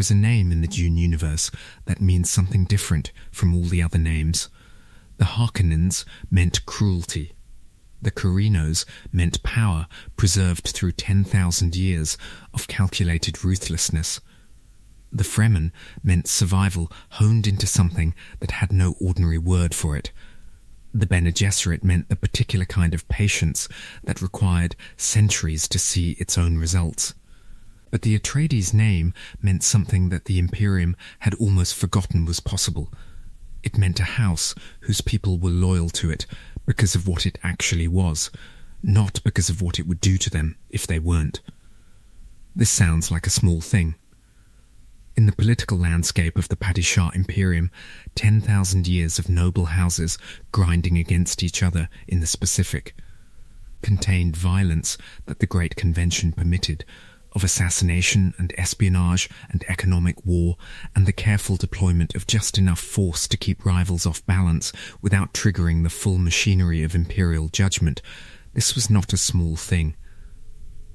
is a name in the Dune universe that means something different from all the other names. The Harkonnens meant cruelty. The Corrinos meant power preserved through 10,000 years of calculated ruthlessness. The Fremen meant survival honed into something that had no ordinary word for it. The Bene Gesserit meant the particular kind of patience that required centuries to see its own results. But the Atreides name meant something that the Imperium had almost forgotten was possible. It meant a house whose people were loyal to it because of what it actually was, not because of what it would do to them if they weren't. This sounds like a small thing. In the political landscape of the Padishah Imperium, 10,000 years of noble houses grinding against each other in the Pacific contained violence that the Great Convention permitted, of assassination and espionage and economic war, and the careful deployment of just enough force to keep rivals off balance without triggering the full machinery of imperial judgment. This was not a small thing.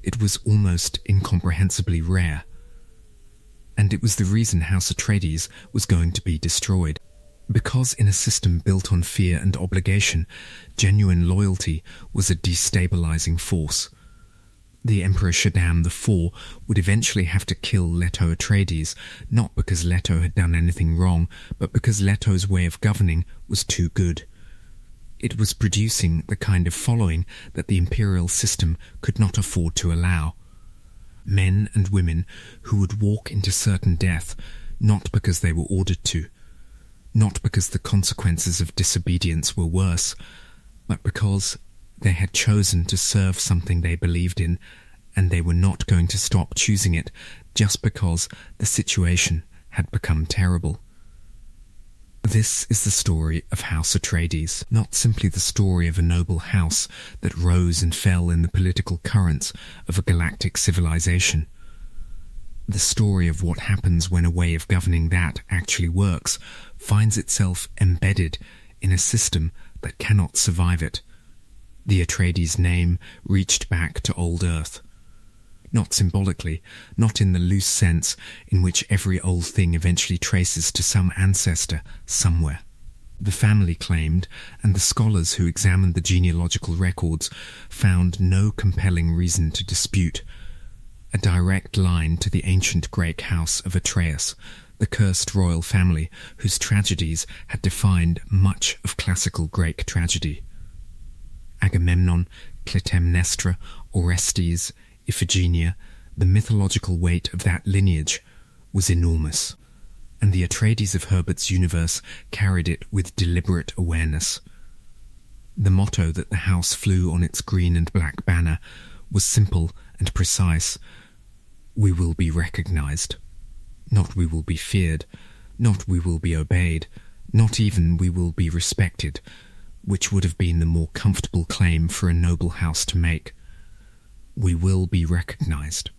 It was almost incomprehensibly rare. And it was the reason House Atreides was going to be destroyed. Because in a system built on fear and obligation, genuine loyalty was a destabilizing force. The Emperor Shaddam IV would eventually have to kill Leto Atreides, not because Leto had done anything wrong, but because Leto's way of governing was too good. It was producing the kind of following that the imperial system could not afford to allow. Men and women who would walk into certain death, not because they were ordered to, not because the consequences of disobedience were worse, but because they had chosen to serve something they believed in, and they were not going to stop choosing it just because the situation had become terrible. This is the story of House Atreides, not simply the story of a noble house that rose and fell in the political currents of a galactic civilization. The story of what happens when a way of governing that actually works finds itself embedded in a system that cannot survive it. The Atreides name reached back to old Earth. Not symbolically, not in the loose sense in which every old thing eventually traces to some ancestor somewhere. The family claimed, and the scholars who examined the genealogical records found no compelling reason to dispute, a direct line to the ancient Greek house of Atreides, the cursed royal family whose tragedies had defined much of classical Greek tragedy. Agamemnon, Clytemnestra, Orestes, Iphigenia, the mythological weight of that lineage was enormous, and the Atreides of Herbert's universe carried it with deliberate awareness. The motto that the house flew on its green and black banner was simple and precise: we will be recognized. Not we will be feared, not we will be obeyed, not even we will be respected, which would have been the more comfortable claim for a noble house to make. We will be recognized.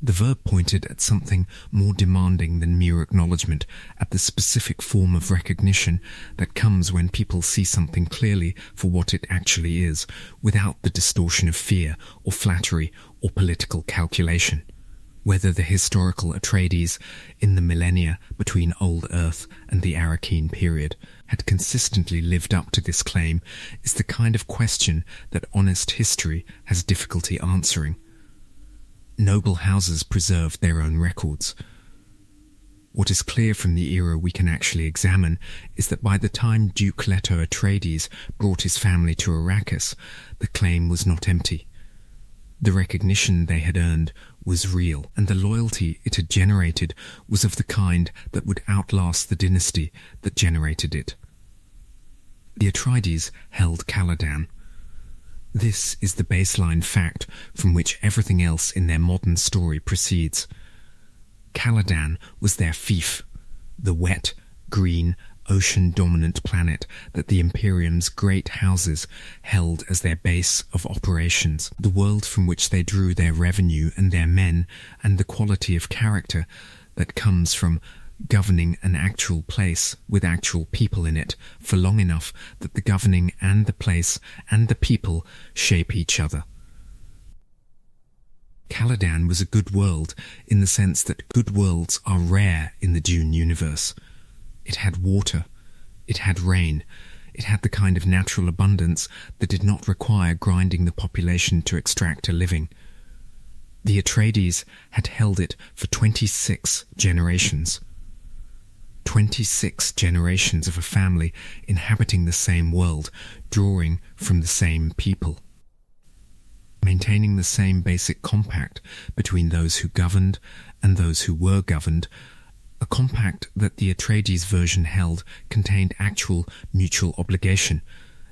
The verb pointed at something more demanding than mere acknowledgement, at the specific form of recognition that comes when people see something clearly for what it actually is, without the distortion of fear or flattery or political calculation. Whether the historical Atreides in the millennia between Old Earth and the Arrakeen period had consistently lived up to this claim is the kind of question that honest history has difficulty answering. Noble houses preserved their own records. What is clear from the era we can actually examine is that by the time Duke Leto Atreides brought his family to Arrakis, the claim was not empty. The recognition they had earned was real, and the loyalty it had generated was of the kind that would outlast the dynasty that generated it. The Atreides held Caladan. This is the baseline fact from which everything else in their modern story proceeds. Caladan was their fief, the wet, green, ocean-dominant planet that the Imperium's great houses held as their base of operations, the world from which they drew their revenue and their men, and the quality of character that comes from governing an actual place with actual people in it for long enough that the governing and the place and the people shape each other. Caladan was a good world in the sense that good worlds are rare in the Dune universe. It had water, it had rain, it had the kind of natural abundance that did not require grinding the population to extract a living. The Atreides had held it for 26 generations. 26 generations of a family inhabiting the same world, drawing from the same people. Maintaining the same basic compact between those who governed and those who were governed, a compact that the Atreides version held contained actual mutual obligation,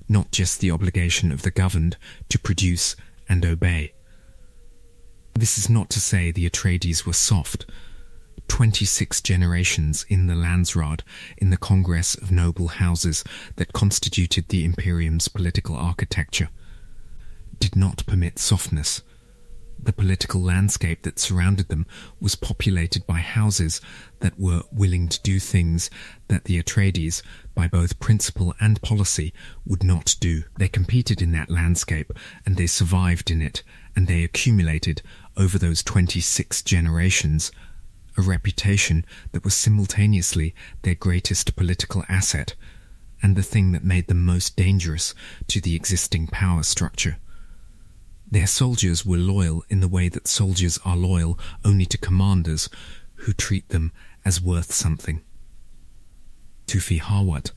not just the obligation of the governed to produce and obey. This is not to say the Atreides were soft. 26 generations in the Landsraad, in the Congress of Noble Houses that constituted the Imperium's political architecture, did not permit softness. The political landscape that surrounded them was populated by houses that were willing to do things that the Atreides, by both principle and policy, would not do. They competed in that landscape, and they survived in it, and they accumulated, over those 26 generations, a reputation that was simultaneously their greatest political asset, and the thing that made them most dangerous to the existing power structure. Their soldiers were loyal in the way that soldiers are loyal only to commanders who treat them as worth something. Tufi Hawat,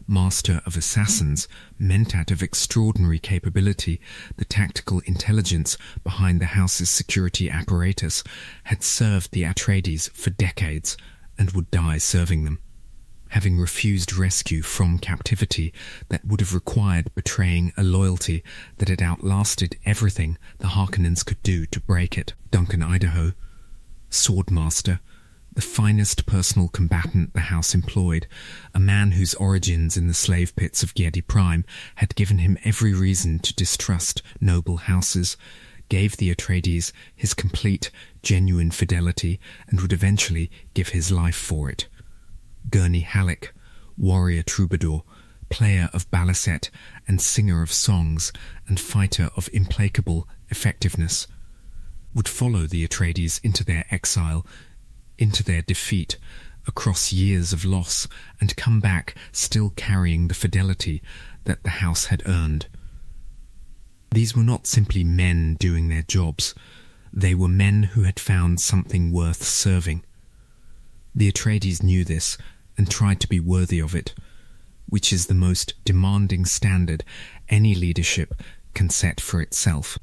master of assassins, mentat of extraordinary capability, the tactical intelligence behind the house's security apparatus, had served the Atreides for decades and would die serving them, having refused rescue from captivity that would have required betraying a loyalty that had outlasted everything the Harkonnens could do to break it. Duncan Idaho, swordmaster, the finest personal combatant the house employed, a man whose origins in the slave pits of Giedi Prime had given him every reason to distrust noble houses, gave the Atreides his complete, genuine fidelity and would eventually give his life for it. Gurney Halleck, warrior troubadour, player of balisette and singer of songs and fighter of implacable effectiveness, would follow the Atreides into their exile, into their defeat, across years of loss, and come back still carrying the fidelity that the house had earned. These were not simply men doing their jobs. They were men who had found something worth serving. The Atreides knew this and tried to be worthy of it, which is the most demanding standard any leadership can set for itself.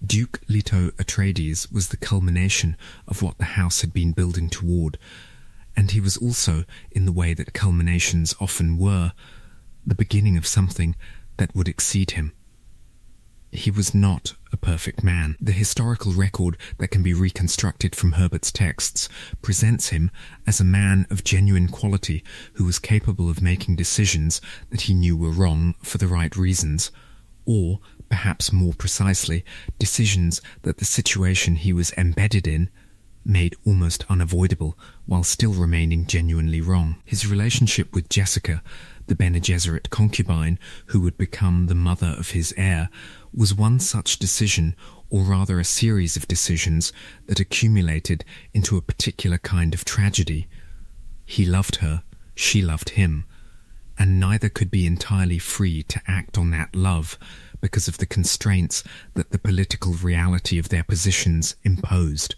Duke Leto Atreides was the culmination of what the house had been building toward, and he was also, in the way that culminations often were, the beginning of something that would exceed him. He was not a perfect man. The historical record that can be reconstructed from Herbert's texts presents him as a man of genuine quality who was capable of making decisions that he knew were wrong for the right reasons, or, perhaps more precisely, decisions that the situation he was embedded in made almost unavoidable while still remaining genuinely wrong. His relationship with Jessica, the Bene Gesserit concubine who would become the mother of his heir, was one such decision, or rather a series of decisions, that accumulated into a particular kind of tragedy. He loved her, she loved him, and neither could be entirely free to act on that love because of the constraints that the political reality of their positions imposed.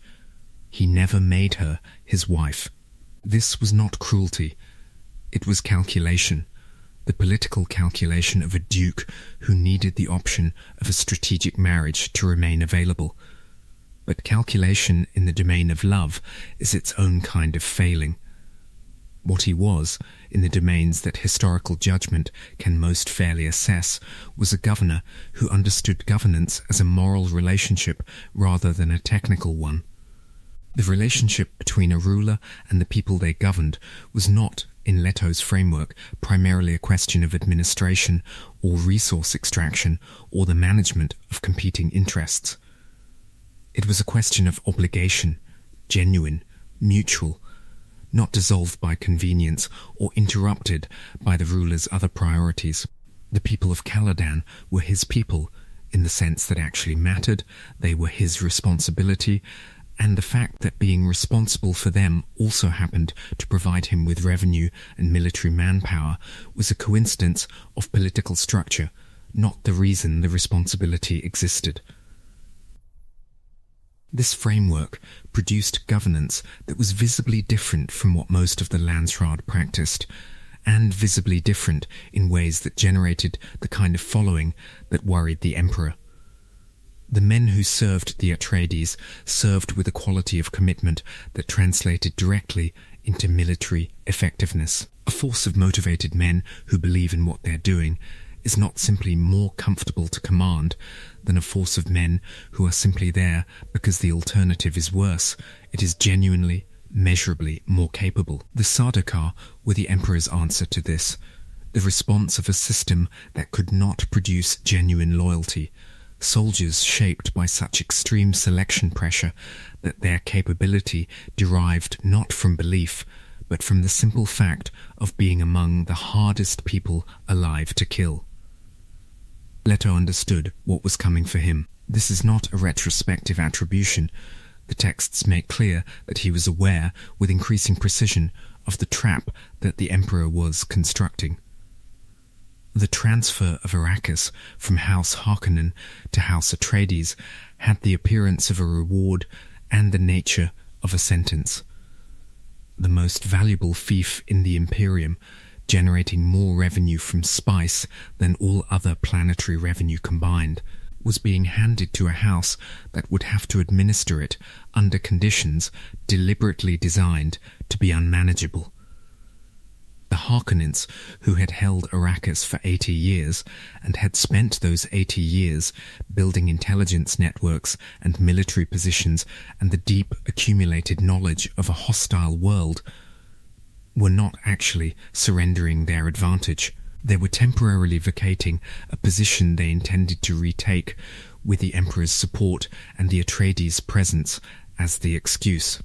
He never made her his wife. This was not cruelty. It was calculation. The political calculation of a duke who needed the option of a strategic marriage to remain available. But calculation in the domain of love is its own kind of failing. What he was, in the domains that historical judgment can most fairly assess, was a governor who understood governance as a moral relationship rather than a technical one. The relationship between a ruler and the people they governed was not, in Leto's framework, primarily a question of administration or resource extraction or the management of competing interests. It was a question of obligation, genuine, mutual, not dissolved by convenience or interrupted by the ruler's other priorities. The people of Caladan were his people in the sense that actually mattered, they were his responsibility, and the fact that being responsible for them also happened to provide him with revenue and military manpower was a coincidence of political structure, not the reason the responsibility existed. This framework produced governance that was visibly different from what most of the Landsraad practiced, and visibly different in ways that generated the kind of following that worried the Emperor. The men who served the Atreides served with a quality of commitment that translated directly into military effectiveness. A force of motivated men who believe in what they're doing is not simply more comfortable to command than a force of men who are simply there because the alternative is worse. It is genuinely, measurably more capable. The Sardaukar were the Emperor's answer to this, the response of a system that could not produce genuine loyalty, soldiers shaped by such extreme selection pressure that their capability derived not from belief, but from the simple fact of being among the hardest people alive to kill. Leto understood what was coming for him. This is not a retrospective attribution. The texts make clear that he was aware, with increasing precision, of the trap that the Emperor was constructing. The transfer of Arrakis from House Harkonnen to House Atreides had the appearance of a reward and the nature of a sentence. The most valuable fief in the Imperium, generating more revenue from spice than all other planetary revenue combined, was being handed to a house that would have to administer it under conditions deliberately designed to be unmanageable. The Harkonnens, who had held Arrakis for 80 years and had spent those 80 years building intelligence networks and military positions and the deep accumulated knowledge of a hostile world, were not actually surrendering their advantage. They were temporarily vacating a position they intended to retake with the Emperor's support and the Atreides' presence as the excuse.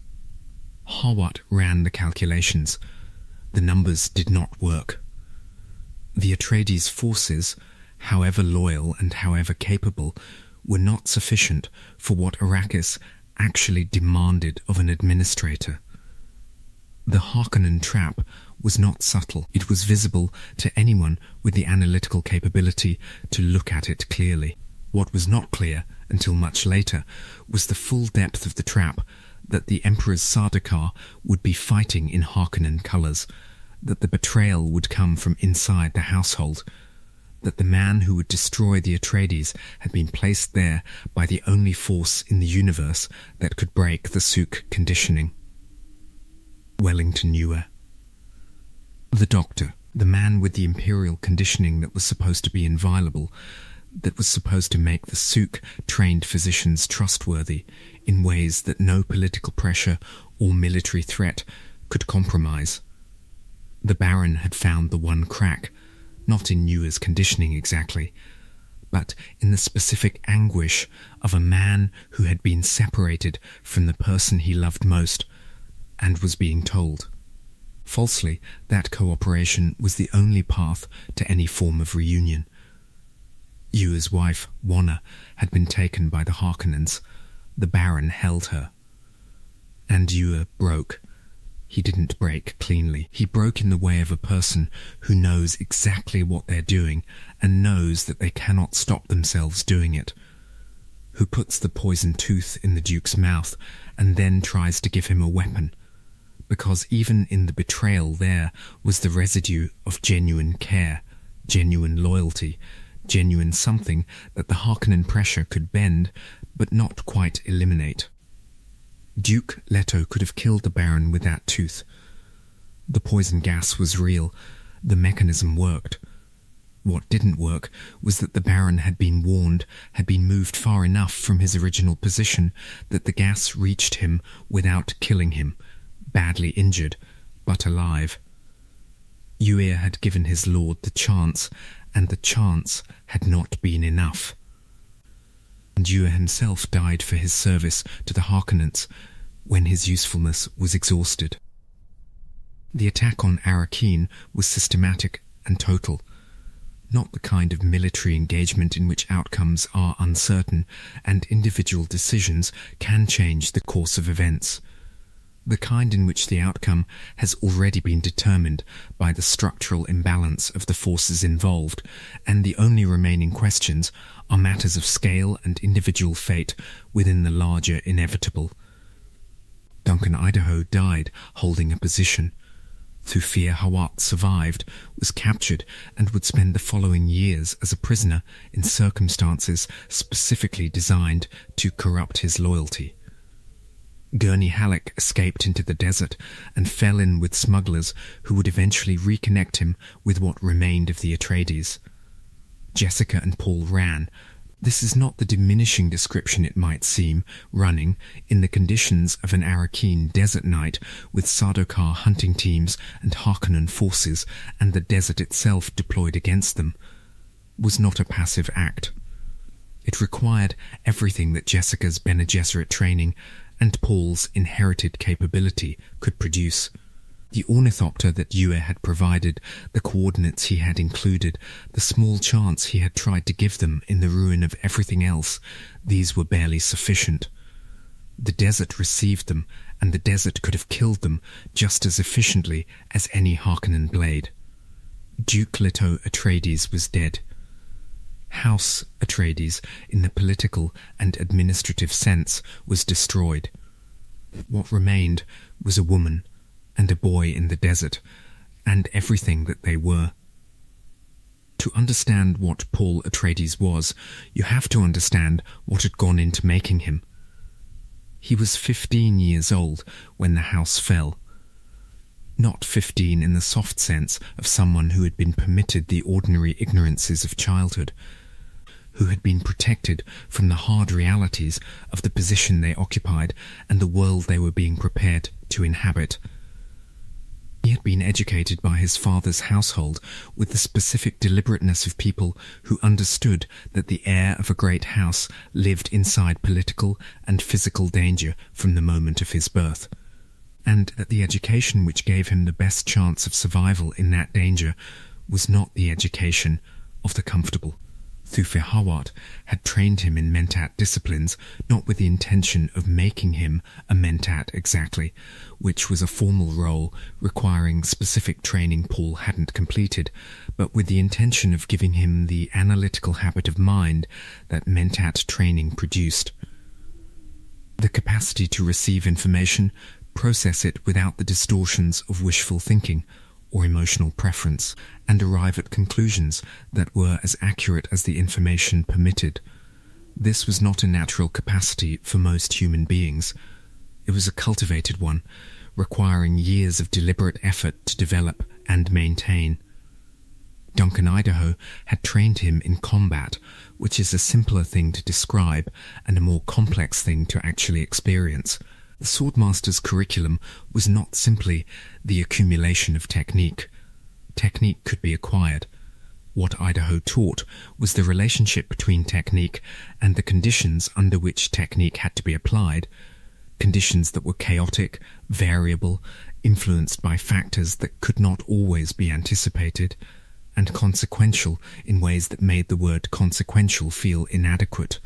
Harwat ran the calculations. The numbers did not work. The Atreides' forces, however loyal and however capable, were not sufficient for what Arrakis actually demanded of an administrator. The Harkonnen trap was not subtle. It was visible to anyone with the analytical capability to look at it clearly. What was not clear, until much later, was the full depth of the trap, that the Emperor's Sardaukar would be fighting in Harkonnen colours, that the betrayal would come from inside the household, that the man who would destroy the Atreides had been placed there by the only force in the universe that could break the Suk conditioning. Wellington Ewer. The Doctor, the man with the Imperial conditioning that was supposed to be inviolable, that was supposed to make the Suk-trained physicians trustworthy in ways that no political pressure or military threat could compromise. The Baron had found the one crack, not in Ewer's conditioning exactly, but in the specific anguish of a man who had been separated from the person he loved most, and was being told. Falsely, that cooperation was the only path to any form of reunion. Ewer's wife, Wanna, had been taken by the Harkonnens. The Baron held her. And Ewer broke. He didn't break cleanly. He broke in the way of a person who knows exactly what they're doing and knows that they cannot stop themselves doing it, who puts the poison tooth in the Duke's mouth and then tries to give him a weapon, because even in the betrayal there was the residue of genuine care, genuine loyalty, genuine something that the Harkonnen pressure could bend but not quite eliminate. Duke Leto could have killed the Baron with that tooth. The poison gas was real. The mechanism worked. What didn't work was that the Baron had been warned, had been moved far enough from his original position that the gas reached him without killing him, badly injured, but alive. Ewer had given his lord the chance, and the chance had not been enough. And Ewer himself died for his service to the Harkonnens when his usefulness was exhausted. The attack on Arrakeen was systematic and total. not the kind of military engagement in which outcomes are uncertain and individual decisions can change the course of events. The kind in which the outcome has already been determined by the structural imbalance of the forces involved, and the only remaining questions are matters of scale and individual fate within the larger inevitable. Duncan Idaho died holding a position. Thufir Hawat survived, was captured, and would spend the following years as a prisoner in circumstances specifically designed to corrupt his loyalty. Gurney Halleck escaped into the desert and fell in with smugglers who would eventually reconnect him with what remained of the Atreides. Jessica and Paul ran. This is not the diminishing description it might seem, running, in the conditions of an Arrakeen desert night with Sardaukar hunting teams and Harkonnen forces and the desert itself deployed against them, was not a passive act. It required everything that Jessica's Bene Gesserit training and Paul's inherited capability could produce. The ornithopter that Yue had provided, the coordinates he had included, the small chance he had tried to give them in the ruin of everything else, these were barely sufficient. The desert received them, and the desert could have killed them just as efficiently as any Harkonnen blade. Duke Leto Atreides was dead. House Atreides, in the political and administrative sense, was destroyed. What remained was a woman and a boy in the desert, and everything that they were. To understand what Paul Atreides was, you have to understand what had gone into making him. He was 15 years old when the house fell. Not 15 in the soft sense of someone who had been permitted the ordinary ignorances of childhood, who had been protected from the hard realities of the position they occupied and the world they were being prepared to inhabit. He had been educated by his father's household with the specific deliberateness of people who understood that the heir of a great house lived inside political and physical danger from the moment of his birth, and that the education which gave him the best chance of survival in that danger was not the education of the comfortable. Thufir Hawat had trained him in Mentat disciplines, not with the intention of making him a Mentat exactly, which was a formal role requiring specific training Paul hadn't completed, but with the intention of giving him the analytical habit of mind that Mentat training produced. The capacity to receive information, process it without the distortions of wishful thinking or emotional preference, and arrive at conclusions that were as accurate as the information permitted. This was not a natural capacity for most human beings. It was a cultivated one, requiring years of deliberate effort to develop and maintain. Duncan Idaho had trained him in combat, which is a simpler thing to describe and a more complex thing to actually experience. The Swordmaster's curriculum was not simply the accumulation of technique. Technique could be acquired. What Idaho taught was the relationship between technique and the conditions under which technique had to be applied, conditions that were chaotic, variable, influenced by factors that could not always be anticipated, and consequential in ways that made the word consequential feel inadequate.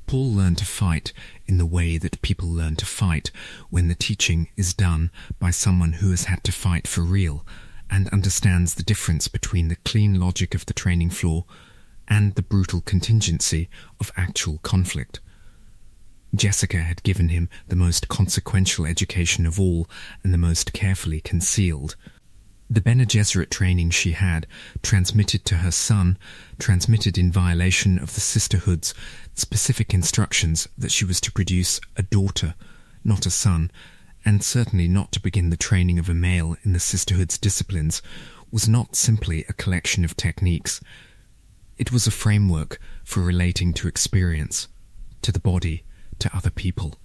Paul learned to fight in the way that people learn to fight when the teaching is done by someone who has had to fight for real and understands the difference between the clean logic of the training floor and the brutal contingency of actual conflict. Jessica had given him the most consequential education of all and the most carefully concealed. The Bene Gesserit training she had, transmitted to her son, transmitted in violation of the sisterhood's specific instructions that she was to produce a daughter, not a son, and certainly not to begin the training of a male in the sisterhood's disciplines, was not simply a collection of techniques. It was a framework for relating to experience, to the body, to other people,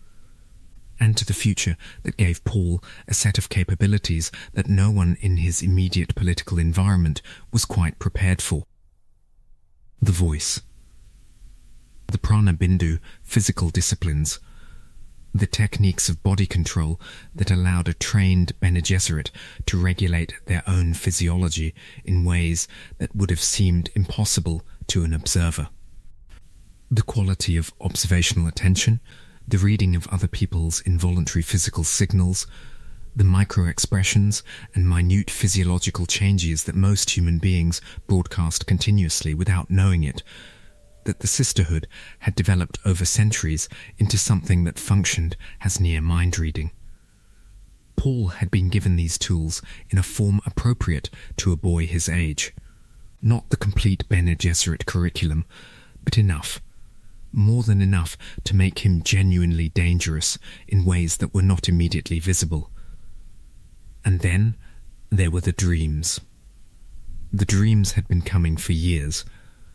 and to the future that gave Paul a set of capabilities that no one in his immediate political environment was quite prepared for. The voice. The Prana Bindu physical disciplines. the techniques of body control that allowed a trained Bene Gesserit to regulate their own physiology in ways that would have seemed impossible to an observer. The quality of observational attention, the reading of other people's involuntary physical signals, the micro-expressions and minute physiological changes that most human beings broadcast continuously without knowing it, that the sisterhood had developed over centuries into something that functioned as near mind-reading. Paul had been given these tools in a form appropriate to a boy his age. Not the complete Bene Gesserit curriculum, but enough. More than enough to make him genuinely dangerous in ways that were not immediately visible. And then there were the dreams. The dreams had been coming for years,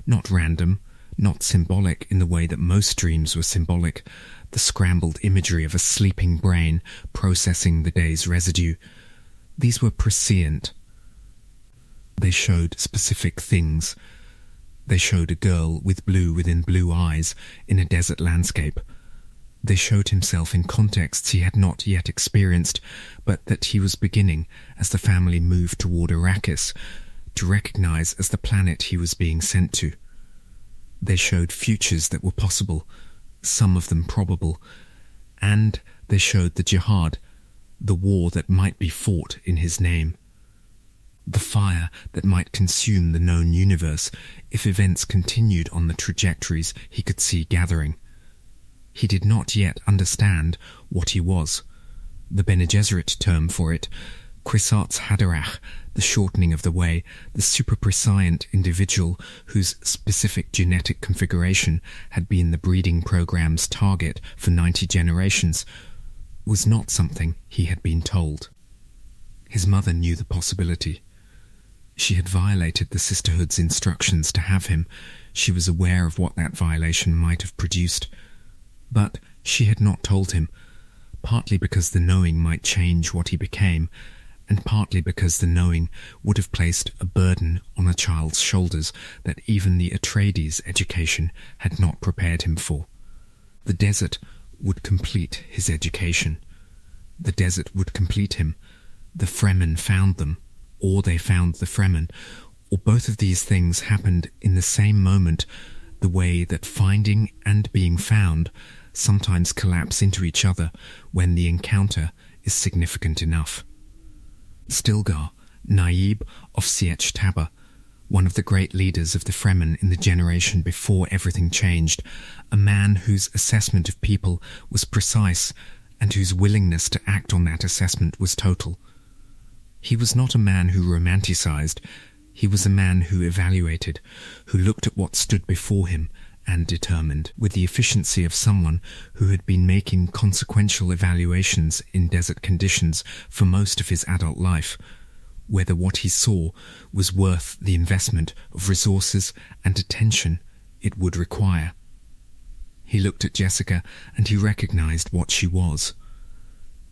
not random, not symbolic in the way that most dreams were symbolic, the scrambled imagery of a sleeping brain processing the day's residue. These were prescient. They showed specific things. They showed a girl with blue within blue eyes in a desert landscape. They showed himself in contexts he had not yet experienced, but that he was beginning, as the family moved toward Arrakis, to recognize as the planet he was being sent to. They showed futures that were possible, some of them probable, and they showed the jihad, the war that might be fought in his name. The fire that might consume the known universe if events continued on the trajectories he could see gathering. He did not yet understand what he was. The Bene Gesserit term for it, Kwisatz Haderach, the shortening of the way, the super-prescient individual whose specific genetic configuration had been the breeding program's target for 90 generations, was not something he had been told. His mother knew the possibility. She had violated the sisterhood's instructions to have him. She was aware of what that violation might have produced. But she had not told him, partly because the knowing might change what he became, and partly because the knowing would have placed a burden on a child's shoulders that even the Atreides education had not prepared him for. The desert would complete his education. The desert would complete him. The Fremen found them, or they found the Fremen, or both of these things happened in the same moment, the way that finding and being found sometimes collapse into each other when the encounter is significant enough. Stilgar, Naib of Sietch Tabr, one of the great leaders of the Fremen in the generation before everything changed, a man whose assessment of people was precise and whose willingness to act on that assessment was total. He was not a man who romanticized. He was a man who evaluated, who looked at what stood before him and determined, with the efficiency of someone who had been making consequential evaluations in desert conditions for most of his adult life, whether what he saw was worth the investment of resources and attention it would require. He looked at Jessica and he recognized what she was.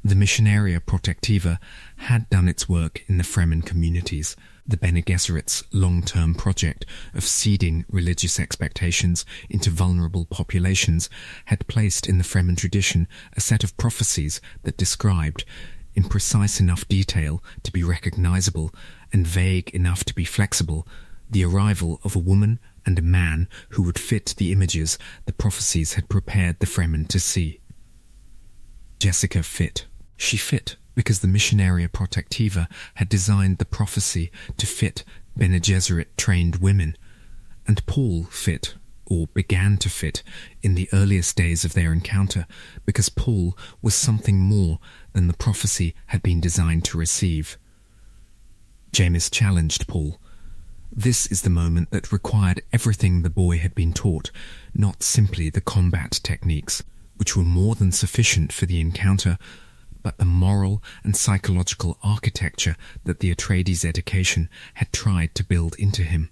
The Missionaria Protectiva had done its work in the Fremen communities. The Bene Gesserit's long-term project of seeding religious expectations into vulnerable populations had placed in the Fremen tradition a set of prophecies that described, in precise enough detail to be recognizable and vague enough to be flexible, the arrival of a woman and a man who would fit the images the prophecies had prepared the Fremen to see. Jessica fit. She fit because the Missionaria Protectiva had designed the prophecy to fit Bene Gesserit-trained women, and Paul fit, or began to fit, in the earliest days of their encounter, because Paul was something more than the prophecy had been designed to receive. Jamis challenged Paul. This is the moment that required everything the boy had been taught, not simply the combat techniques, which were more than sufficient for the encounter, but the moral and psychological architecture that the Atreides education had tried to build into him.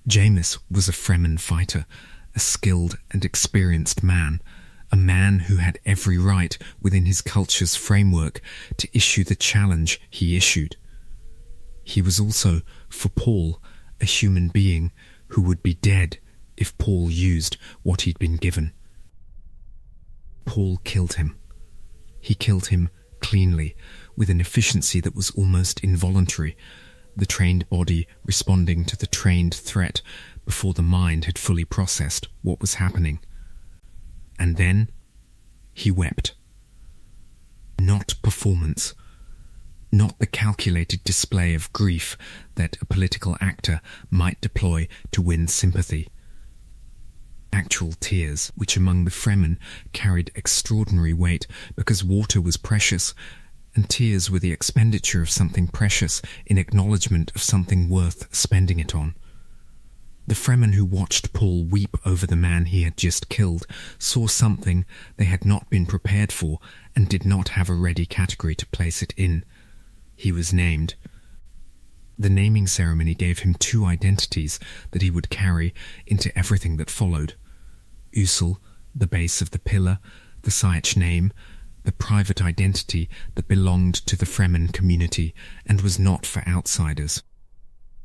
Jamis was a Fremen fighter, a skilled and experienced man, a man who had every right within his culture's framework to issue the challenge he issued. He was also, for Paul, a human being who would be dead if Paul used what he'd been given. Paul killed him. He killed him cleanly, with an efficiency that was almost involuntary, the trained body responding to the trained threat before the mind had fully processed what was happening. And then he wept. Not performance, not the calculated display of grief that a political actor might deploy to win sympathy. Actual tears, which among the Fremen carried extraordinary weight because water was precious, and tears were the expenditure of something precious in acknowledgement of something worth spending it on. The Fremen who watched Paul weep over the man he had just killed saw something they had not been prepared for and did not have a ready category to place it in. He was named. The naming ceremony gave him two identities that he would carry into everything that followed. Usul, the base of the pillar, the Sietch name, the private identity that belonged to the Fremen community and was not for outsiders.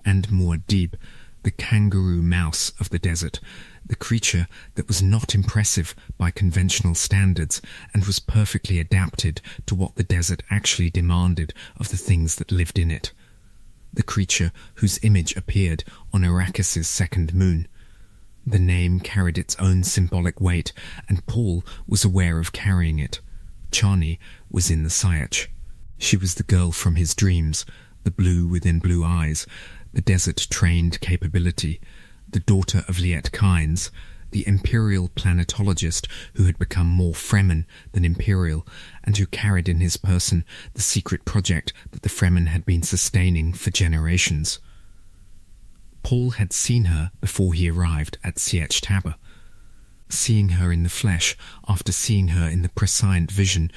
And Muad'Dib, the kangaroo mouse of the desert, the creature that was not impressive by conventional standards and was perfectly adapted to what the desert actually demanded of the things that lived in it. The creature whose image appeared on Arrakis' second moon. The name carried its own symbolic weight, and Paul was aware of carrying it. Chani was in the Sietch. She was the girl from his dreams, the blue within blue eyes, the desert-trained capability, the daughter of Liet Kynes, the imperial planetologist who had become more Fremen than imperial, and who carried in his person the secret project that the Fremen had been sustaining for generations. Paul had seen her before he arrived at Sietch Tabr. Seeing her in the flesh after seeing her in the prescient vision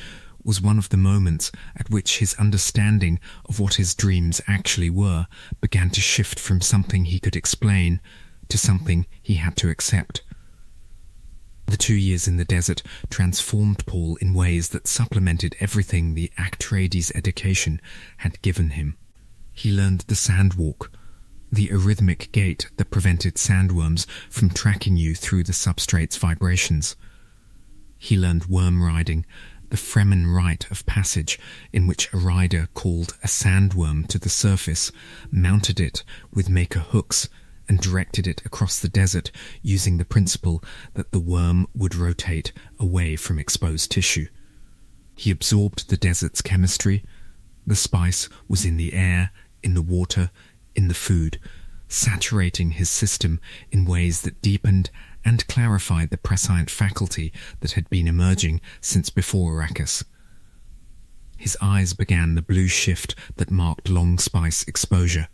was one of the moments at which his understanding of what his dreams actually were began to shift from something he could explain to something he had to accept. The 2 years in the desert transformed Paul in ways that supplemented everything the Atreides education had given him. He learned the sandwalk, the arrhythmic gait that prevented sandworms from tracking you through the substrate's vibrations. He learned worm riding, the Fremen rite of passage in which a rider called a sandworm to the surface, mounted it with maker hooks, and directed it across the desert using the principle that the worm would rotate away from exposed tissue. He absorbed the desert's chemistry. The spice was in the air, in the water, in the food, saturating his system in ways that deepened and clarified the prescient faculty that had been emerging since before Arrakis. His eyes began the blue shift that marked long spice exposure.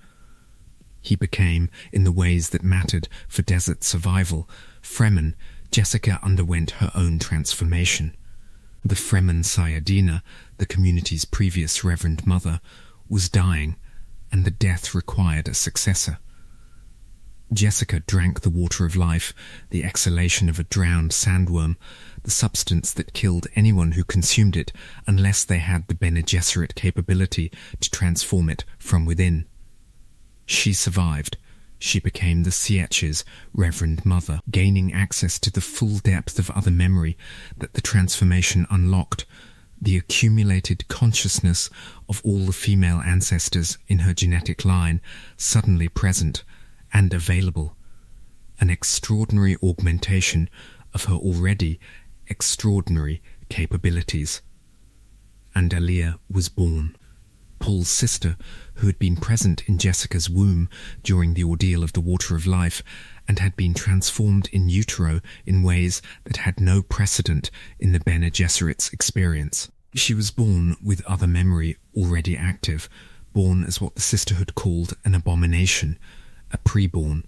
He became, in the ways that mattered for desert survival, Fremen. Jessica underwent her own transformation. The Fremen Sayadina, the community's previous Reverend Mother, was dying, and the death required a successor. Jessica drank the water of life, the exhalation of a drowned sandworm, the substance that killed anyone who consumed it unless they had the Bene Gesserit capability to transform it from within. She survived. She became the Sietch's Reverend Mother, gaining access to the full depth of other memory that the transformation unlocked, the accumulated consciousness of all the female ancestors in her genetic line suddenly present and available, an extraordinary augmentation of her already extraordinary capabilities. And Alia was born. Paul's sister, who had been present in Jessica's womb during the ordeal of the water of life and had been transformed in utero in ways that had no precedent in the Bene Gesserit's experience. She was born with other memory already active, born as what the sisterhood called an abomination, a preborn,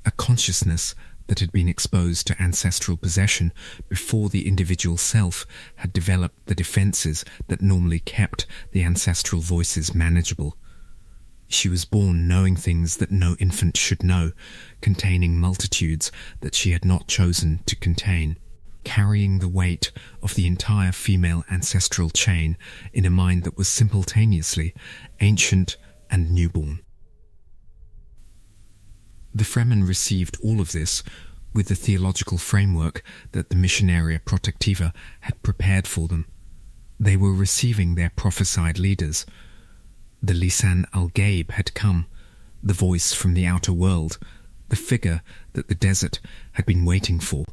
a consciousness that had been exposed to ancestral possession before the individual self had developed the defenses that normally kept the ancestral voices manageable. She was born knowing things that no infant should know, containing multitudes that she had not chosen to contain, carrying the weight of the entire female ancestral chain in a mind that was simultaneously ancient and newborn. The Fremen received all of this, with the theological framework that the Missionaria Protectiva had prepared for them. They were receiving their prophesied leaders. The Lisan al-Gaib had come, the voice from the outer world, the figure that the desert had been waiting for.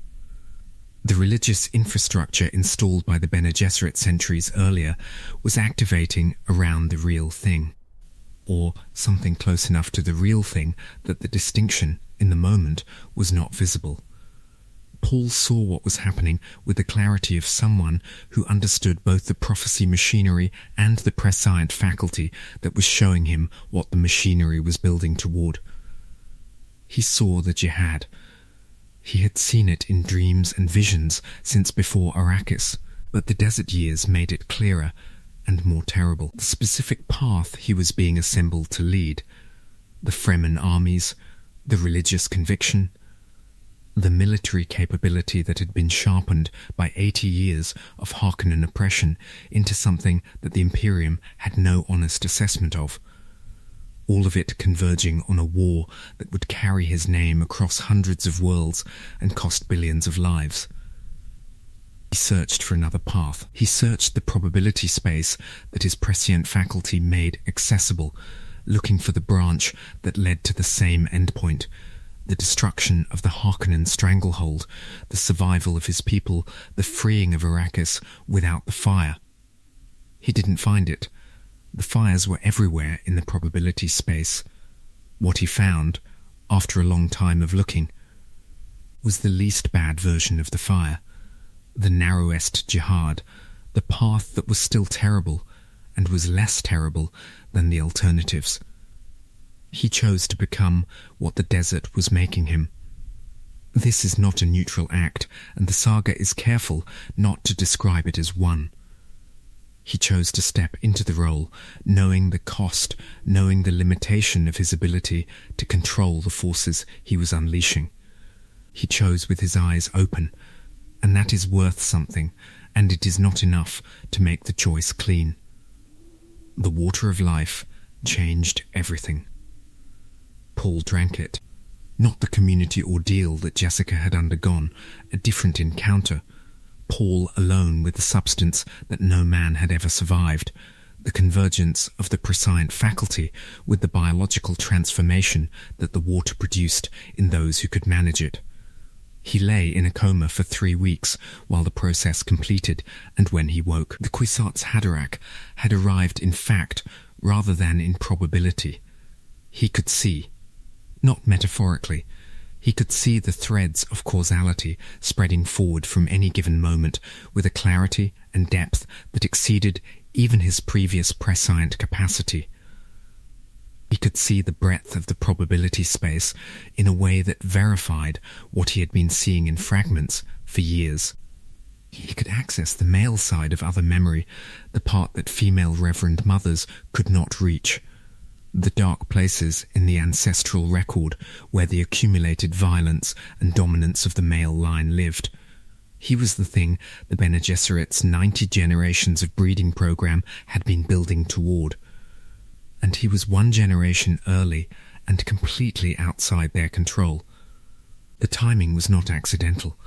The religious infrastructure installed by the Bene Gesserit centuries earlier was activating around the real thing, or something close enough to the real thing that the distinction, in the moment, was not visible. Paul saw what was happening with the clarity of someone who understood both the prophecy machinery and the prescient faculty that was showing him what the machinery was building toward. He saw the jihad. He had seen it in dreams and visions since before Arrakis, but the desert years made it clearer and more terrible. The specific path he was being assembled to lead, the Fremen armies, the religious conviction, the military capability that had been sharpened by 80 years of Harkonnen oppression into something that the Imperium had no honest assessment of. All of it converging on a war that would carry his name across hundreds of worlds and cost billions of lives. He searched for another path. He searched the probability space that his prescient faculty made accessible, looking for the branch that led to the same endpoint, the destruction of the Harkonnen stranglehold, the survival of his people, the freeing of Arrakis without the fire. He didn't find it. The fires were everywhere in the probability space. What he found, after a long time of looking, was the least bad version of the fire, the narrowest jihad, the path that was still terrible and was less terrible than the alternatives. He chose to become what the desert was making him. This is not a neutral act, and the saga is careful not to describe it as one. He chose to step into the role, knowing the cost, knowing the limitation of his ability to control the forces he was unleashing. He chose with his eyes open, and that is worth something, and it is not enough to make the choice clean. The water of life changed everything. Paul drank it. Not the community ordeal that Jessica had undergone, a different encounter. Paul alone with the substance that no man had ever survived, the convergence of the prescient faculty with the biological transformation that the water produced in those who could manage it. He lay in a coma for 3 weeks while the process completed, and when he woke, the Kwisatz Haderach had arrived in fact rather than in probability. He could see. Not metaphorically. He could see the threads of causality spreading forward from any given moment with a clarity and depth that exceeded even his previous prescient capacity. He could see the breadth of the probability space in a way that verified what he had been seeing in fragments for years. He could access the male side of other memory, the part that female Reverend Mothers could not reach. The dark places in the ancestral record where the accumulated violence and dominance of the male line lived. He was the thing the Bene Gesserit's 90 generations of breeding program had been building toward. And he was 1 generation early and completely outside their control. The timing was not accidental.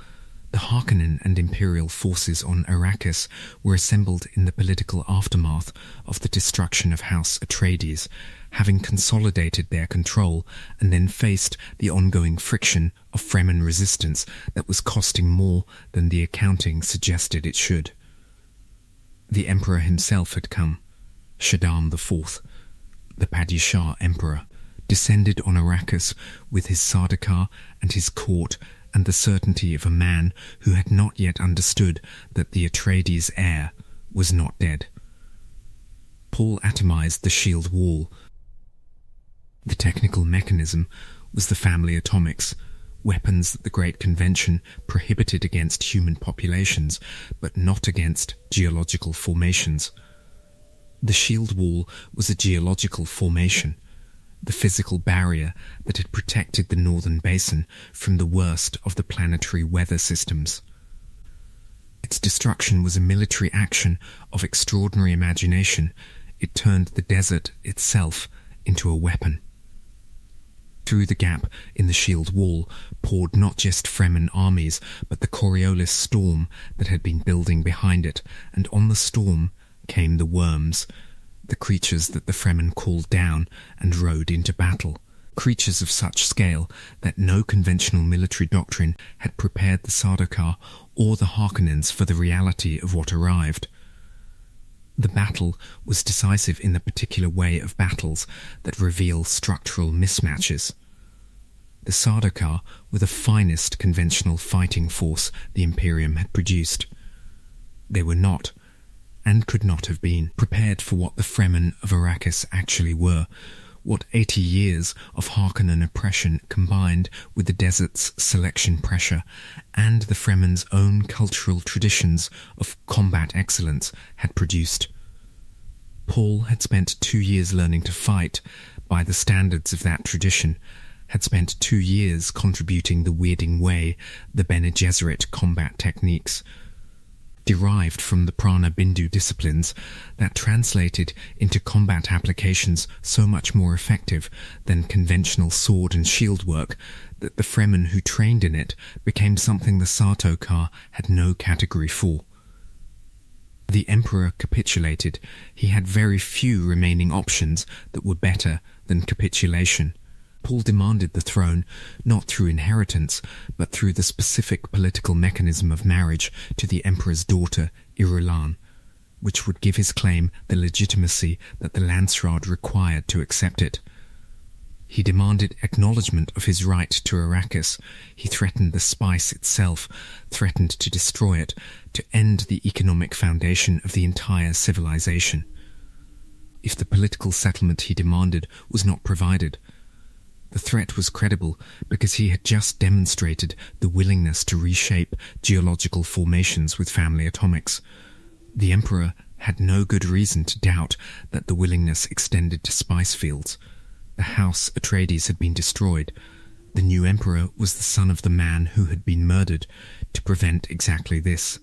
The Harkonnen and Imperial forces on Arrakis were assembled in the political aftermath of the destruction of House Atreides, having consolidated their control and then faced the ongoing friction of Fremen resistance that was costing more than the accounting suggested it should. The Emperor himself had come, Shaddam IV, the Padishah Emperor, descended on Arrakis with his Sardaukar and his court and the certainty of a man who had not yet understood that the Atreides heir was not dead. Paul atomized the shield wall. The technical mechanism was the family atomics, weapons that the Great Convention prohibited against human populations, but not against geological formations. The shield wall was a geological formation, the physical barrier that had protected the northern basin from the worst of the planetary weather systems. Its destruction was a military action of extraordinary imagination. It turned the desert itself into a weapon. Through the gap in the shield wall poured not just Fremen armies, but the Coriolis storm that had been building behind it, and on the storm came the worms, the creatures that the Fremen called down and rode into battle. Creatures of such scale that no conventional military doctrine had prepared the Sardaukar or the Harkonnens for the reality of what arrived. The battle was decisive in the particular way of battles that reveal structural mismatches. The Sardaukar were the finest conventional fighting force the Imperium had produced. They were not, and could not have been, prepared for what the Fremen of Arrakis actually were, what 80 years of Harkonnen oppression combined with the desert's selection pressure and the Fremen's own cultural traditions of combat excellence had produced. Paul had spent 2 years learning to fight by the standards of that tradition, had spent 2 years contributing the weirding way, the Bene Gesserit combat techniques, derived from the Prana Bindu disciplines that translated into combat applications so much more effective than conventional sword and shield work that the Fremen who trained in it became something the Sardaukar had no category for. The Emperor capitulated. He had very few remaining options that were better than capitulation. Paul demanded the throne not through inheritance, but through the specific political mechanism of marriage to the Emperor's daughter, Irulan, which would give his claim the legitimacy that the Landsraad required to accept it. He demanded acknowledgement of his right to Arrakis. He threatened the spice itself, threatened to destroy it, to end the economic foundation of the entire civilization. If the political settlement he demanded was not provided, the threat was credible because he had just demonstrated the willingness to reshape geological formations with family atomics. The Emperor had no good reason to doubt that the willingness extended to spice fields. The House Atreides had been destroyed. The new Emperor was the son of the man who had been murdered to prevent exactly this.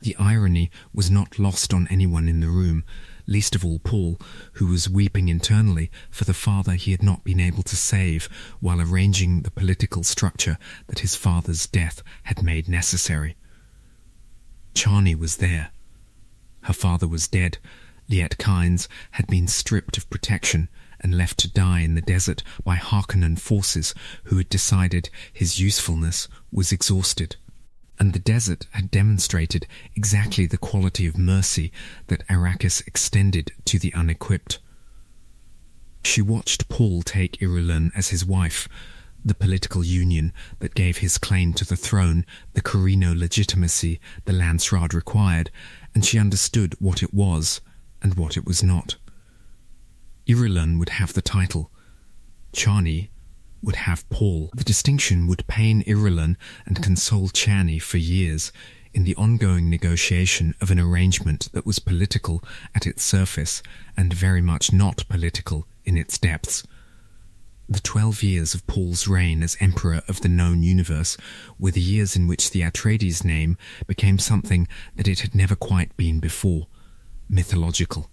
The irony was not lost on anyone in the room, least of all Paul, who was weeping internally for the father he had not been able to save while arranging the political structure that his father's death had made necessary. Chani was there. Her father was dead. Liet Kynes had been stripped of protection and left to die in the desert by Harkonnen forces who had decided his usefulness was exhausted. And the desert had demonstrated exactly the quality of mercy that Arrakis extended to the unequipped. She watched Paul take Irulan as his wife, the political union that gave his claim to the throne the Corino legitimacy the Landsraad required, and she understood what it was and what it was not. Irulan would have the title. Chani would have Paul. The distinction would pain Irulan and console Chani for years in the ongoing negotiation of an arrangement that was political at its surface and very much not political in its depths. The 12 years of Paul's reign as Emperor of the known universe were the years in which the Atreides name became something that it had never quite been before, mythological.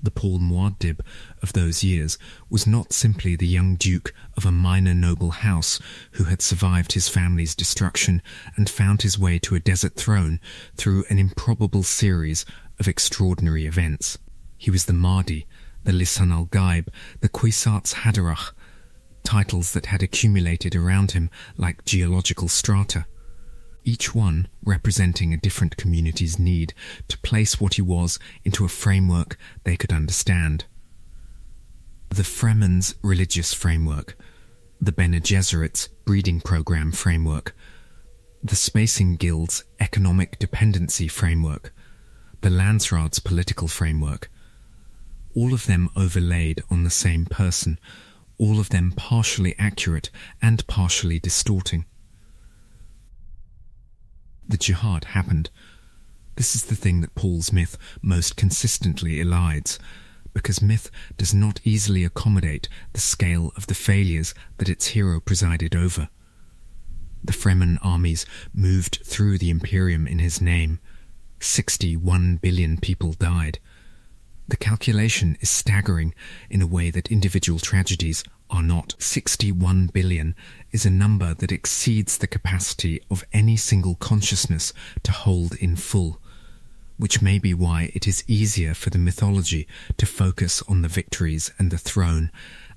The Paul Muad'Dib of those years was not simply the young duke of a minor noble house who had survived his family's destruction and found his way to a desert throne through an improbable series of extraordinary events. He was the Mahdi, the Lisan al-Gaib, the Kwisatz Haderach, titles that had accumulated around him like geological strata, each one representing a different community's need to place what he was into a framework they could understand. The Fremen's religious framework, the Bene Gesserit's breeding program framework, the Spacing Guild's economic dependency framework, the Landsraad's political framework, all of them overlaid on the same person, all of them partially accurate and partially distorting. The jihad happened. This is the thing that Paul's myth most consistently elides, because myth does not easily accommodate the scale of the failures that its hero presided over. The Fremen armies moved through the Imperium in his name. 61 billion people died. The calculation is staggering in a way that individual tragedies are not. 61 billion is a number that exceeds the capacity of any single consciousness to hold in full, which may be why it is easier for the mythology to focus on the victories and the throne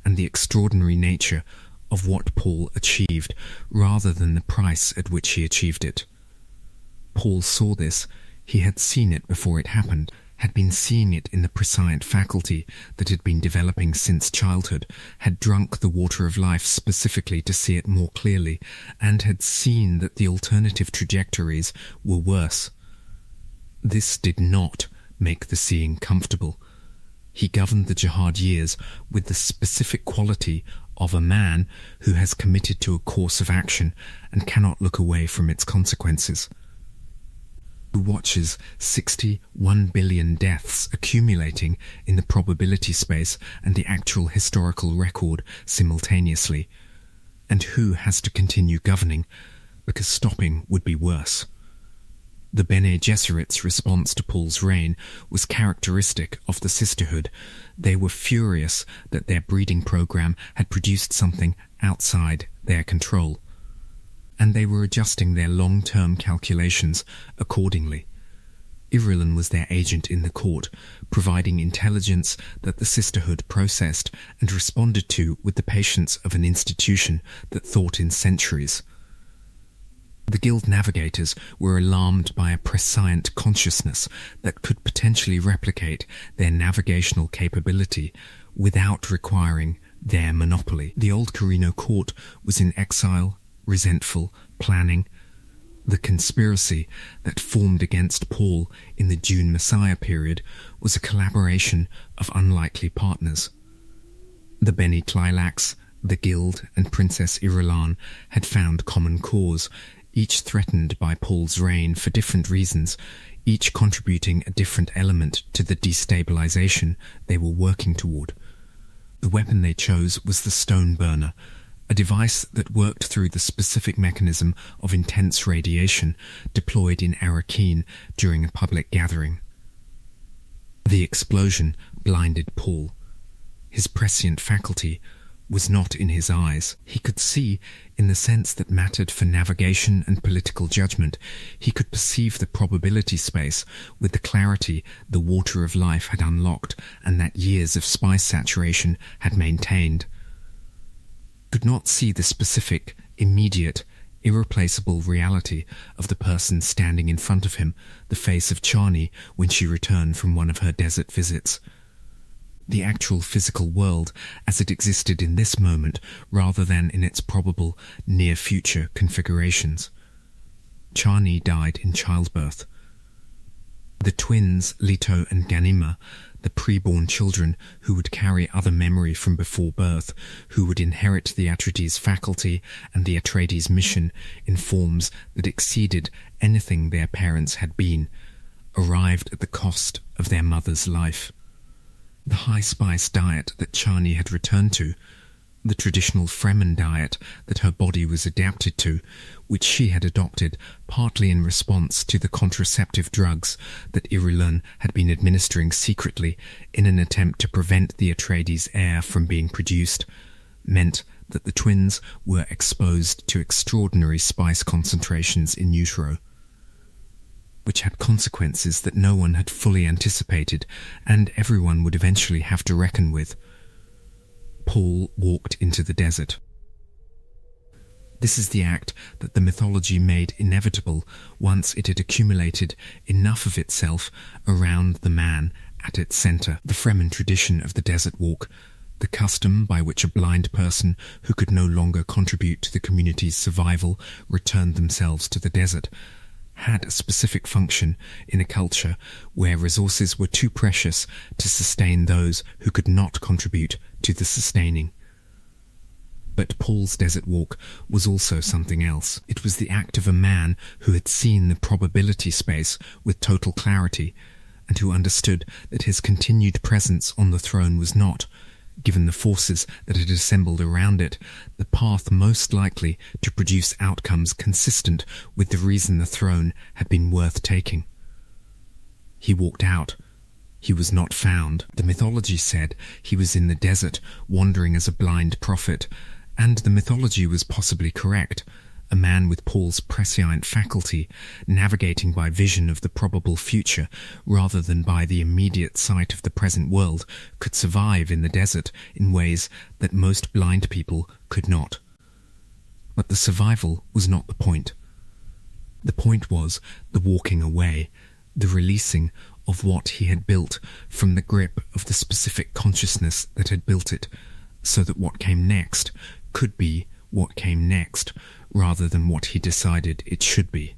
and the extraordinary nature of what Paul achieved rather than the price at which he achieved it. Paul saw this. He had seen it before it happened, had been seeing it in the prescient faculty that had been developing since childhood, had drunk the water of life specifically to see it more clearly, and had seen that the alternative trajectories were worse. This did not make the seeing comfortable. He governed the jihad years with the specific quality of a man who has committed to a course of action and cannot look away from its consequences, who watches 61 billion deaths accumulating in the probability space and the actual historical record simultaneously, and who has to continue governing because stopping would be worse. The Bene Gesserit's response to Paul's reign was characteristic of the sisterhood. They were furious that their breeding program had produced something outside their control, and they were adjusting their long-term calculations accordingly. Irulan was their agent in the court, providing intelligence that the sisterhood processed and responded to with the patience of an institution that thought in centuries. The guild navigators were alarmed by a prescient consciousness that could potentially replicate their navigational capability without requiring their monopoly. The old Carino court was in exile, resentful, planning. The conspiracy that formed against Paul in the Dune Messiah period was a collaboration of unlikely partners. The Bene Tleilax, the Guild, and Princess Irulan had found common cause, each threatened by Paul's reign for different reasons, each contributing a different element to the destabilization they were working toward. The weapon they chose was the stone burner, a device that worked through the specific mechanism of intense radiation deployed in Arrakis during a public gathering. The explosion blinded Paul. His prescient faculty was not in his eyes. He could see in the sense that mattered for navigation and political judgment. He could perceive the probability space with the clarity the water of life had unlocked and that years of spice saturation had maintained. Could not see the specific, immediate, irreplaceable reality of the person standing in front of him, the face of Chani when she returned from one of her desert visits. The actual physical world as it existed in this moment rather than in its probable near-future configurations. Chani died in childbirth. The twins, Leto and Ganima, the pre-born children who would carry other memory from before birth, who would inherit the Atreides faculty and the Atreides mission in forms that exceeded anything their parents had been, arrived at the cost of their mother's life. The high-spice diet that Chani had returned to, the traditional Fremen diet that her body was adapted to, which she had adopted partly in response to the contraceptive drugs that Irulan had been administering secretly in an attempt to prevent the Atreides heir from being produced, meant that the twins were exposed to extraordinary spice concentrations in utero, which had consequences that no one had fully anticipated and everyone would eventually have to reckon with. Paul walked into the desert. This is the act that the mythology made inevitable once it had accumulated enough of itself around the man at its center. The Fremen tradition of the desert walk, the custom by which a blind person who could no longer contribute to the community's survival returned themselves to the desert, had a specific function in a culture where resources were too precious to sustain those who could not contribute to the sustaining. But Paul's desert walk was also something else. It was the act of a man who had seen the probability space with total clarity, and who understood that his continued presence on the throne was not, given the forces that had assembled around it, the path most likely to produce outcomes consistent with the reason the throne had been worth taking. He walked out, He was not found. The mythology said he was in the desert, wandering as a blind prophet, and the mythology was possibly correct. A man with Paul's prescient faculty, navigating by vision of the probable future rather than by the immediate sight of the present world, could survive in the desert in ways that most blind people could not. But the survival was not the point. The point was the walking away, the releasing of what he had built from the grip of the specific consciousness that had built it, so that what came next could be what came next, rather than what he decided it should be.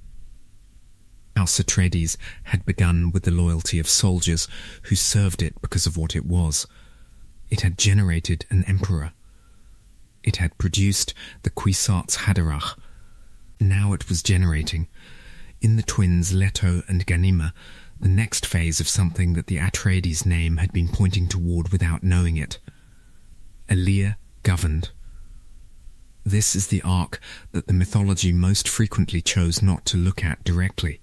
House Atreides had begun with the loyalty of soldiers who served it because of what it was. It had generated an emperor. It had produced the Kwisatz Haderach. Now it was generating, in the twins Leto and Ganima, the next phase of something that the Atreides name had been pointing toward without knowing it. Elia governed. This is the arc that the mythology most frequently chose not to look at directly,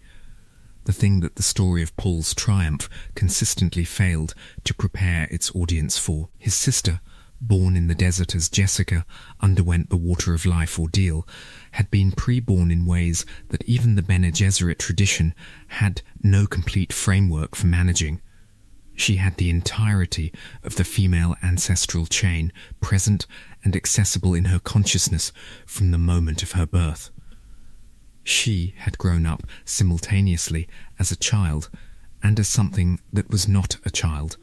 the thing that the story of Paul's triumph consistently failed to prepare its audience for. His sister, born in the desert as Jessica underwent the Water of Life ordeal, had been pre-born in ways that even the Bene Gesserit tradition had no complete framework for managing. She had the entirety of the female ancestral chain present and accessible in her consciousness from the moment of her birth. She had grown up simultaneously as a child and as something that was not a child,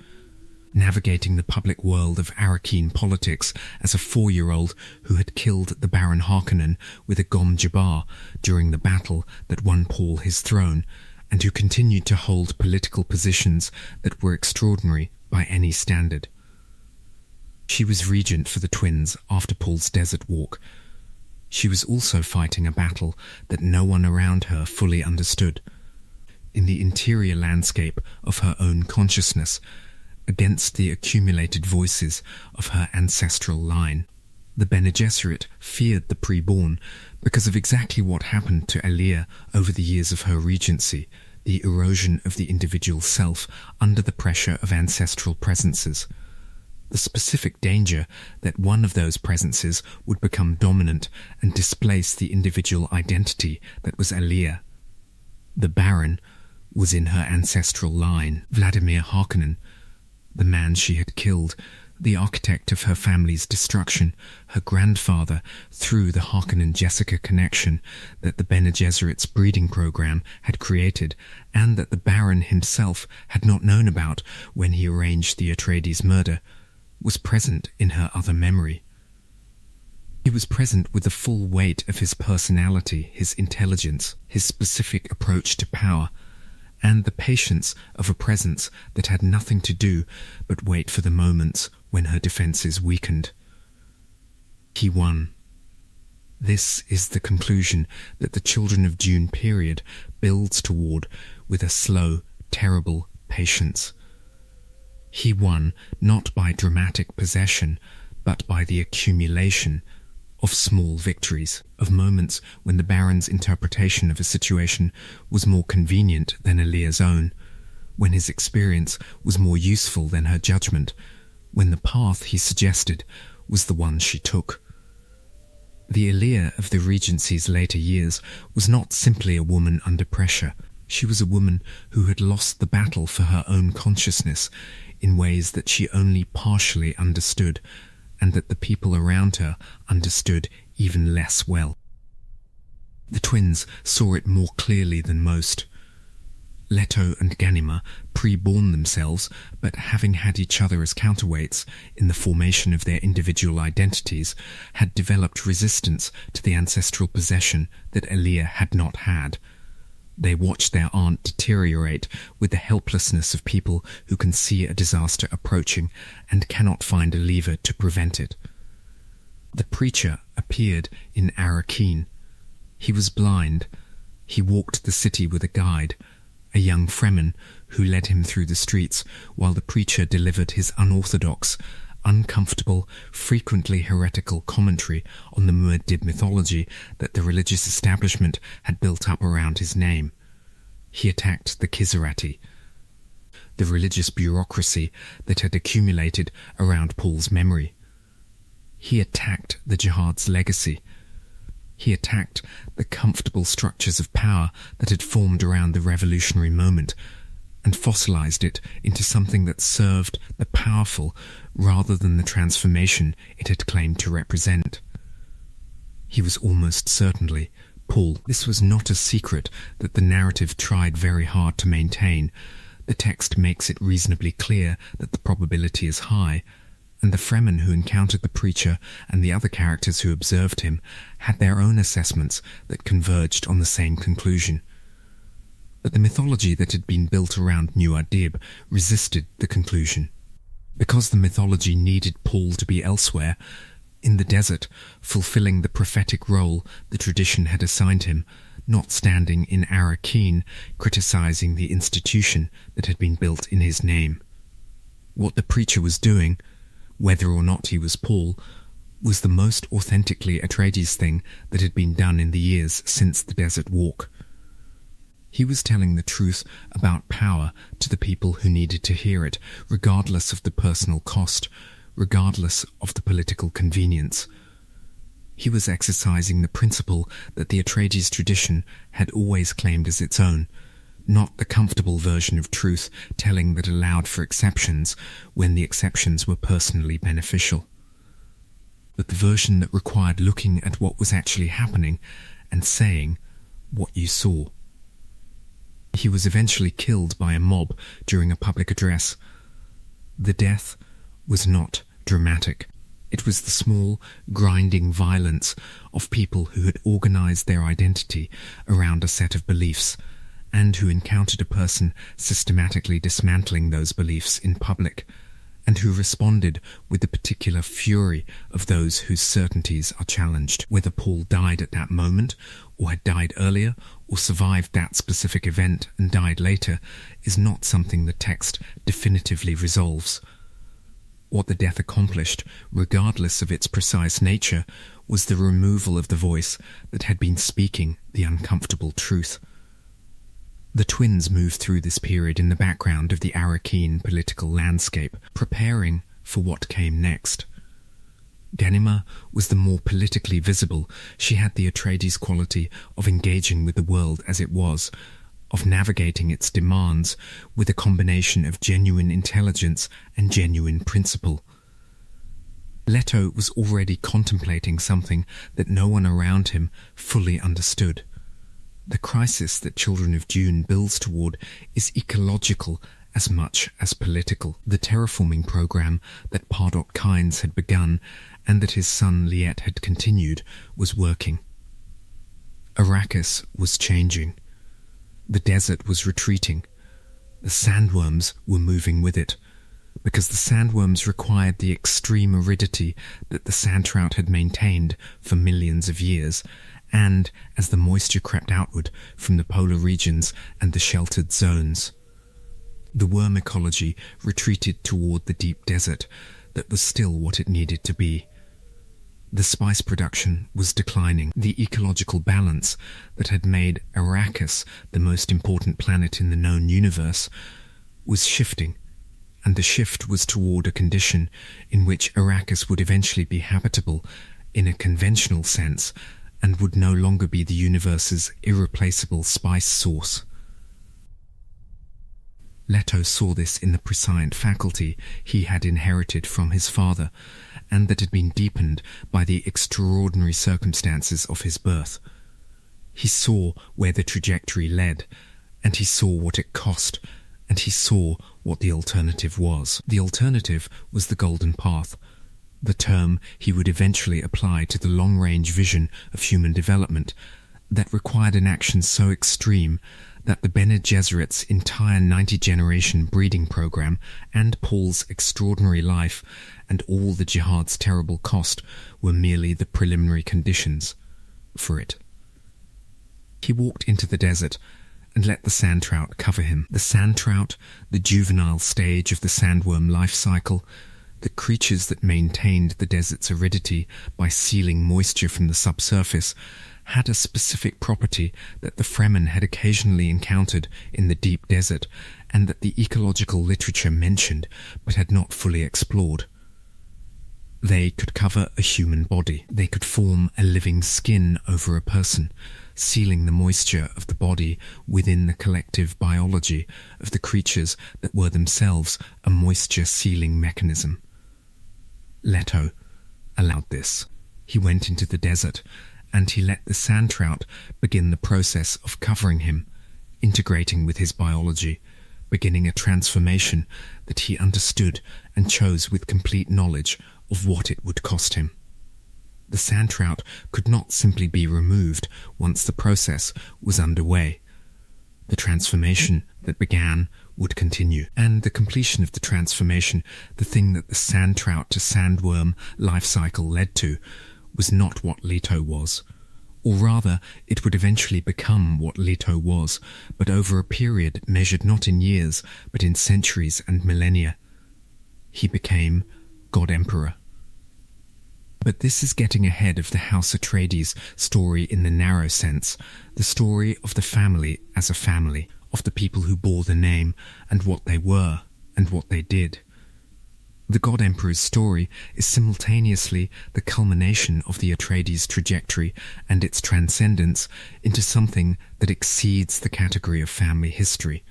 navigating the public world of Arrakeen politics as a 4-year-old who had killed the Baron Harkonnen with a Gom Jabbar during the battle that won Paul his throne, and who continued to hold political positions that were extraordinary by any standard. She was regent for the twins after Paul's desert walk. She was also fighting a battle that no one around her fully understood, in the interior landscape of her own consciousness, against the accumulated voices of her ancestral line. The Bene Gesserit feared the preborn because of exactly what happened to Elia over the years of her regency, the erosion of the individual self under the pressure of ancestral presences. The specific danger that one of those presences would become dominant and displace the individual identity that was Elia. The Baron was in her ancestral line, Vladimir Harkonnen, the man she had killed, the architect of her family's destruction, her grandfather, through the Harkonnen-Jessica connection that the Bene Gesserit's breeding program had created, and that the Baron himself had not known about when he arranged the Atreides murder, was present in her other memory. He was present with the full weight of his personality, his intelligence, his specific approach to power, and the patience of a presence that had nothing to do but wait for the moments when her defences weakened. He won. This is the conclusion that the Children of Dune period builds toward with a slow, terrible patience. He won not by dramatic possession, but by the accumulation of small victories, of moments when the Baron's interpretation of a situation was more convenient than Elia's own, when his experience was more useful than her judgment, when the path he suggested was the one she took. The Elia of the Regency's later years was not simply a woman under pressure. She was a woman who had lost the battle for her own consciousness in ways that she only partially understood, and that the people around her understood even less well. The twins saw it more clearly than most. Leto and Ganima pre-born themselves, but having had each other as counterweights in the formation of their individual identities, had developed resistance to the ancestral possession that Elia had not had. They watched their aunt deteriorate with the helplessness of people who can see a disaster approaching and cannot find a lever to prevent it. The preacher appeared in Arrakeen. He was blind. He walked the city with a guide, a young Fremen who led him through the streets while the preacher delivered his unorthodox, uncomfortable, frequently heretical commentary on the Muad'Dib mythology that the religious establishment had built up around his name. He attacked the Kizarati. the religious bureaucracy that had accumulated around Paul's memory. He attacked the jihad's legacy. He attacked the comfortable structures of power that had formed around the revolutionary moment and fossilized it into something that served the powerful rather than the transformation it had claimed to represent. He was almost certainly Paul. This was not a secret that the narrative tried very hard to maintain. The text makes it reasonably clear that the probability is high, and the Fremen who encountered the preacher and the other characters who observed him had their own assessments that converged on the same conclusion. But the mythology that had been built around Muad'Dib resisted the conclusion. Because the mythology needed Paul to be elsewhere, in the desert, fulfilling the prophetic role the tradition had assigned him, not standing in Arrakis, criticizing the institution that had been built in his name. What the preacher was doing, whether or not he was Paul, was the most authentically Atreides thing that had been done in the years since the Desert Walk. He was telling the truth about power to the people who needed to hear it, regardless of the personal cost, regardless of the political convenience. He was exercising the principle that the Atreides tradition had always claimed as its own, not the comfortable version of truth telling that allowed for exceptions when the exceptions were personally beneficial, but the version that required looking at what was actually happening and saying what you saw. He was eventually killed by a mob during a public address. The death was not dramatic. It was the small, grinding violence of people who had organized their identity around a set of beliefs, and who encountered a person systematically dismantling those beliefs in public, and who responded with the particular fury of those whose certainties are challenged. Whether Paul died at that moment, or had died earlier, or survived that specific event and died later, is not something the text definitively resolves. What the death accomplished, regardless of its precise nature, was the removal of the voice that had been speaking the uncomfortable truth. The twins moved through this period in the background of the Arrakis political landscape, preparing for what came next. Ganima was the more politically visible. She had the Atreides quality of engaging with the world as it was, of navigating its demands with a combination of genuine intelligence and genuine principle. Leto was already contemplating something that no one around him fully understood. The crisis that Children of Dune builds toward is ecological as much as political. The terraforming program that Pardot Kynes had begun and that his son Liet had continued was working. Arrakis was changing. The desert was retreating. The sandworms were moving with it, because the sandworms required the extreme aridity that the sand trout had maintained for millions of years, and as the moisture crept outward from the polar regions and the sheltered zones. The worm ecology retreated toward the deep desert that was still what it needed to be. The spice production was declining. The ecological balance that had made Arrakis the most important planet in the known universe was shifting, and the shift was toward a condition in which Arrakis would eventually be habitable in a conventional sense and would no longer be the universe's irreplaceable spice source. Leto saw this in the prescient faculty he had inherited from his father, and that had been deepened by the extraordinary circumstances of his birth. He saw where the trajectory led, and he saw what it cost, and he saw what the alternative was. The alternative was the Golden Path, the term he would eventually apply to the long-range vision of human development that required an action so extreme that the Bene Gesserit's entire 90-generation breeding program and Paul's extraordinary life and all the jihad's terrible cost were merely the preliminary conditions for it. He walked into the desert and let the sand trout cover him. The sand trout, the juvenile stage of the sandworm life cycle, The creatures that maintained the desert's aridity by sealing moisture from the subsurface had a specific property that the Fremen had occasionally encountered in the deep desert, and that the ecological literature mentioned but had not fully explored. They could cover a human body. They could form a living skin over a person, sealing the moisture of the body within the collective biology of the creatures that were themselves a moisture-sealing mechanism. Leto allowed this. He went into the desert, and he let the sand trout begin the process of covering him, integrating with his biology, beginning a transformation that he understood and chose with complete knowledge of what it would cost him. The sand trout could not simply be removed once the process was underway. The transformation that began would continue, and the completion of the transformation, the thing that the sand trout to sandworm life cycle led to, was not what Leto was. Or rather, it would eventually become what Leto was, but over a period measured not in years, but in centuries and millennia. He became God Emperor. But this is getting ahead of the House Atreides story in the narrow sense, the story of the family as a family, of the people who bore the name, and what they were, and what they did. The God Emperor's story is simultaneously the culmination of the Atreides trajectory and its transcendence into something that exceeds the category of family history.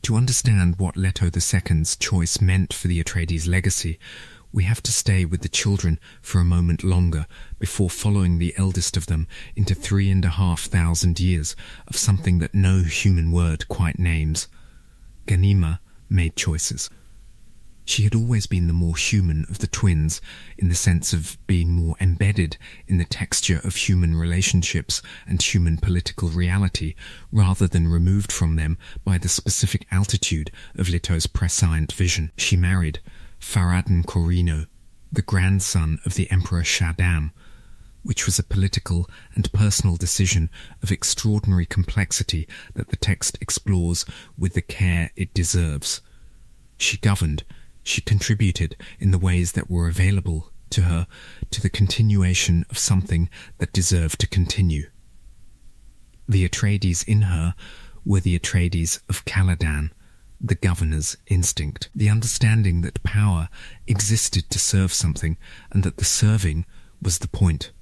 To understand what Leto II's choice meant for the Atreides legacy, we have to stay with the children for a moment longer before following the eldest of them into 3,500 years of something that no human word quite names. Ghanima made choices. She had always been the more human of the twins, in the sense of being more embedded in the texture of human relationships and human political reality, rather than removed from them by the specific altitude of Leto's prescient vision. She married Farad'n Corrino, the grandson of the Emperor Shaddam, which was a political and personal decision of extraordinary complexity that the text explores with the care it deserves. She governed, she contributed in the ways that were available to her to the continuation of something that deserved to continue. The Atreides in her were the Atreides of Caladan, the governor's instinct, the understanding that power existed to serve something and that the serving was the point.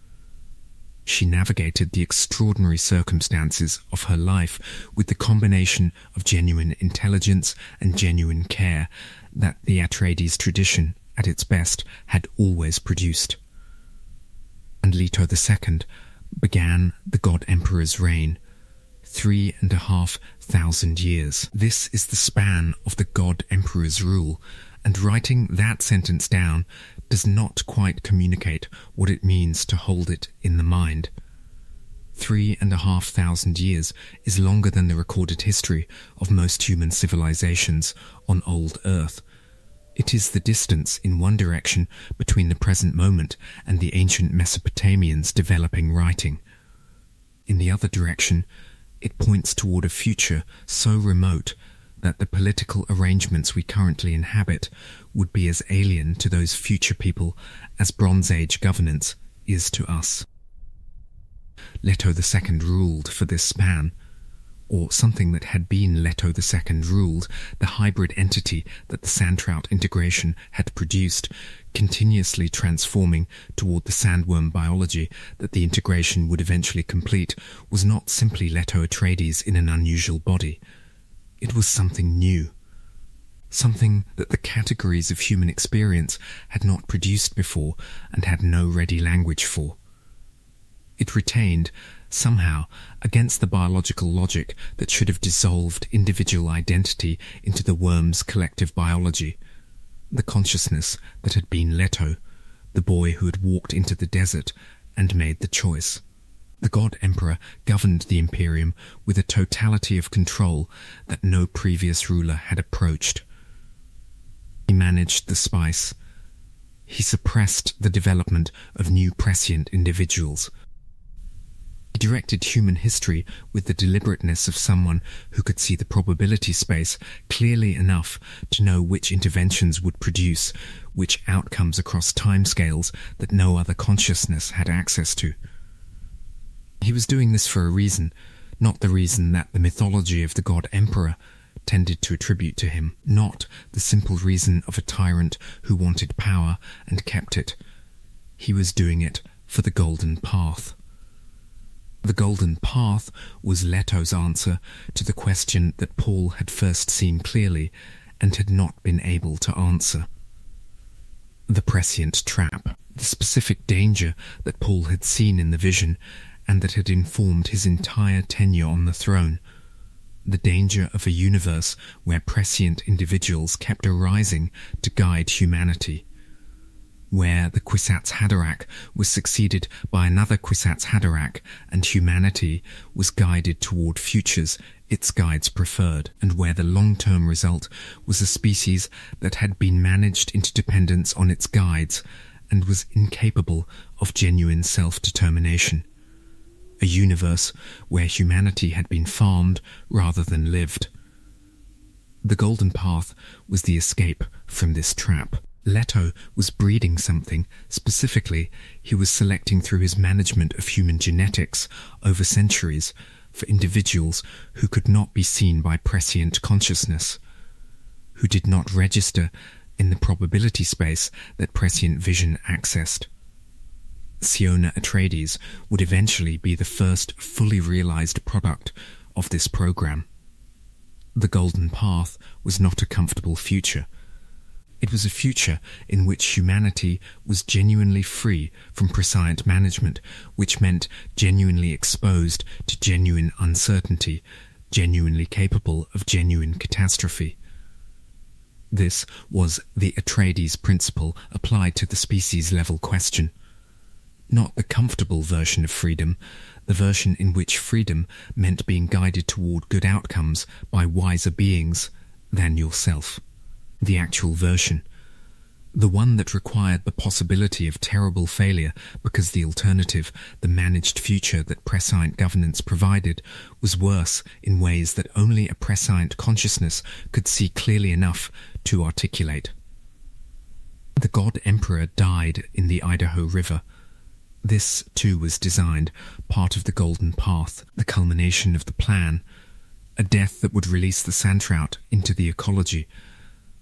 She navigated the extraordinary circumstances of her life with the combination of genuine intelligence and genuine care that the Atreides tradition, at its best, had always produced. And Leto II began the God Emperor's reign, 3,500 years. This is the span of the God Emperor's rule, and writing that sentence down does not quite communicate what it means to hold it in the mind. 3,500 years is longer than the recorded history of most human civilizations on old Earth. It is the distance in one direction between the present moment and the ancient Mesopotamians developing writing. In the other direction, it points toward a future so remote that the political arrangements we currently inhabit would be as alien to those future people as Bronze Age governance is to us. Leto II ruled for this span, or something that had been Leto II ruled, the hybrid entity that the sand-trout integration had produced, continuously transforming toward the sandworm biology that the integration would eventually complete, was not simply Leto Atreides in an unusual body. It was something new, something that the categories of human experience had not produced before and had no ready language for. It retained, somehow, against the biological logic that should have dissolved individual identity into the worm's collective biology, the consciousness that had been Leto, the boy who had walked into the desert and made the choice. The God Emperor governed the Imperium with a totality of control that no previous ruler had approached. He managed the spice. He suppressed the development of new prescient individuals. He directed human history with the deliberateness of someone who could see the probability space clearly enough to know which interventions would produce which outcomes across timescales that no other consciousness had access to. He was doing this for a reason, not the reason that the mythology of the god Emperor tended to attribute to him, not the simple reason of a tyrant who wanted power and kept it. He was doing it for the Golden Path. The Golden Path was Leto's answer to the question that Paul had first seen clearly and had not been able to answer. The prescient trap, the specific danger that Paul had seen in the vision and that had informed his entire tenure on the throne, the danger of a universe where prescient individuals kept arising to guide humanity, where the Kwisatz Haderach was succeeded by another Kwisatz Haderach and humanity was guided toward futures its guides preferred, and where the long-term result was a species that had been managed into dependence on its guides and was incapable of genuine self-determination. A universe where humanity had been farmed rather than lived. The Golden Path was the escape from this trap. Leto was breeding something. Specifically, he was selecting through his management of human genetics over centuries for individuals who could not be seen by prescient consciousness, who did not register in the probability space that prescient vision accessed. Siona Atreides would eventually be the first fully realized product of this program. The Golden Path was not a comfortable future. It was a future in which humanity was genuinely free from prescient management, which meant genuinely exposed to genuine uncertainty, genuinely capable of genuine catastrophe. This was the Atreides principle applied to the species-level question. Not the comfortable version of freedom, the version in which freedom meant being guided toward good outcomes by wiser beings than yourself. The actual version. The one that required the possibility of terrible failure because the alternative, the managed future that prescient governance provided, was worse in ways that only a prescient consciousness could see clearly enough to articulate. The god Emperor died in the Idaho River. This, too, was designed, part of the Golden Path, the culmination of the plan, a death that would release the sand trout into the ecology,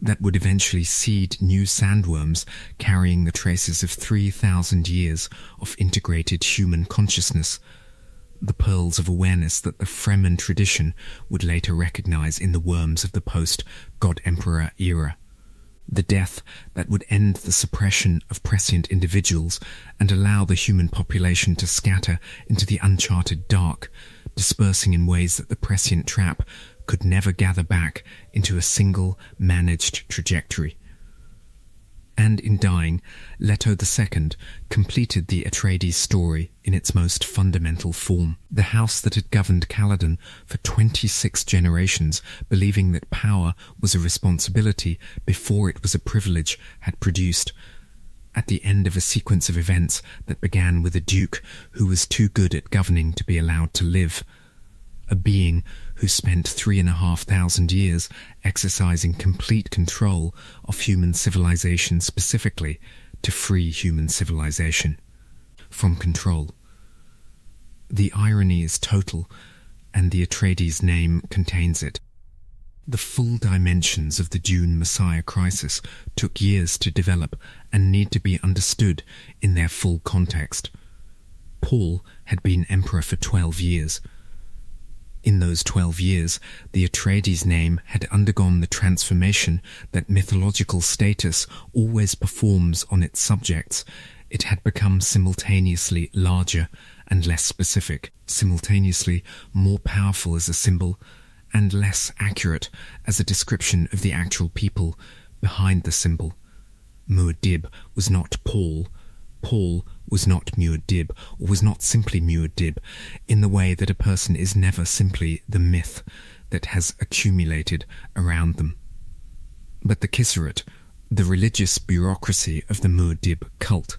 that would eventually seed new sandworms carrying the traces of 3,000 years of integrated human consciousness, the pearls of awareness that the Fremen tradition would later recognize in the worms of the post-God Emperor era. The death that would end the suppression of prescient individuals and allow the human population to scatter into the uncharted dark, dispersing in ways that the prescient trap could never gather back into a single managed trajectory. And in dying, Leto II completed the Atreides story in its most fundamental form. The house that had governed Caladan for 26 generations, believing that power was a responsibility before it was a privilege, had produced, at the end of a sequence of events that began with a duke who was too good at governing to be allowed to live, a being who spent 3,500 years exercising complete control of human civilization, specifically to free human civilization from control. The irony is total, and the Atreides name contains it. The full dimensions of the Dune Messiah crisis took years to develop and need to be understood in their full context. Paul had been emperor for 12 years. In those 12 years, the Atreides name had undergone the transformation that mythological status always performs on its subjects. It had become simultaneously larger and less specific, simultaneously more powerful as a symbol and less accurate as a description of the actual people behind the symbol. Muad'Dib was not Paul. Paul was not Muad'Dib, or was not simply Muad'Dib, in the way that a person is never simply the myth that has accumulated around them. But the Kissarit, the religious bureaucracy of the Muad'Dib cult,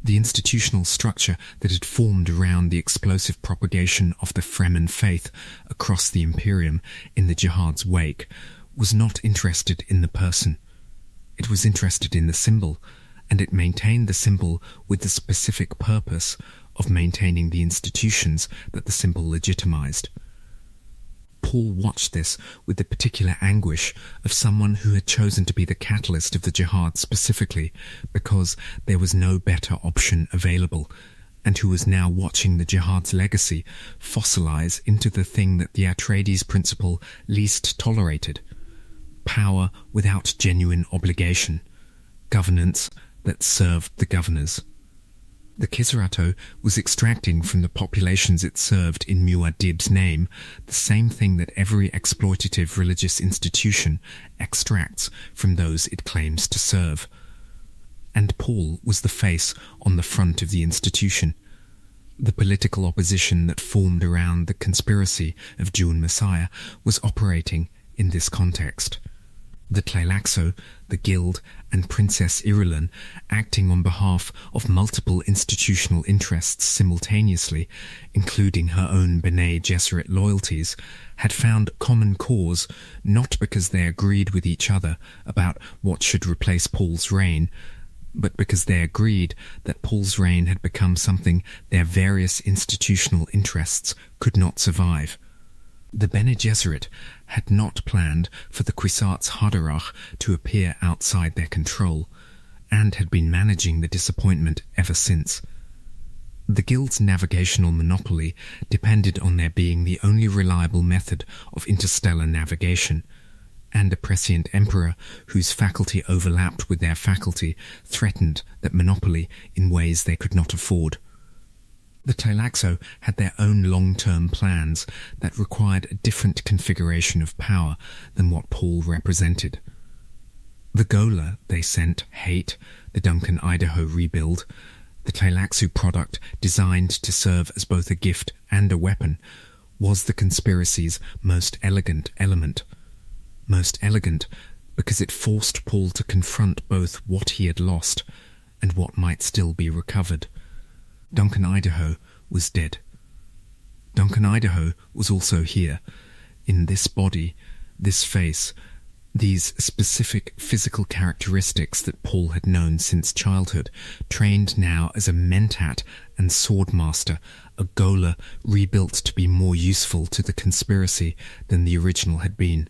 The institutional structure that had formed around the explosive propagation of the Fremen faith across the Imperium in the Jihad's wake was not interested in the person. It was interested in the symbol, and it maintained the symbol with the specific purpose of maintaining the institutions that the symbol legitimized. Paul watched this with the particular anguish of someone who had chosen to be the catalyst of the Jihad specifically because there was no better option available, and who was now watching the Jihad's legacy fossilize into the thing that the Atreides principle least tolerated: power without genuine obligation, governance that served the governors. The Kisarato was extracting from the populations it served in Muad'Dib's name the same thing that every exploitative religious institution extracts from those it claims to serve. And Paul was the face on the front of the institution. The political opposition that formed around the conspiracy of Dune Messiah was operating in this context. The Tleilaxo, the Guild, and Princess Irulan, acting on behalf of multiple institutional interests simultaneously, including her own Bene Gesserit loyalties, had found common cause not because they agreed with each other about what should replace Paul's reign, but because they agreed that Paul's reign had become something their various institutional interests could not survive. The Bene Gesserit had not planned for the Kwisatz Haderach to appear outside their control, and had been managing the disappointment ever since. The Guild's navigational monopoly depended on there being the only reliable method of interstellar navigation, and a prescient emperor whose faculty overlapped with their faculty threatened that monopoly in ways they could not afford. The Tleilaxo had their own long-term plans that required a different configuration of power than what Paul represented. The Gola they sent, Hate, the Duncan Idaho rebuild, the Tleilaxu product designed to serve as both a gift and a weapon, was the conspiracy's most elegant element. Most elegant because it forced Paul to confront both what he had lost and what might still be recovered. Duncan Idaho was dead. Duncan Idaho was also here, in this body, this face, these specific physical characteristics that Paul had known since childhood, trained now as a mentat and swordmaster, a Gola rebuilt to be more useful to the conspiracy than the original had been.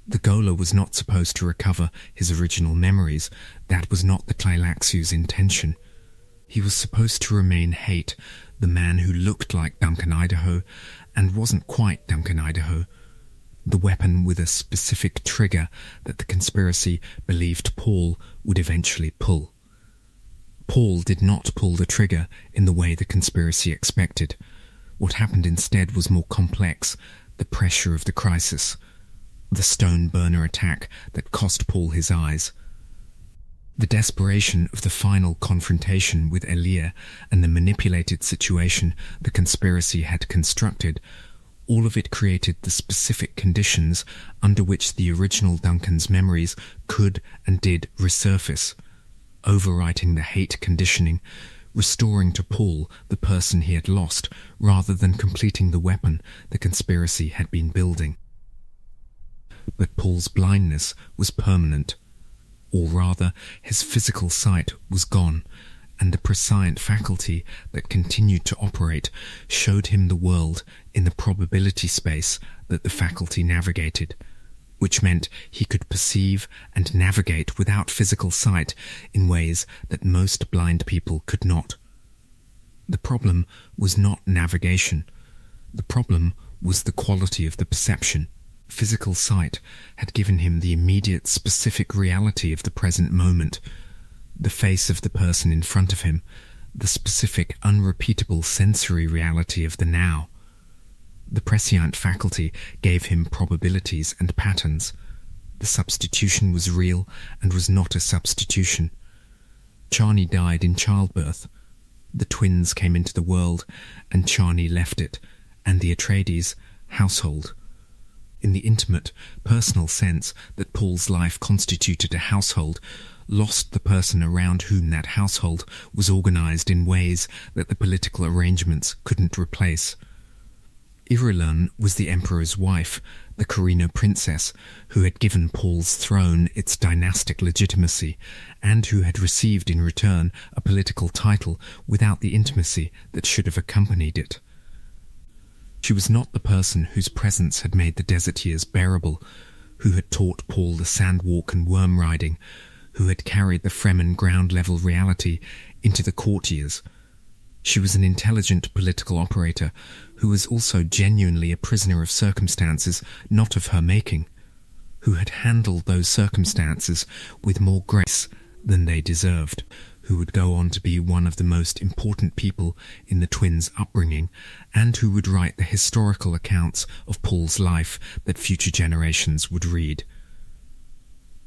The Gola was not supposed to recover his original memories. That was not the Tleilaxu's intention. He was supposed to remain Hate, the man who looked like Duncan Idaho and wasn't quite Duncan Idaho, the weapon with a specific trigger that the conspiracy believed Paul would eventually pull. Paul did not pull the trigger in the way the conspiracy expected. What happened instead was more complex: the pressure of the crisis, the stone burner attack that cost Paul his eyes. The desperation of the final confrontation with Elia and the manipulated situation the conspiracy had constructed, all of it created the specific conditions under which the original Duncan's memories could and did resurface, overwriting the hate conditioning, restoring to Paul the person he had lost, rather than completing the weapon the conspiracy had been building. But Paul's blindness was permanent. Or rather, his physical sight was gone, and the prescient faculty that continued to operate showed him the world in the probability space that the faculty navigated, which meant he could perceive and navigate without physical sight in ways that most blind people could not. The problem was not navigation. The problem was the quality of the perception. Physical sight had given him the immediate specific reality of the present moment, the face of the person in front of him, the specific unrepeatable sensory reality of the now. The prescient faculty gave him probabilities and patterns. The substitution was real and was not a substitution. Chani died in childbirth. The twins came into the world, and Chani left it, and the Atreides household. In the intimate, personal sense that Paul's life constituted a household, lost the person around whom that household was organized in ways that the political arrangements couldn't replace. Irulan was the Emperor's wife, the Carino princess, who had given Paul's throne its dynastic legitimacy, and who had received in return a political title without the intimacy that should have accompanied it. She was not the person whose presence had made the desert years bearable, who had taught Paul the sandwalk and worm riding, who had carried the Fremen ground-level reality into the court years. She was an intelligent political operator who was also genuinely a prisoner of circumstances not of her making, who had handled those circumstances with more grace than they deserved, who would go on to be one of the most important people in the twins' upbringing, and who would write the historical accounts of Paul's life that future generations would read.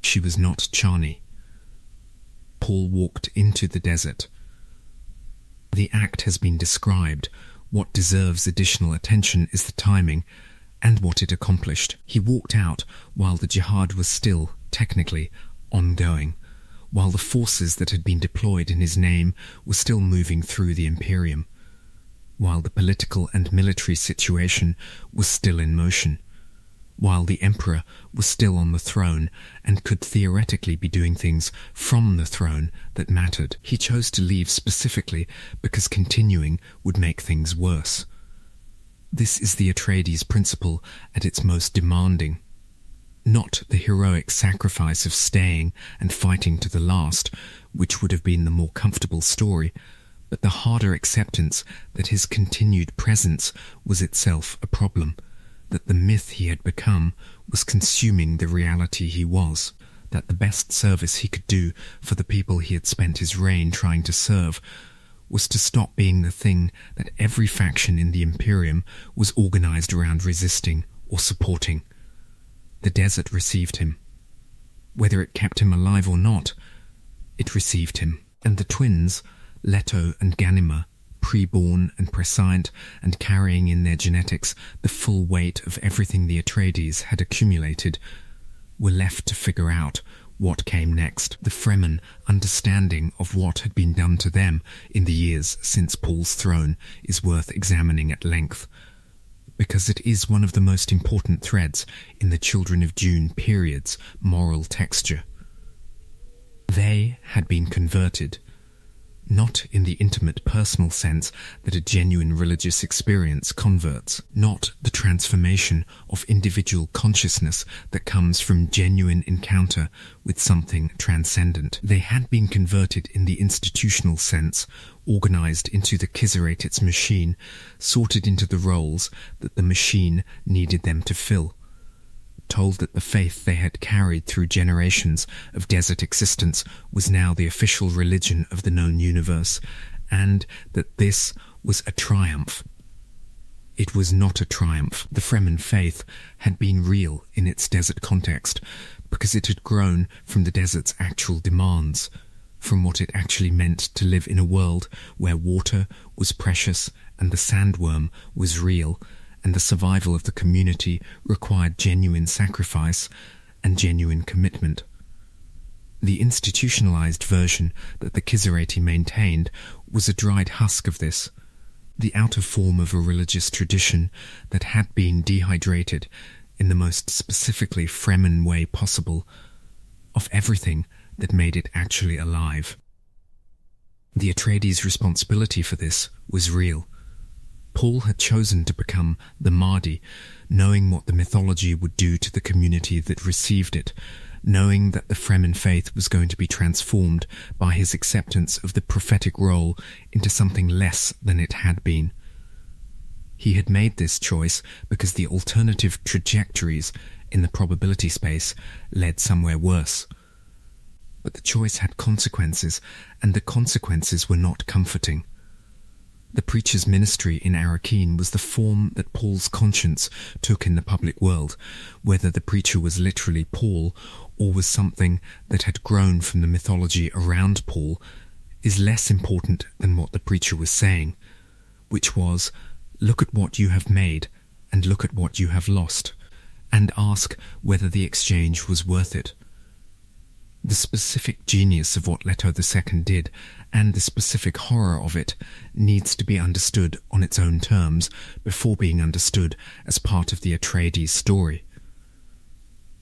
She was not Chani. Paul walked into the desert. The act has been described. What deserves additional attention is the timing and what it accomplished. He walked out while the jihad was still, technically, ongoing, while the forces that had been deployed in his name were still moving through the Imperium, while the political and military situation was still in motion, while the Emperor was still on the throne and could theoretically be doing things from the throne that mattered. He chose to leave specifically because continuing would make things worse. This is the Atreides principle at its most demanding. Not the heroic sacrifice of staying and fighting to the last, which would have been the more comfortable story, but the harder acceptance that his continued presence was itself a problem, that the myth he had become was consuming the reality he was, that the best service he could do for the people he had spent his reign trying to serve was to stop being the thing that every faction in the Imperium was organized around resisting or supporting. The desert received him. Whether it kept him alive or not, it received him. And the twins, Leto and Ganima, pre-born and prescient and carrying in their genetics the full weight of everything the Atreides had accumulated, were left to figure out what came next. The Fremen understanding of what had been done to them in the years since Paul's throne is worth examining at length, because it is one of the most important threads in the Children of Dune period's moral texture. They had been converted, not in the intimate personal sense that a genuine religious experience converts, not the transformation of individual consciousness that comes from genuine encounter with something transcendent. They had been converted in the institutional sense, organized into the Kizerate's machine, sorted into the roles that the machine needed them to fill, told that the faith they had carried through generations of desert existence was now the official religion of the known universe, and that this was a triumph. It was not a triumph. The Fremen faith had been real in its desert context, because it had grown from the desert's actual demands, from what it actually meant to live in a world where water was precious and the sandworm was real, and the survival of the community required genuine sacrifice and genuine commitment. The institutionalized version that the Kizerati maintained was a dried husk of this, the outer form of a religious tradition that had been dehydrated in the most specifically Fremen way possible, of everything that made it actually alive. The Atreides' responsibility for this was real. Paul had chosen to become the Mahdi, knowing what the mythology would do to the community that received it, knowing that the Fremen faith was going to be transformed by his acceptance of the prophetic role into something less than it had been. He had made this choice because the alternative trajectories in the probability space led somewhere worse. But the choice had consequences, and the consequences were not comforting. The preacher's ministry in Arrakis was the form that Paul's conscience took in the public world, whether the preacher was literally Paul or was something that had grown from the mythology around Paul is less important than what the preacher was saying, which was, look at what you have made and look at what you have lost, and ask whether the exchange was worth it. The specific genius of what Leto II did, and the specific horror of it, needs to be understood on its own terms before being understood as part of the Atreides story.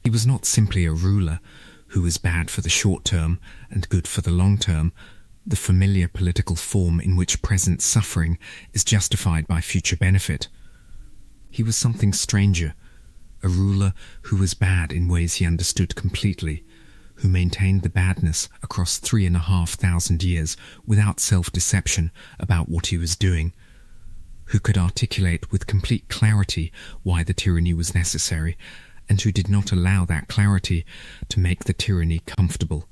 He was not simply a ruler who was bad for the short term and good for the long term, the familiar political form in which present suffering is justified by future benefit. He was something stranger, a ruler who was bad in ways he understood completely, who maintained the badness across 3,500 years without self-deception about what he was doing, who could articulate with complete clarity why the tyranny was necessary, and who did not allow that clarity to make the tyranny comfortable.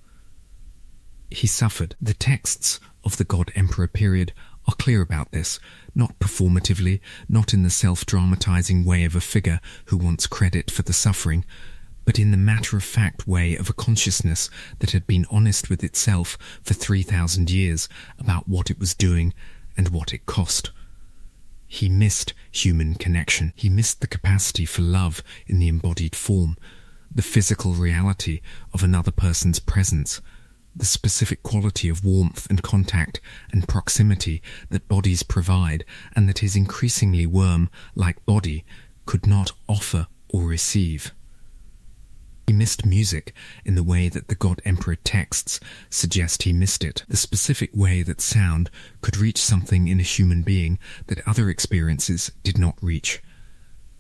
He suffered. The texts of the God Emperor period are clear about this, not performatively, not in the self-dramatizing way of a figure who wants credit for the suffering, but in the matter-of-fact way of a consciousness that had been honest with itself for 3,000 years about what it was doing and what it cost. He missed human connection. He missed the capacity for love in the embodied form, the physical reality of another person's presence, the specific quality of warmth and contact and proximity that bodies provide and that his increasingly worm-like body could not offer or receive. He missed music in the way that the God Emperor texts suggest he missed it, the specific way that sound could reach something in a human being that other experiences did not reach,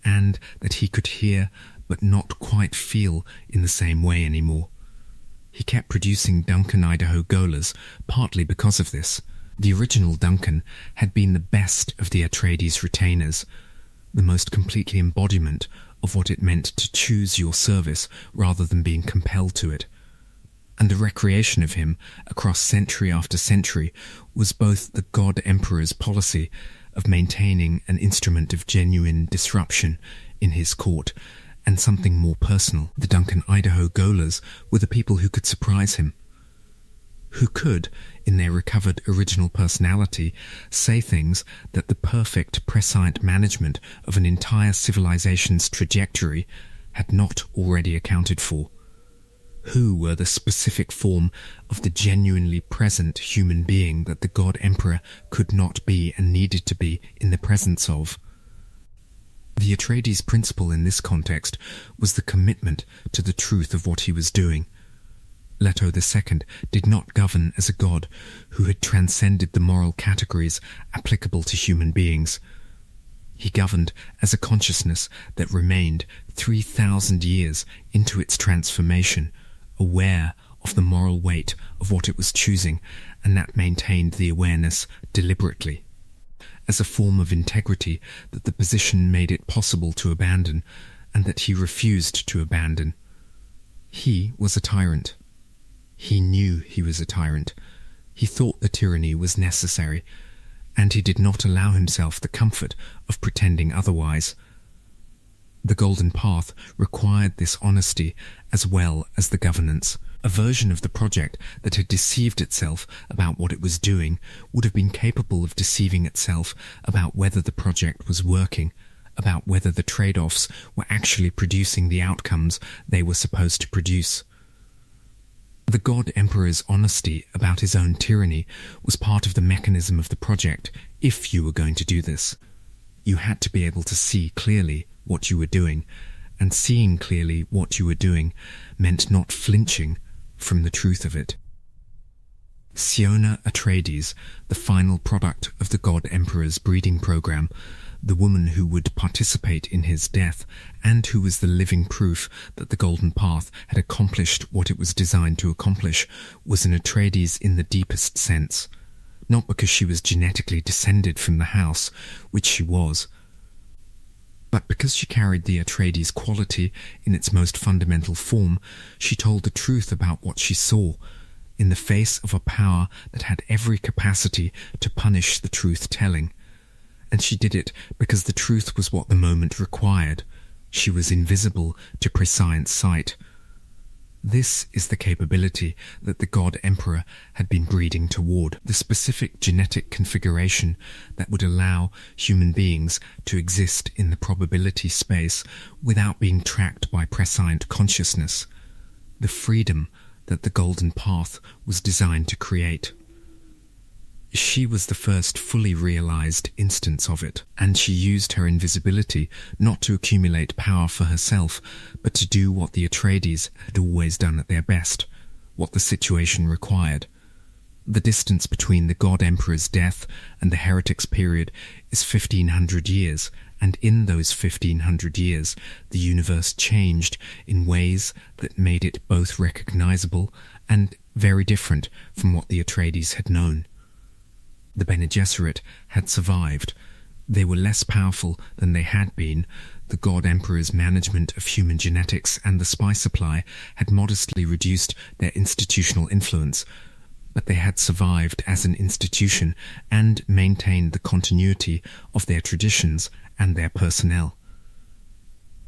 and that he could hear but not quite feel in the same way anymore. He kept producing Duncan Idaho Golas partly because of this. The original Duncan had been the best of the Atreides retainers, the most completely embodiment of what it meant to choose your service rather than being compelled to it. And the recreation of him across century after century was both the God Emperor's policy of maintaining an instrument of genuine disruption in his court and something more personal. The Duncan Idaho Golas were the people who could surprise him, who could, in their recovered original personality, say things that the perfect prescient management of an entire civilization's trajectory had not already accounted for. Who were the specific form of the genuinely present human being that the God Emperor could not be and needed to be in the presence of? The Atreides principle in this context was the commitment to the truth of what he was doing. Leto II did not govern as a god who had transcended the moral categories applicable to human beings. He governed as a consciousness that remained 3,000 years into its transformation, aware of the moral weight of what it was choosing, and that maintained the awareness deliberately, as a form of integrity that the position made it possible to abandon, and that he refused to abandon. He was a tyrant. He knew he was a tyrant. He thought the tyranny was necessary, and he did not allow himself the comfort of pretending otherwise. The Golden Path required this honesty as well as the governance. A version of the project that had deceived itself about what it was doing would have been capable of deceiving itself about whether the project was working, about whether the trade-offs were actually producing the outcomes they were supposed to produce. The God Emperor's honesty about his own tyranny was part of the mechanism of the project. If you were going to do this, you had to be able to see clearly what you were doing, and seeing clearly what you were doing meant not flinching from the truth of it. Siona Atreides, the final product of the God Emperor's breeding program, the woman who would participate in his death, and who was the living proof that the Golden Path had accomplished what it was designed to accomplish, was an Atreides in the deepest sense, not because she was genetically descended from the house, which she was, but because she carried the Atreides quality in its most fundamental form. She told the truth about what she saw, in the face of a power that had every capacity to punish the truth-telling. And she did it because the truth was what the moment required. She was invisible to prescient sight. This is the capability that the God Emperor had been breeding toward, the specific genetic configuration that would allow human beings to exist in the probability space without being tracked by prescient consciousness, the freedom that the Golden Path was designed to create. She was the first fully realized instance of it, and she used her invisibility not to accumulate power for herself, but to do what the Atreides had always done at their best, what the situation required. The distance between the God Emperor's death and the Heretics period is 1500 years, and in those 1500 years the universe changed in ways that made it both recognizable and very different from what the Atreides had known. The Bene Gesserit had survived. They were less powerful than they had been. The God Emperor's management of human genetics and the spy supply had modestly reduced their institutional influence, but they had survived as an institution and maintained the continuity of their traditions and their personnel.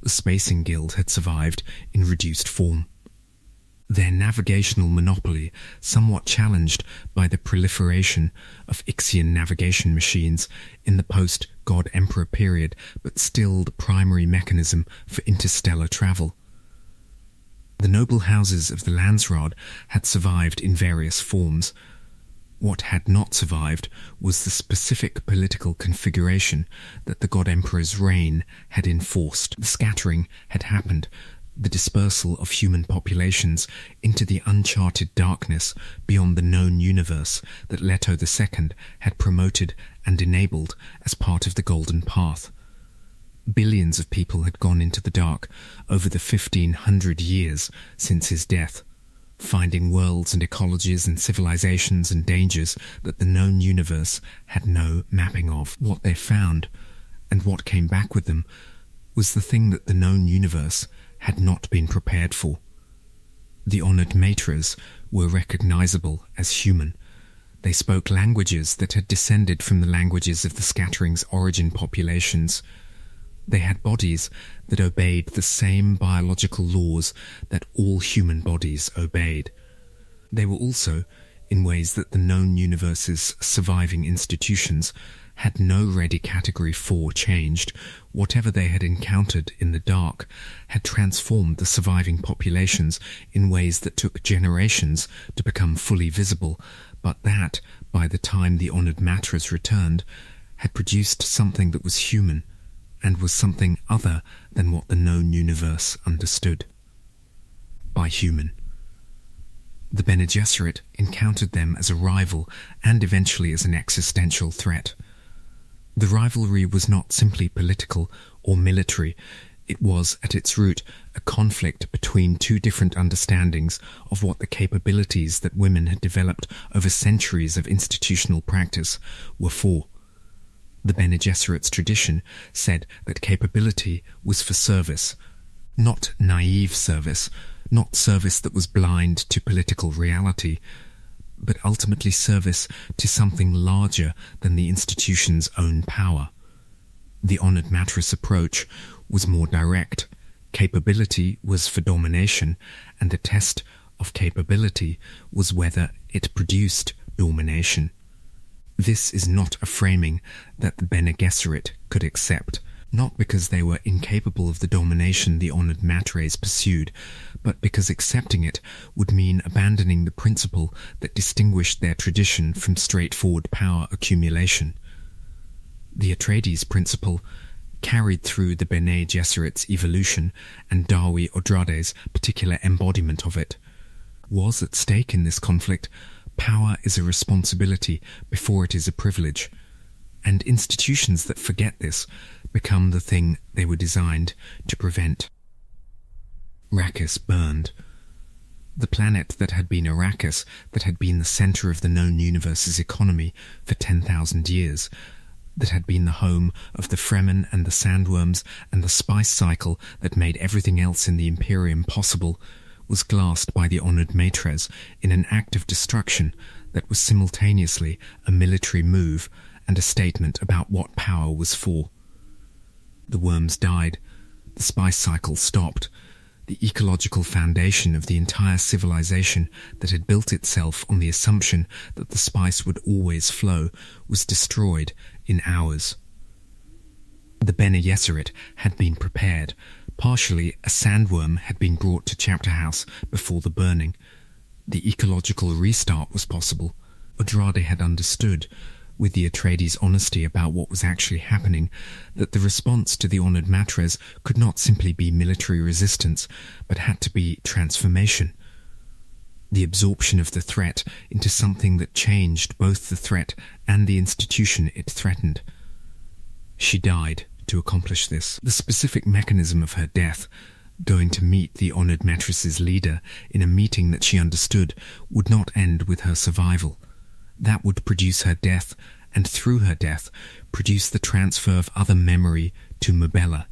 The Spacing Guild had survived in reduced form. Their navigational monopoly, somewhat challenged by the proliferation of Ixian navigation machines in the post-God Emperor period, but still the primary mechanism for interstellar travel. The noble houses of the Landsraad had survived in various forms. What had not survived was the specific political configuration that the God Emperor's reign had enforced. The scattering had happened, the dispersal of human populations into the uncharted darkness beyond the known universe that Leto II had promoted and enabled as part of the Golden Path. Billions of people had gone into the dark over the 1500 years since his death, finding worlds and ecologies and civilizations and dangers that the known universe had no mapping of. What they found, and what came back with them, was the thing that the known universe had not been prepared for. The honored matres were recognizable as human. They spoke languages that had descended from the languages of the scattering's origin populations. They had bodies that obeyed the same biological laws that all human bodies obeyed. They were also, in ways that the known universe's surviving institutions had no ready category for changed, whatever they had encountered in the dark had transformed the surviving populations in ways that took generations to become fully visible, but that, by the time the honored matres returned, had produced something that was human, and was something other than what the known universe understood by human. The Bene Gesserit encountered them as a rival and eventually as an existential threat. The rivalry was not simply political or military. It was, at its root, a conflict between two different understandings of what the capabilities that women had developed over centuries of institutional practice were for. The Bene Gesserit's tradition said that capability was for service, not naive service, not service that was blind to political reality, but ultimately service to something larger than the institution's own power. The honored matres approach was more direct. Capability was for domination, and the test of capability was whether it produced domination. This is not a framing that the Bene Gesserit could accept, not because they were incapable of the domination the honored matres pursued, but because accepting it would mean abandoning the principle that distinguished their tradition from straightforward power accumulation. The Atreides principle, carried through the Bene Gesserit's evolution and Dawi Odrade's particular embodiment of it, was at stake in this conflict. Power is a responsibility before it is a privilege, and institutions that forget this become the thing they were designed to prevent. Arrakis burned. The planet that had been Arrakis, that had been the center of the known universe's economy for 10,000 years, that had been the home of the Fremen and the sandworms and the spice cycle that made everything else in the Imperium possible, was glassed by the honored matres in an act of destruction that was simultaneously a military move and a statement about what power was for. The worms died, the spice cycle stopped, the ecological foundation of the entire civilization that had built itself on the assumption that the spice would always flow was destroyed in hours. The Bene Gesserit had been prepared. Partially, a sandworm had been brought to Chapter House before the burning. The ecological restart was possible. Andrade had understood, with the Atreides' honesty about what was actually happening, that the response to the Honored Matres could not simply be military resistance, but had to be transformation. The absorption of the threat into something that changed both the threat and the institution it threatened. She died to accomplish this. The specific mechanism of her death, going to meet the Honored Matres' leader in a meeting that she understood, would not end with her survival. That would produce her death, and through her death, produce the transfer of other memory to Mabella,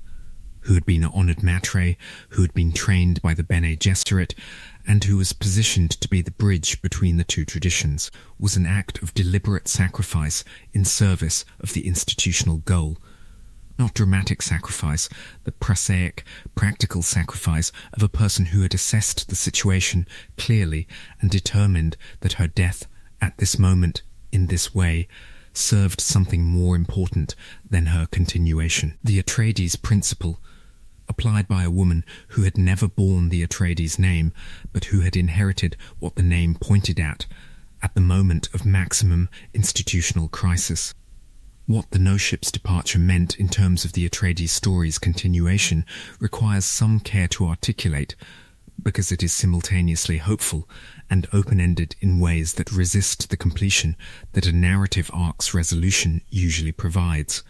who had been an Honored Matre, who had been trained by the Bene Gesserit, and who was positioned to be the bridge between the two traditions, was an act of deliberate sacrifice in service of the institutional goal. Not dramatic sacrifice, but prosaic, practical sacrifice of a person who had assessed the situation clearly and determined that her death at this moment, in this way, served something more important than her continuation. The Atreides principle, applied by a woman who had never borne the Atreides name, but who had inherited what the name pointed at the moment of maximum institutional crisis. What the no-ship's departure meant in terms of the Atreides story's continuation requires some care to articulate, because it is simultaneously hopeful and open-ended in ways that resist the completion that a narrative arc's resolution usually provides.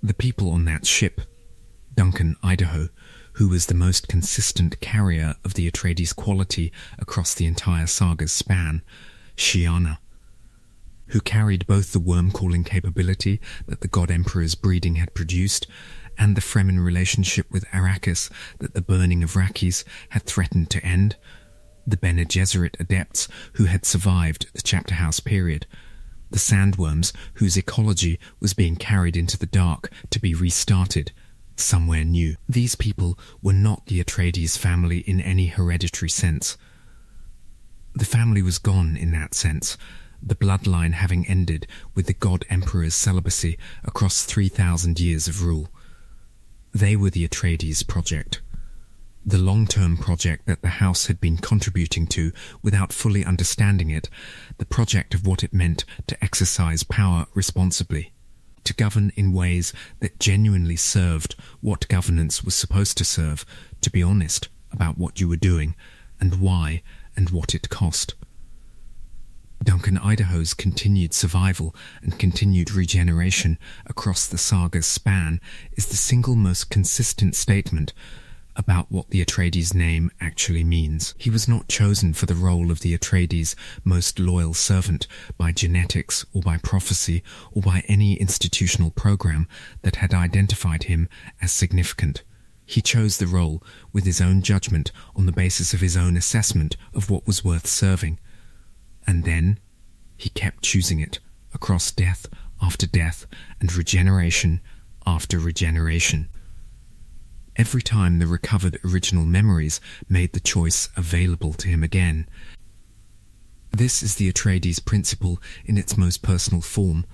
The people on that ship, Duncan, Idaho, who was the most consistent carrier of the Atreides quality across the entire saga's span, Shiana, who carried both the worm-calling capability that the God Emperor's breeding had produced and the Fremen relationship with Arrakis that the burning of Arrakis had threatened to end, the Bene Gesserit adepts who had survived the Chapter House period, the sandworms whose ecology was being carried into the dark to be restarted somewhere new. These people were not the Atreides family in any hereditary sense. The family was gone in that sense, the bloodline having ended with the God Emperor's celibacy across 3,000 years of rule. They were the Atreides project, the long-term project that the House had been contributing to without fully understanding it, the project of what it meant to exercise power responsibly, to govern in ways that genuinely served what governance was supposed to serve, to be honest about what you were doing, and why, and what it cost. Duncan Idaho's continued survival and continued regeneration across the saga's span is the single most consistent statement about what the Atreides name actually means. He was not chosen for the role of the Atreides' most loyal servant by genetics or by prophecy or by any institutional program that had identified him as significant. He chose the role with his own judgment on the basis of his own assessment of what was worth serving. And then he kept choosing it across death after death and regeneration after regeneration. Every time the recovered original memories made the choice available to him again. This is the Atreides principle in its most personal form,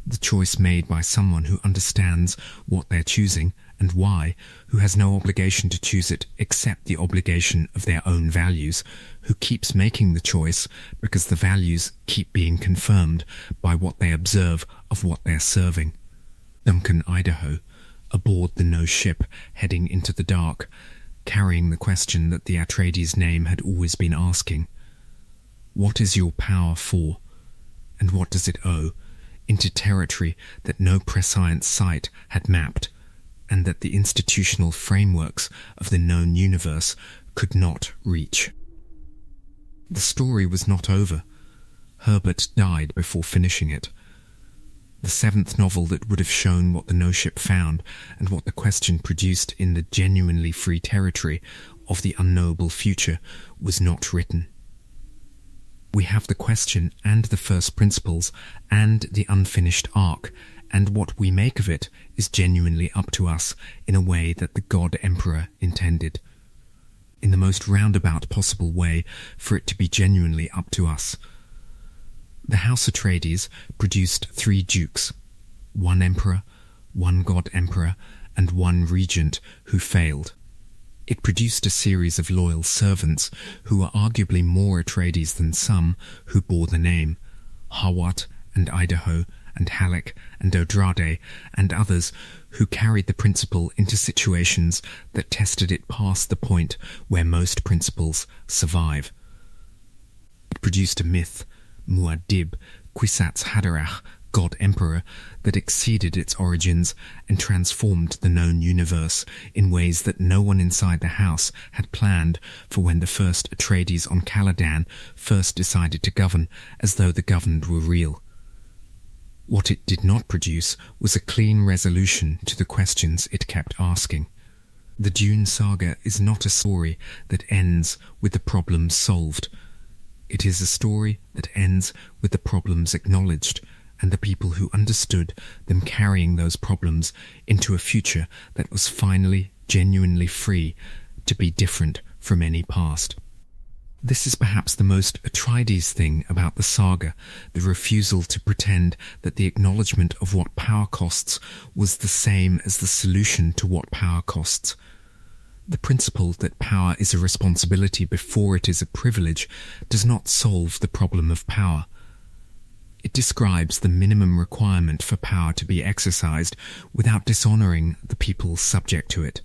the choice made by someone who understands what they're choosing and why, who has no obligation to choose it except the obligation of their own values, who keeps making the choice because the values keep being confirmed by what they observe of what they're serving. Duncan, Idaho, aboard the no ship heading into the dark, carrying the question that the Atreides name had always been asking. What is your power for, and what does it owe, into territory that no prescient sight had mapped, and that the institutional frameworks of the known universe could not reach? The story was not over. Herbert died before finishing it. The seventh novel that would have shown what the no-ship found and what the question produced in the genuinely free territory of the unknowable future was not written. We have the question and the first principles and the unfinished arc, and what we make of it is genuinely up to us in a way that the God Emperor intended. In the most roundabout possible way for it to be genuinely up to us. The House Atreides produced 3 dukes, 1 emperor, 1 God Emperor, and 1 regent who failed. It produced a series of loyal servants who were arguably more Atreides than some who bore the name: Hawat and Idaho and Halleck and Odrade and others who carried the principle into situations that tested it past the point where most principles survive. It produced a myth, Muad'Dib, Kwisatz Haderach, God Emperor, that exceeded its origins and transformed the known universe in ways that no one inside the house had planned for when the first Atreides on Caladan first decided to govern as though the governed were real. What it did not produce was a clean resolution to the questions it kept asking. The Dune saga is not a story that ends with the problems solved. It is a story that ends with the problems acknowledged and the people who understood them carrying those problems into a future that was finally, genuinely free to be different from any past. This is perhaps the most Atreides thing about the saga, the refusal to pretend that the acknowledgement of what power costs was the same as the solution to what power costs. The principle that power is a responsibility before it is a privilege does not solve the problem of power. It describes the minimum requirement for power to be exercised without dishonouring the people subject to it.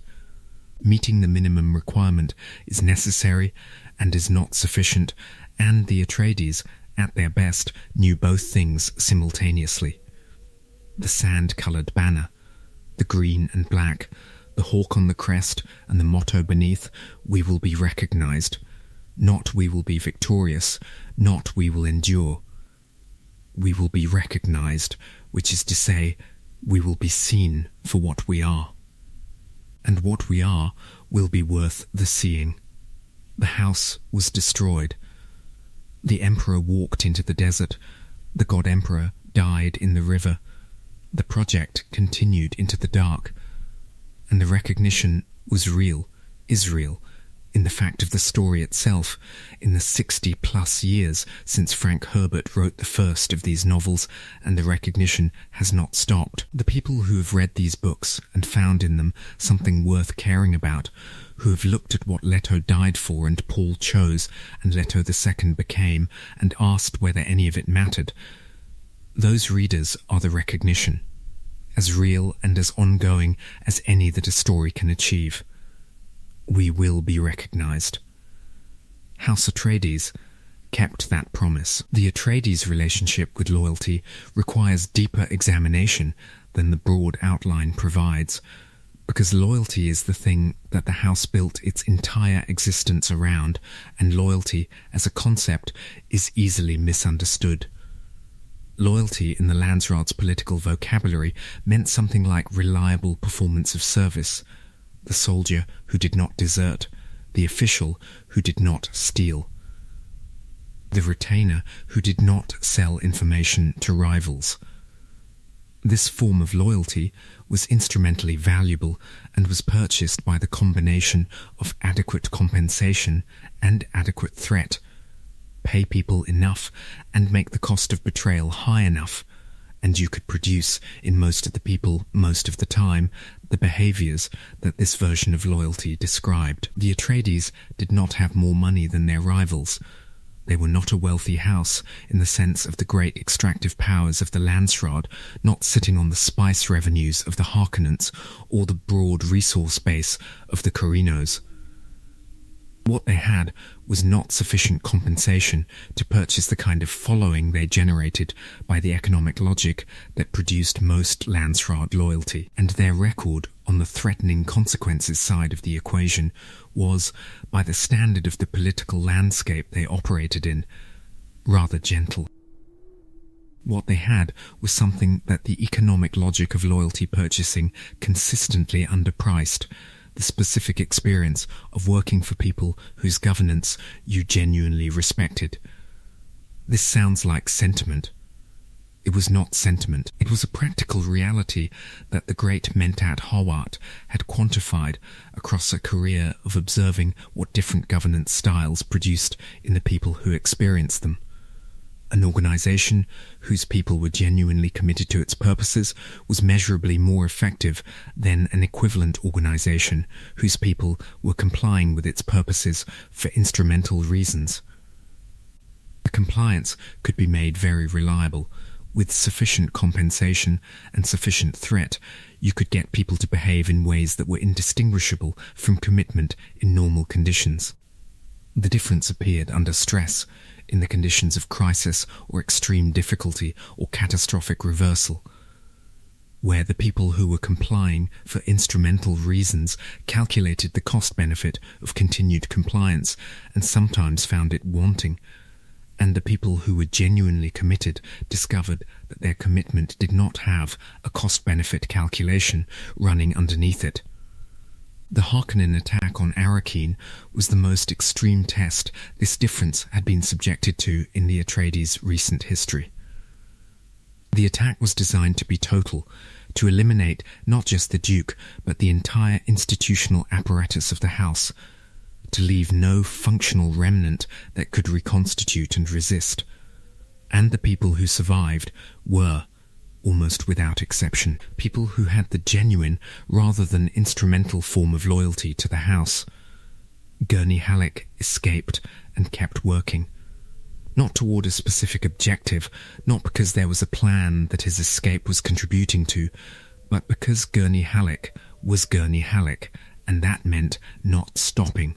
Meeting the minimum requirement is necessary and is not sufficient, and the Atreides, at their best, knew both things simultaneously. The sand-coloured banner, the green and black, the hawk on the crest, and the motto beneath, "We will be recognised," not "We will be victorious," not "We will endure." We will be recognised, which is to say, we will be seen for what we are. And what we are will be worth the seeing. The house was destroyed. The Emperor walked into the desert. The God Emperor died in the river. The project continued into the dark. And the recognition was real, is real, in the fact of the story itself, in the 60-plus years since Frank Herbert wrote the first of these novels, and the recognition has not stopped. The people who have read these books and found in them something worth caring about, who have looked at what Leto died for and Paul chose and Leto II became, and asked whether any of it mattered, those readers are the recognition, as real and as ongoing as any that a story can achieve. We will be recognised. House Atreides kept that promise. The Atreides relationship with loyalty requires deeper examination than the broad outline provides, because loyalty is the thing that the house built its entire existence around, and loyalty as a concept is easily misunderstood. Loyalty in the Landsraad's political vocabulary meant something like reliable performance of service, the soldier who did not desert, the official who did not steal, the retainer who did not sell information to rivals. This form of loyalty was instrumentally valuable and was purchased by the combination of adequate compensation and adequate threat. Pay people enough and make the cost of betrayal high enough, and you could produce, in most of the people, most of the time, the behaviours that this version of loyalty described. The Atreides did not have more money than their rivals. They were not a wealthy house in the sense of the great extractive powers of the Landsraad, not sitting on the spice revenues of the Harkonnens or the broad resource base of the Corinos. What they had was not sufficient compensation to purchase the kind of following they generated by the economic logic that produced most Landsraad loyalty, and their record on the threatening consequences side of the equation was, by the standard of the political landscape they operated in, rather gentle. What they had was something that the economic logic of loyalty purchasing consistently underpriced: the specific experience of working for people whose governance you genuinely respected. This sounds like sentiment. It was not sentiment. It was a practical reality that the great Mentat Hawat had quantified across a career of observing what different governance styles produced in the people who experienced them. An organization whose people were genuinely committed to its purposes was measurably more effective than an equivalent organization whose people were complying with its purposes for instrumental reasons. The compliance could be made very reliable. With sufficient compensation and sufficient threat, you could get people to behave in ways that were indistinguishable from commitment in normal conditions. The difference appeared under stress, in the conditions of crisis or extreme difficulty or catastrophic reversal, where the people who were complying for instrumental reasons calculated the cost-benefit of continued compliance and sometimes found it wanting, and the people who were genuinely committed discovered that their commitment did not have a cost-benefit calculation running underneath it. The Harkonnen attack on Arrakis was the most extreme test this difference had been subjected to in the Atreides' recent history. The attack was designed to be total, to eliminate not just the Duke, but the entire institutional apparatus of the house, to leave no functional remnant that could reconstitute and resist. And the people who survived were, almost without exception, people who had the genuine rather than instrumental form of loyalty to the house. Gurney Halleck escaped and kept working, not toward a specific objective, not because there was a plan that his escape was contributing to, but because Gurney Halleck was Gurney Halleck, and that meant not stopping.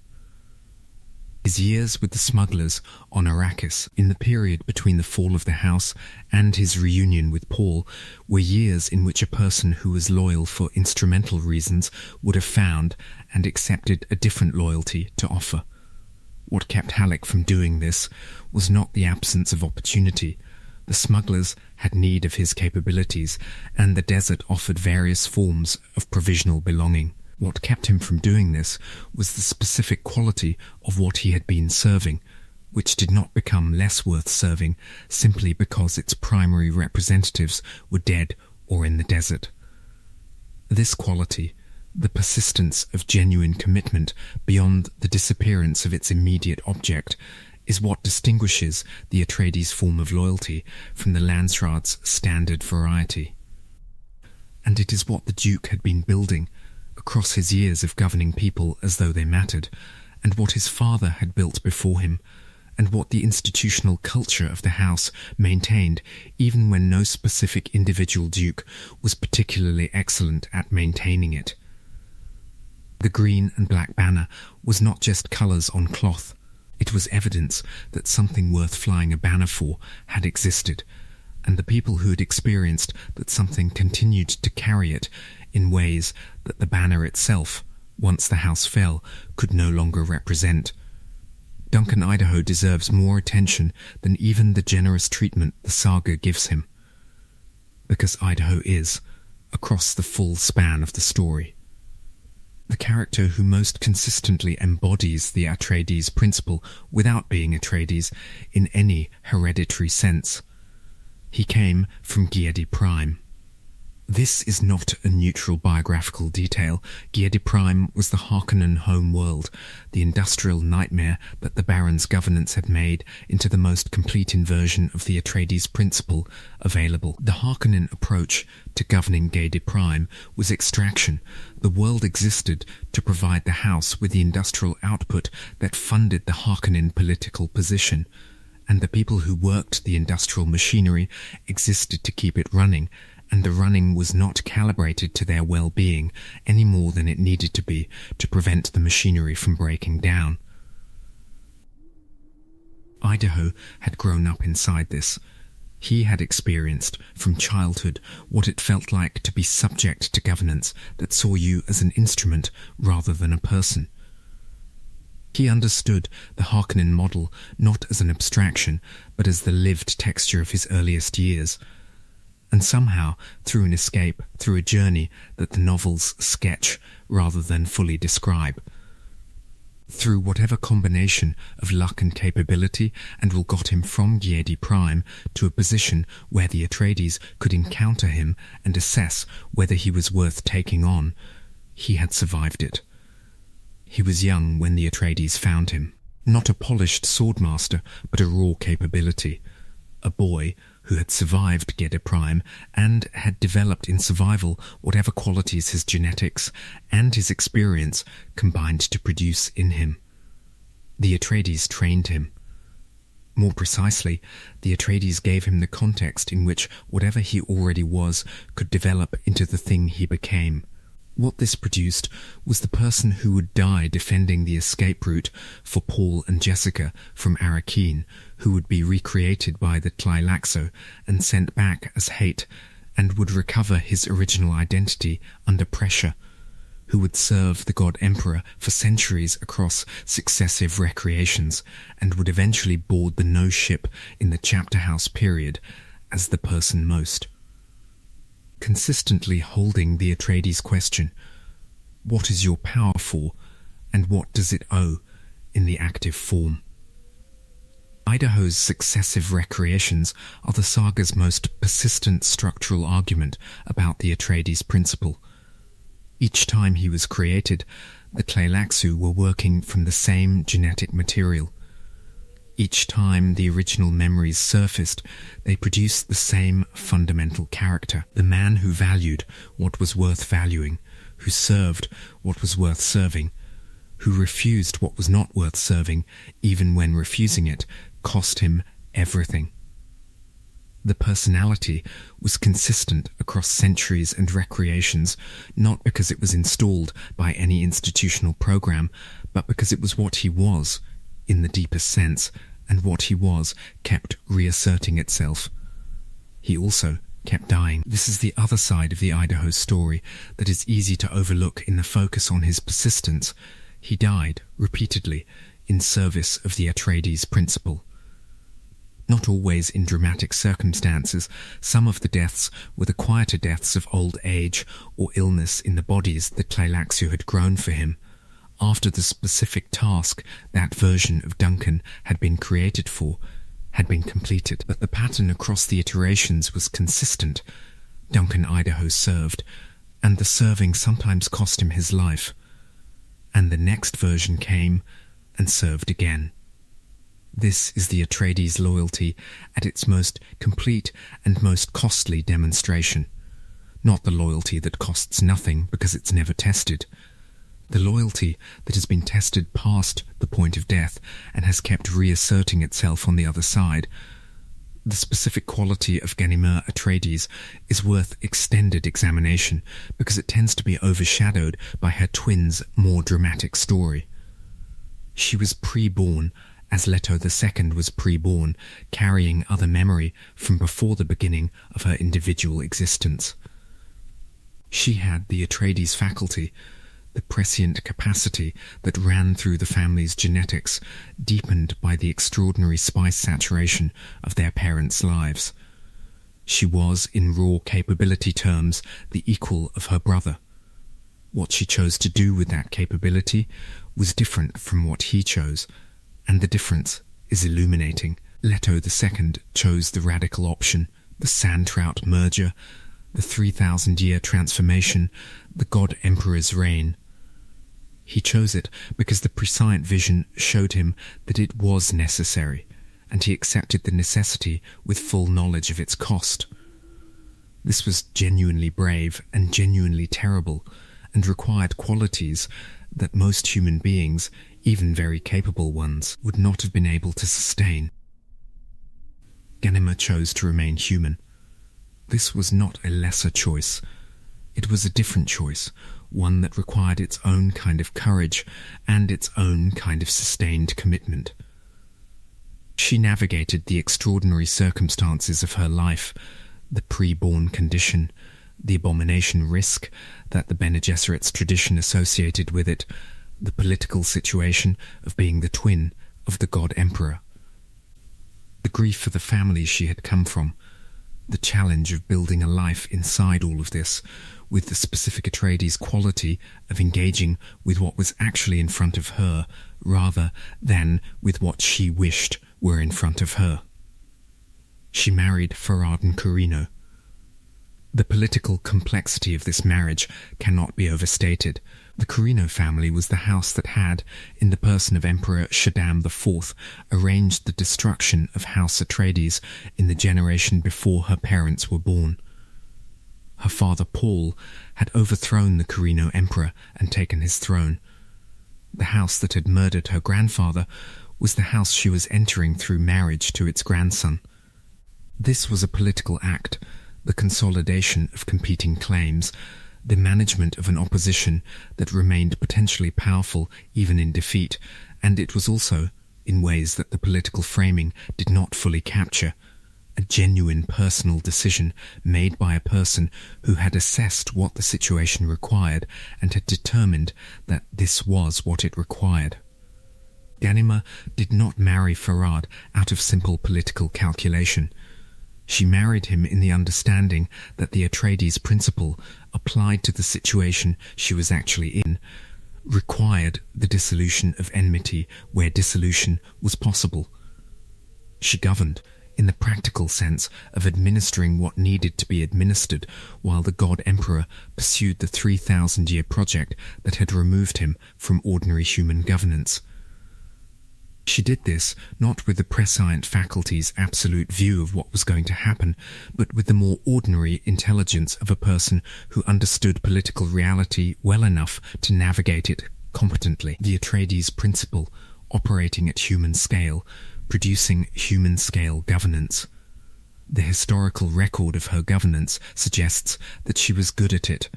His years with the smugglers on Arrakis, in the period between the fall of the house and his reunion with Paul, were years in which a person who was loyal for instrumental reasons would have found and accepted a different loyalty to offer. What kept Halleck from doing this was not the absence of opportunity. The smugglers had need of his capabilities, and the desert offered various forms of provisional belonging. What kept him from doing this was the specific quality of what he had been serving, which did not become less worth serving simply because its primary representatives were dead or in the desert. This quality, the persistence of genuine commitment beyond the disappearance of its immediate object, is what distinguishes the Atreides' form of loyalty from the Landsraad's standard variety. And it is what the Duke had been building across his years of governing people as though they mattered, and what his father had built before him, and what the institutional culture of the house maintained even when no specific individual duke was particularly excellent at maintaining it. The green and black banner was not just colours on cloth. It was evidence that something worth flying a banner for had existed, and the people who had experienced that something continued to carry it in ways that the banner itself, once the house fell, could no longer represent. Duncan Idaho deserves more attention than even the generous treatment the saga gives him, because Idaho is, across the full span of the story, the character who most consistently embodies the Atreides principle without being Atreides in any hereditary sense. He came from Giedi Prime. This is not a neutral biographical detail. Giedi Prime was the Harkonnen home world, the industrial nightmare that the Baron's governance had made into the most complete inversion of the Atreides principle available. The Harkonnen approach to governing Giedi Prime was extraction. The world existed to provide the house with the industrial output that funded the Harkonnen political position, and the people who worked the industrial machinery existed to keep it running, and the running was not calibrated to their well-being any more than it needed to be to prevent the machinery from breaking down. Idaho had grown up inside this. He had experienced from childhood what it felt like to be subject to governance that saw you as an instrument rather than a person. He understood the Harkonnen model not as an abstraction, but as the lived texture of his earliest years, and somehow, through an escape, through a journey that the novels sketch rather than fully describe, through whatever combination of luck and capability, and will got him from Giedi Prime to a position where the Atreides could encounter him and assess whether he was worth taking on, he had survived it. He was young when the Atreides found him, not a polished swordmaster, but a raw capability, a boy who had survived Geda Prime and had developed in survival whatever qualities his genetics and his experience combined to produce in him. The Atreides trained him. More precisely, the Atreides gave him the context in which whatever he already was could develop into the thing he became. What this produced was the person who would die defending the escape route for Paul and Jessica from Arrakis, who would be recreated by the Tleilaxo and sent back as hate, and would recover his original identity under pressure, who would serve the God Emperor for centuries across successive recreations, and would eventually board the No ship in the Chapter House period as the person most. Consistently holding the Atreides question, what is your power for, and what does it owe, in the active form? Idaho's successive recreations are the saga's most persistent structural argument about the Atreides principle. Each time he was created, the Tleilaxu were working from the same genetic material. Each time the original memories surfaced, they produced the same fundamental character, the man who valued what was worth valuing, who served what was worth serving, who refused what was not worth serving, even when refusing it cost him everything. The personality was consistent across centuries and recreations, not because it was installed by any institutional program, but because it was what he was, in the deepest sense, and what he was kept reasserting itself. He also kept dying. This is the other side of the Idaho story that is easy to overlook in the focus on his persistence. He died, repeatedly, in service of the Atreides principle. Not always in dramatic circumstances, some of the deaths were the quieter deaths of old age or illness in the bodies the Tleilaxu had grown for him, after the specific task that version of Duncan had been created for had been completed. But the pattern across the iterations was consistent. Duncan Idaho served, and the serving sometimes cost him his life. And the next version came and served again. This is the Atreides loyalty at its most complete and most costly demonstration. Not the loyalty that costs nothing because it's never tested. The loyalty that has been tested past the point of death and has kept reasserting itself on the other side. The specific quality of Ganimir Atreides is worth extended examination because it tends to be overshadowed by her twin's more dramatic story. She was pre-born, as Leto II was pre-born, carrying other memory from before the beginning of her individual existence. She had the Atreides faculty, the prescient capacity that ran through the family's genetics, deepened by the extraordinary spice saturation of their parents' lives. She was, in raw capability terms, the equal of her brother. What she chose to do with that capability was different from what he chose, and the difference is illuminating. Leto II chose the radical option, the sand-trout merger, the 3,000-year transformation, the God Emperor's reign. He chose it because the prescient vision showed him that it was necessary, and he accepted the necessity with full knowledge of its cost. This was genuinely brave and genuinely terrible, and required qualities that most human beings, even very capable ones, would not have been able to sustain. Ganimir chose to remain human. This was not a lesser choice. It was a different choice, one that required its own kind of courage and its own kind of sustained commitment. She navigated the extraordinary circumstances of her life, the pre-born condition, the abomination risk that the Bene Gesserit's tradition associated with it, the political situation of being the twin of the God Emperor, the grief for the family she had come from, the challenge of building a life inside all of this, with the specific Atreides quality of engaging with what was actually in front of her, rather than with what she wished were in front of her. She married Farad'n Corino. The political complexity of this marriage cannot be overstated, The Carino family was the house that had, in the person of Emperor Shaddam IV, arranged the destruction of House Atreides in the generation before her parents were born. Her father Paul had overthrown the Carino emperor and taken his throne. The house that had murdered her grandfather was the house she was entering through marriage to its grandson. This was a political act, the consolidation of competing claims, the management of an opposition that remained potentially powerful even in defeat, and it was also, in ways that the political framing did not fully capture, a genuine personal decision made by a person who had assessed what the situation required and had determined that this was what it required. Ganima did not marry Farad out of simple political calculation. She married him in the understanding that the Atreides principle, applied to the situation she was actually in, required the dissolution of enmity where dissolution was possible. She governed, in the practical sense of administering what needed to be administered, while the God Emperor pursued the 3,000-year project that had removed him from ordinary human governance. She did this not with the prescient faculty's absolute view of what was going to happen, but with the more ordinary intelligence of a person who understood political reality well enough to navigate it competently. The Atreides principle, operating at human scale, producing human-scale governance. The historical record of her governance suggests that she was good at it,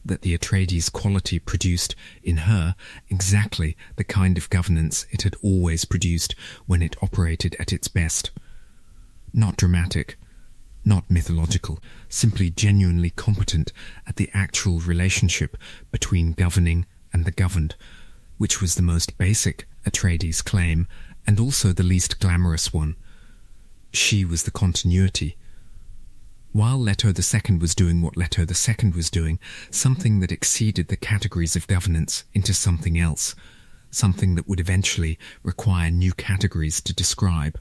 that the Atreides quality produced in her exactly the kind of governance it had always produced when it operated at its best. Not dramatic, not mythological, simply genuinely competent at the actual relationship between governing and the governed, which was the most basic Atreides claim and also the least glamorous one. She was the continuity. While Leto II was doing what Leto II was doing, something that exceeded the categories of governance into something else, something that would eventually require new categories to describe.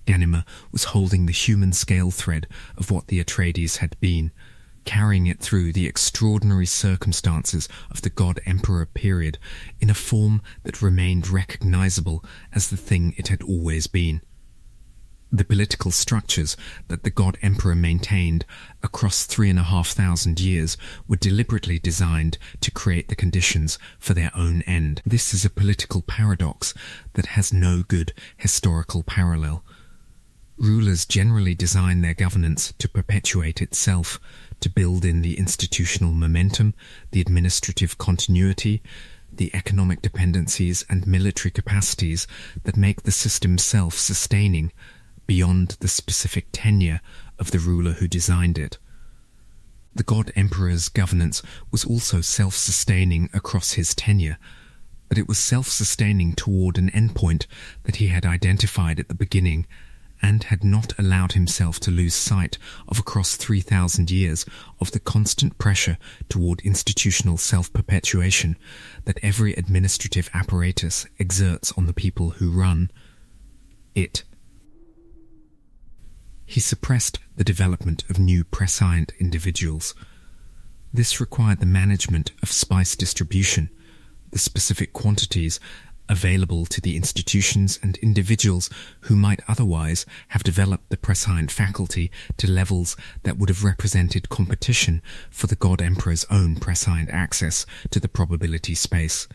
Ganima was holding the human scale thread of what the Atreides had been, carrying it through the extraordinary circumstances of the God Emperor period in a form that remained recognizable as the thing it had always been. The political structures that the God Emperor maintained across 3,500 years were deliberately designed to create the conditions for their own end. This is a political paradox that has no good historical parallel. Rulers generally design their governance to perpetuate itself, to build in the institutional momentum, the administrative continuity, the economic dependencies and military capacities that make the system self-sustaining, beyond the specific tenure of the ruler who designed it. The God Emperor's governance was also self-sustaining across his tenure, but it was self-sustaining toward an endpoint that he had identified at the beginning and had not allowed himself to lose sight of across 3,000 years of the constant pressure toward institutional self-perpetuation that every administrative apparatus exerts on the people who run it. He suppressed the development of new prescient individuals. This required the management of spice distribution, the specific quantities available to the institutions and individuals who might otherwise have developed the prescient faculty to levels that would have represented competition for the God Emperor's own prescient access to the probability space.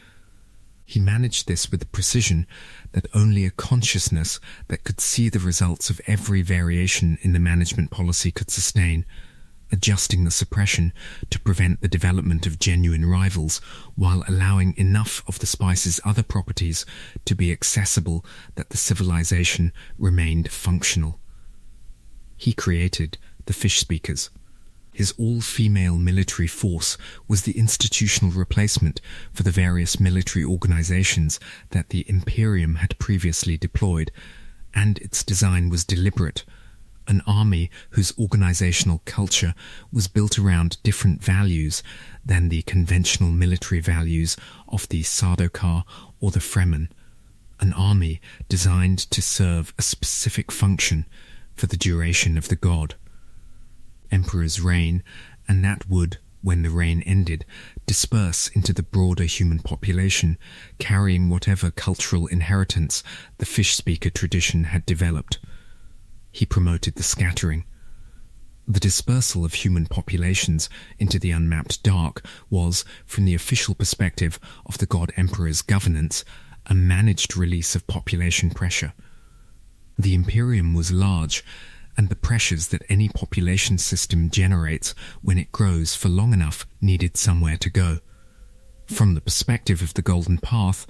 He managed this with a precision that only a consciousness that could see the results of every variation in the management policy could sustain, adjusting the suppression to prevent the development of genuine rivals while allowing enough of the spice's other properties to be accessible that the civilization remained functional. He created the fish speakers. His all-female military force was the institutional replacement for the various military organizations that the Imperium had previously deployed, and its design was deliberate. An army whose organizational culture was built around different values than the conventional military values of the Sardaukar or the Fremen. An army designed to serve a specific function for the duration of the god. Emperor's reign, and that would, when the reign ended, disperse into the broader human population, carrying whatever cultural inheritance the fish-speaker tradition had developed. He promoted the scattering. The dispersal of human populations into the unmapped dark was, from the official perspective of the God Emperor's governance, a managed release of population pressure. The Imperium was large, and the pressures that any population system generates when it grows for long enough needed somewhere to go. From the perspective of the Golden Path,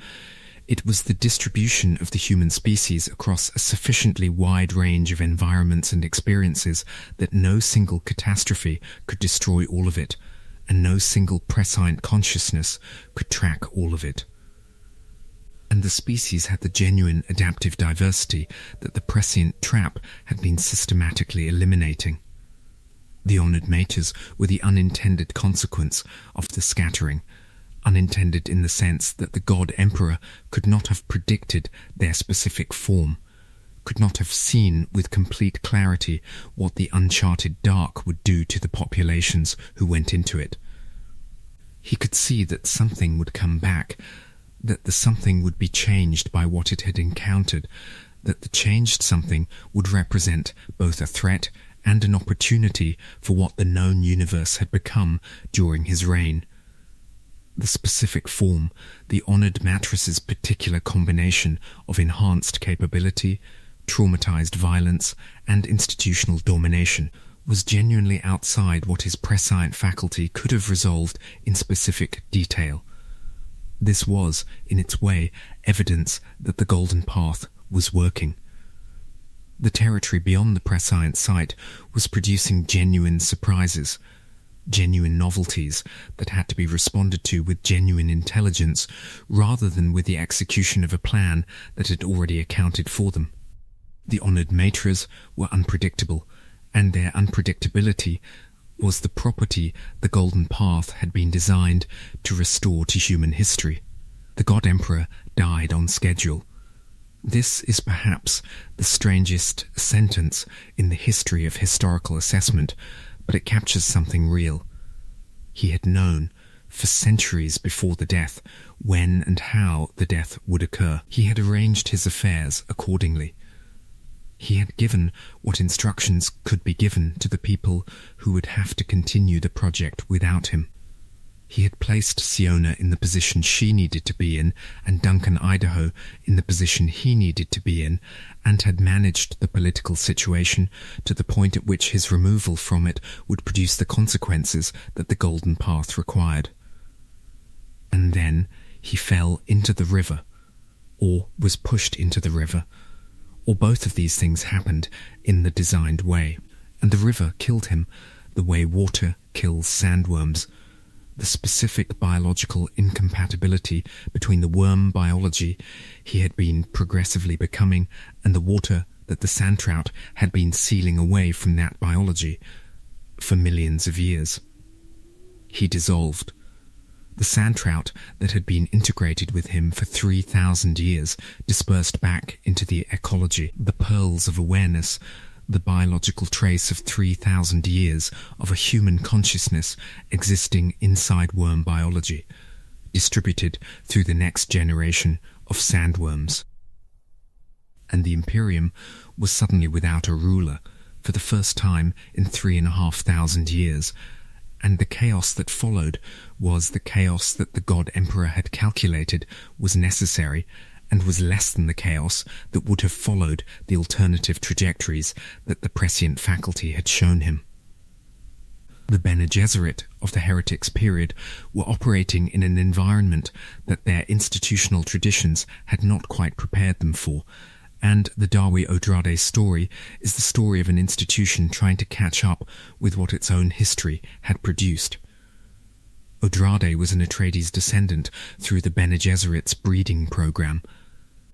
it was the distribution of the human species across a sufficiently wide range of environments and experiences that no single catastrophe could destroy all of it, and no single prescient consciousness could track all of it. And the species had the genuine adaptive diversity that the prescient trap had been systematically eliminating. The honoured matres were the unintended consequence of the scattering, unintended in the sense that the God Emperor could not have predicted their specific form, could not have seen with complete clarity what the uncharted dark would do to the populations who went into it. He could see that something would come back, that the something would be changed by what it had encountered, that the changed something would represent both a threat and an opportunity for what the known universe had become during his reign. The specific form, the honoured mattress's particular combination of enhanced capability, traumatized violence, and institutional domination, was genuinely outside what his prescient faculty could have resolved in specific detail. This was, in its way, evidence that the Golden Path was working. The territory beyond the prescient sight was producing genuine surprises, genuine novelties that had to be responded to with genuine intelligence rather than with the execution of a plan that had already accounted for them. The honoured matres were unpredictable, and their unpredictability was the property the Golden Path had been designed to restore to human history. The God Emperor died on schedule. This is perhaps the strangest sentence in the history of historical assessment, but it captures something real. He had known, for centuries before the death, when and how the death would occur. He had arranged his affairs accordingly. He had given what instructions could be given to the people who would have to continue the project without him. He had placed Siona in the position she needed to be in, and Duncan Idaho in the position he needed to be in, and had managed the political situation to the point at which his removal from it would produce the consequences that the Golden Path required. And then he fell into the river, or was pushed into the river, or both of these things happened in the designed way, and the river killed him the way water kills sandworms. The specific biological incompatibility between the worm biology he had been progressively becoming and the water that the sand trout had been sealing away from that biology for millions of years. He dissolved. The sand trout that had been integrated with him for 3,000 years dispersed back into the ecology, the pearls of awareness, the biological trace of 3,000 years of a human consciousness existing inside worm biology, distributed through the next generation of sandworms. And the Imperium was suddenly without a ruler for the first time in 3,500 years, and the chaos that followed was the chaos that the God Emperor had calculated was necessary, and was less than the chaos that would have followed the alternative trajectories that the prescient faculty had shown him. The Bene Gesserit of the Heretics period were operating in an environment that their institutional traditions had not quite prepared them for, and the Dawi Odrade story is the story of an institution trying to catch up with what its own history had produced. Odrade was an Atreides descendant through the Bene Gesserit's breeding program.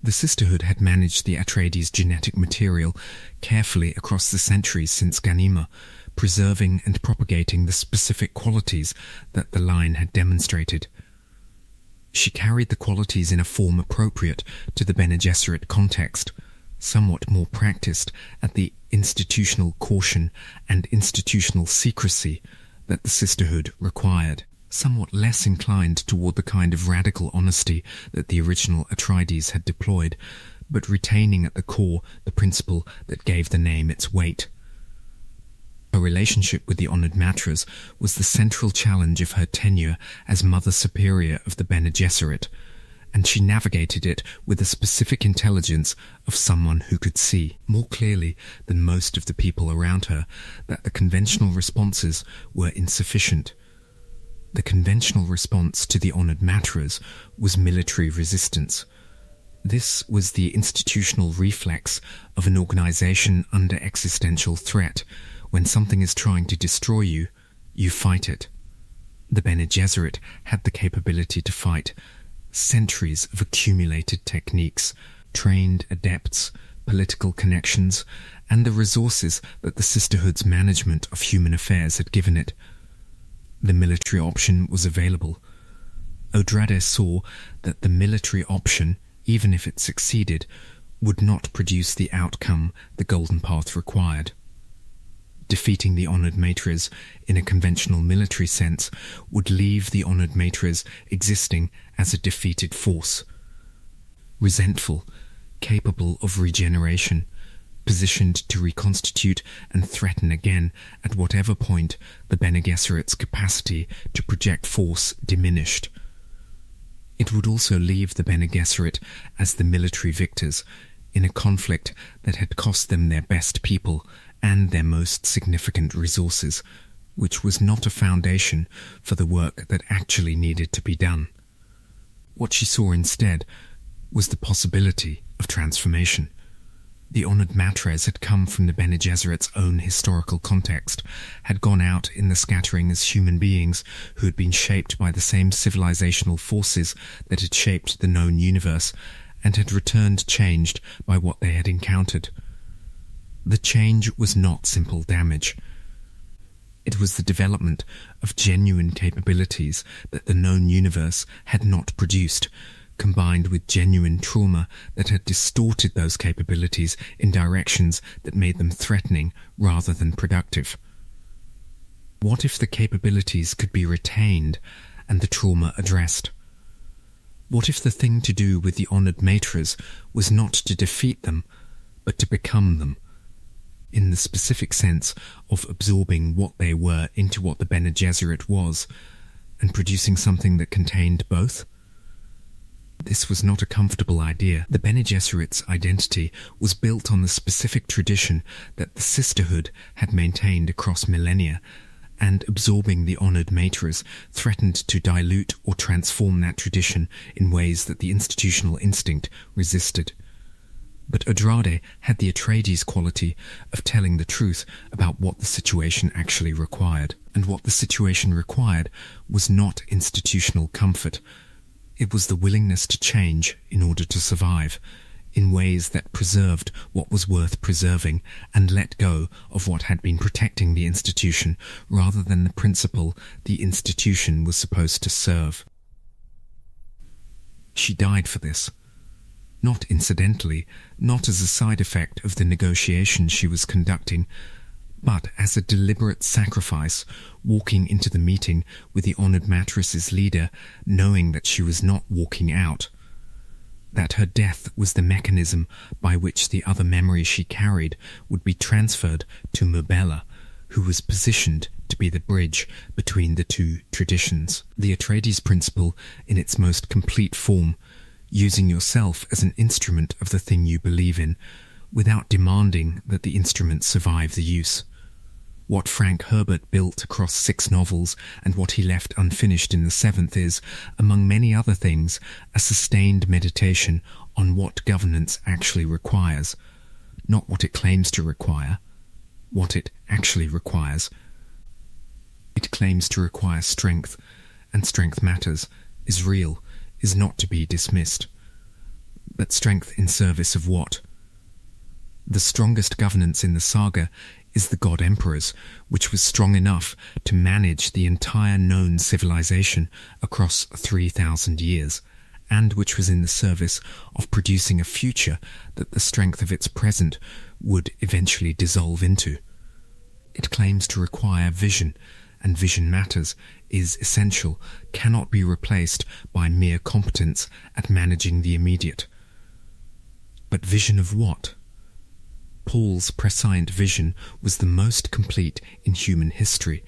The sisterhood had managed the Atreides genetic material carefully across the centuries since Ganima, preserving and propagating the specific qualities that the line had demonstrated. She carried the qualities in a form appropriate to the Bene Gesserit context, somewhat more practiced at the institutional caution and institutional secrecy that the sisterhood required, somewhat less inclined toward the kind of radical honesty that the original Atreides had deployed, but retaining at the core the principle that gave the name its weight. Her relationship with the Honored Matras was the central challenge of her tenure as Mother Superior of the Bene Gesserit, and she navigated it with the specific intelligence of someone who could see, more clearly than most of the people around her, that the conventional responses were insufficient. The conventional response to the Honored Matras was military resistance. This was the institutional reflex of an organization under existential threat. When something is trying to destroy you, you fight it. The Bene Gesserit had the capability to fight. Centuries of accumulated techniques, trained adepts, political connections, and the resources that the Sisterhood's management of human affairs had given it. The military option was available. Odrade saw that the military option, even if it succeeded, would not produce the outcome the Golden Path required. Defeating the Honored Matras in a conventional military sense would leave the Honored Matras existing as a defeated force. Resentful, capable of regeneration, positioned to reconstitute and threaten again at whatever point the Bene Gesserit's capacity to project force diminished. It would also leave the Bene Gesserit as the military victors in a conflict that had cost them their best people and their most significant resources, which was not a foundation for the work that actually needed to be done. What she saw instead was the possibility of transformation. The Honored Matras had come from the Bene Gesserit's own historical context, had gone out in the scattering as human beings who had been shaped by the same civilizational forces that had shaped the known universe, and had returned changed by what they had encountered. The change was not simple damage. It was the development of genuine capabilities that the known universe had not produced, combined with genuine trauma that had distorted those capabilities in directions that made them threatening rather than productive. What if the capabilities could be retained and the trauma addressed? What if the thing to do with the Honored Matras was not to defeat them, but to become them, in the specific sense of absorbing what they were into what the Bene Gesserit was, and producing something that contained both? This was not a comfortable idea. The Bene Gesserit's identity was built on the specific tradition that the Sisterhood had maintained across millennia, and absorbing the Honored Matras threatened to dilute or transform that tradition in ways that the institutional instinct resisted. But Odrade had the Atreides quality of telling the truth about what the situation actually required. And what the situation required was not institutional comfort. It was the willingness to change in order to survive, in ways that preserved what was worth preserving and let go of what had been protecting the institution rather than the principle the institution was supposed to serve. She died for this. Not incidentally, not as a side effect of the negotiations she was conducting, but as a deliberate sacrifice, walking into the meeting with the Honored Matras's leader, knowing that she was not walking out, that her death was the mechanism by which the other memory she carried would be transferred to Mubella, who was positioned to be the bridge between the two traditions. The Atreides principle in its most complete form, using yourself as an instrument of the thing you believe in, without demanding that the instrument survive the use. What Frank Herbert built across 6 novels and what he left unfinished in the 7th is, among many other things, a sustained meditation on what governance actually requires, not what it claims to require, what it actually requires. It claims to require strength, and strength matters, is real, is not to be dismissed. But strength in service of what? The strongest governance in the saga is the God Emperor's, which was strong enough to manage the entire known civilization across 3,000 years, and which was in the service of producing a future that the strength of its present would eventually dissolve into. It claims to require vision, and vision matters is essential, cannot be replaced by mere competence at managing the immediate. But vision of what? Paul's prescient vision was the most complete in human history,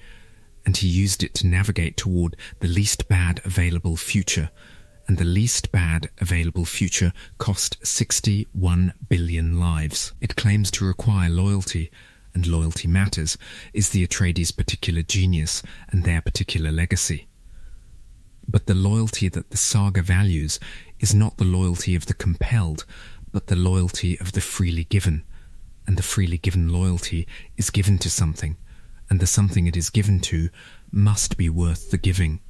and he used it to navigate toward the least bad available future, and the least bad available future cost 61 billion lives. It claims to require loyalty, and loyalty matters, is the Atreides' particular genius and their particular legacy. But the loyalty that the saga values is not the loyalty of the compelled, but the loyalty of the freely given, and the freely given loyalty is given to something, and the something it is given to must be worth the giving.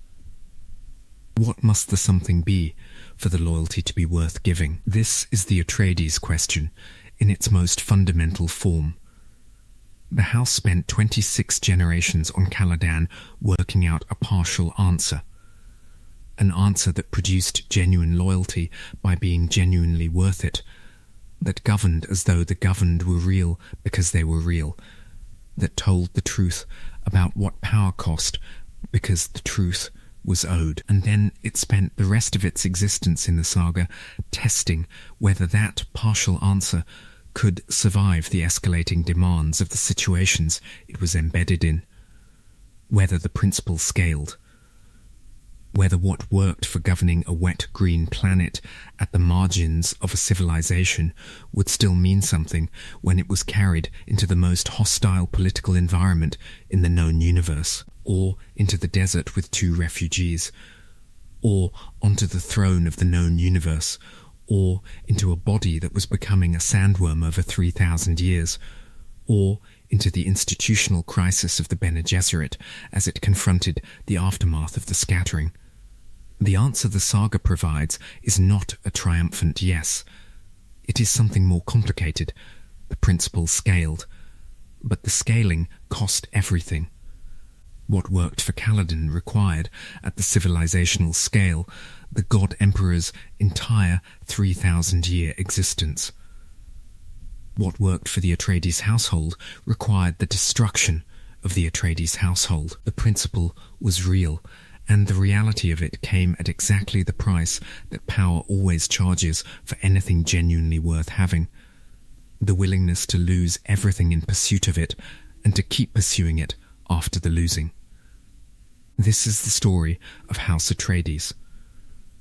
What must the something be for the loyalty to be worth giving? This is the Atreides question in its most fundamental form. The house spent 26 generations on Caladan working out a partial answer. An answer that produced genuine loyalty by being genuinely worth it, that governed as though the governed were real because they were real, that told the truth about what power cost because the truth was owed. And then it spent the rest of its existence in the saga testing whether that partial answer could survive the escalating demands of the situations it was embedded in, whether the principle scaled, whether what worked for governing a wet green planet at the margins of a civilization would still mean something when it was carried into the most hostile political environment in the known universe, or into the desert with 2 refugees, or onto the throne of the known universe, or into a body that was becoming a sandworm over 3,000 years, or into the institutional crisis of the Bene Gesserit as it confronted the aftermath of the scattering. The answer the saga provides is not a triumphant yes. It is something more complicated, the principle scaled, but the scaling cost everything. What worked for Caladan required, at the civilizational scale, the God Emperor's entire 3,000-year existence. What worked for the Atreides household required the destruction of the Atreides household. The principle was real, and the reality of it came at exactly the price that power always charges for anything genuinely worth having: the willingness to lose everything in pursuit of it, and to keep pursuing it after the losing. This is the story of House Atreides,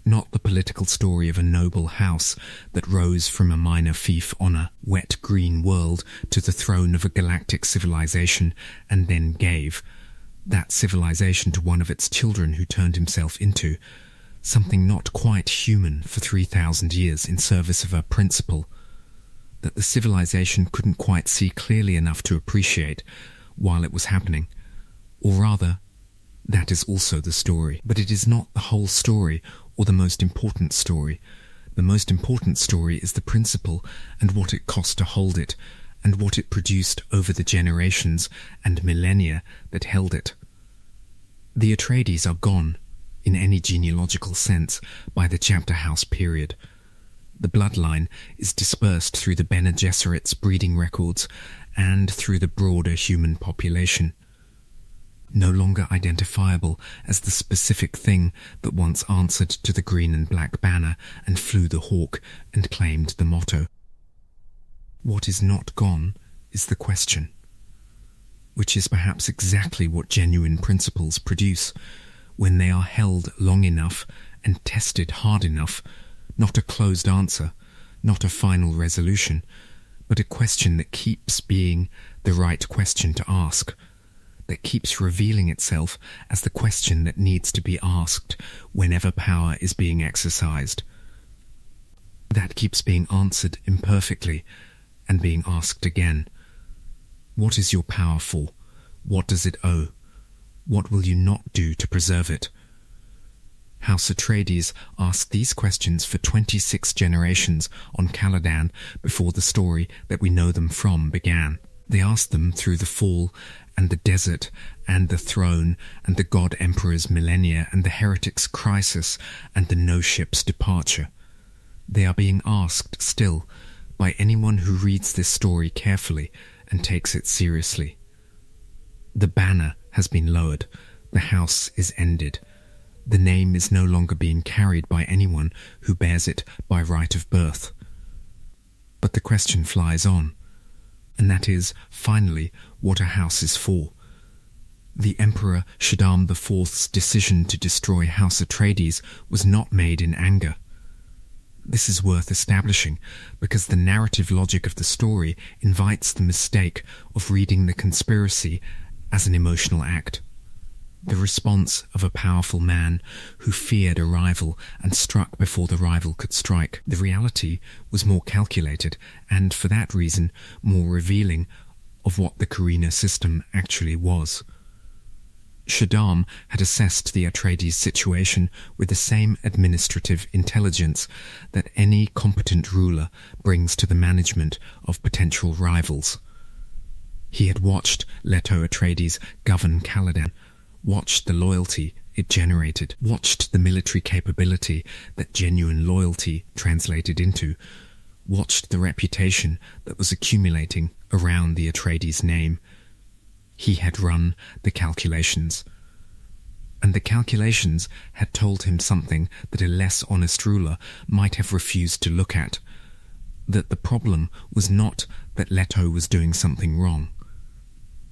not the political story of a noble house that rose from a minor fief on a wet green world to the throne of a galactic civilization and then gave that civilization to one of its children who turned himself into something not quite human for 3,000 years in service of a principle that the civilization couldn't quite see clearly enough to appreciate while it was happening. Or rather, that is also the story. But it is not the whole story or the most important story. The most important story is the principle and what it cost to hold it, and what it produced over the generations and millennia that held it. The Atreides are gone, in any genealogical sense, by the Chapter House period. The bloodline is dispersed through the Bene Gesserit's breeding records and through the broader human population. No longer identifiable as the specific thing that once answered to the green and black banner and flew the hawk and claimed the motto. What is not gone is the question, which is perhaps exactly what genuine principles produce when they are held long enough and tested hard enough. Not a closed answer, not a final resolution, but a question that keeps being the right question to ask, that keeps revealing itself as the question that needs to be asked whenever power is being exercised, that keeps being answered imperfectly and being asked again. What is your power for? What does it owe? What will you not do to preserve it? House Atreides asked these questions for 26 generations on Caladan before the story that we know them from began. They asked them through the fall and the desert and the throne and the God Emperor's millennia and the heretic's crisis and the no-ship's departure. They are being asked still by anyone who reads this story carefully and takes it seriously. The banner has been lowered. The house is ended. The name is no longer being carried by anyone who bears it by right of birth. But the question flies on, and that is, finally, what a house is for. The Emperor Shaddam IV's decision to destroy House Atreides was not made in anger. This is worth establishing, because the narrative logic of the story invites the mistake of reading the conspiracy as an emotional act. The response of a powerful man who feared a rival and struck before the rival could strike. The reality was more calculated and, for that reason, more revealing of what the Carina system actually was. Shaddam had assessed the Atreides situation with the same administrative intelligence that any competent ruler brings to the management of potential rivals. He had watched Leto Atreides govern Caladan, watched the loyalty it generated, watched the military capability that genuine loyalty translated into, watched the reputation that was accumulating around the Atreides name. He had run the calculations. And the calculations had told him something that a less honest ruler might have refused to look at. That the problem was not that Leto was doing something wrong.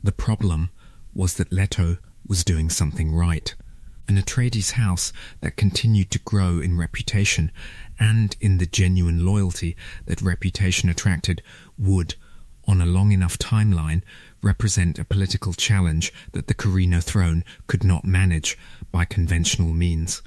The problem was that Leto was doing something right. An Atreides house that continued to grow in reputation and in the genuine loyalty that reputation attracted would, on a long enough timeline, represent a political challenge that the Carina throne could not manage by conventional means.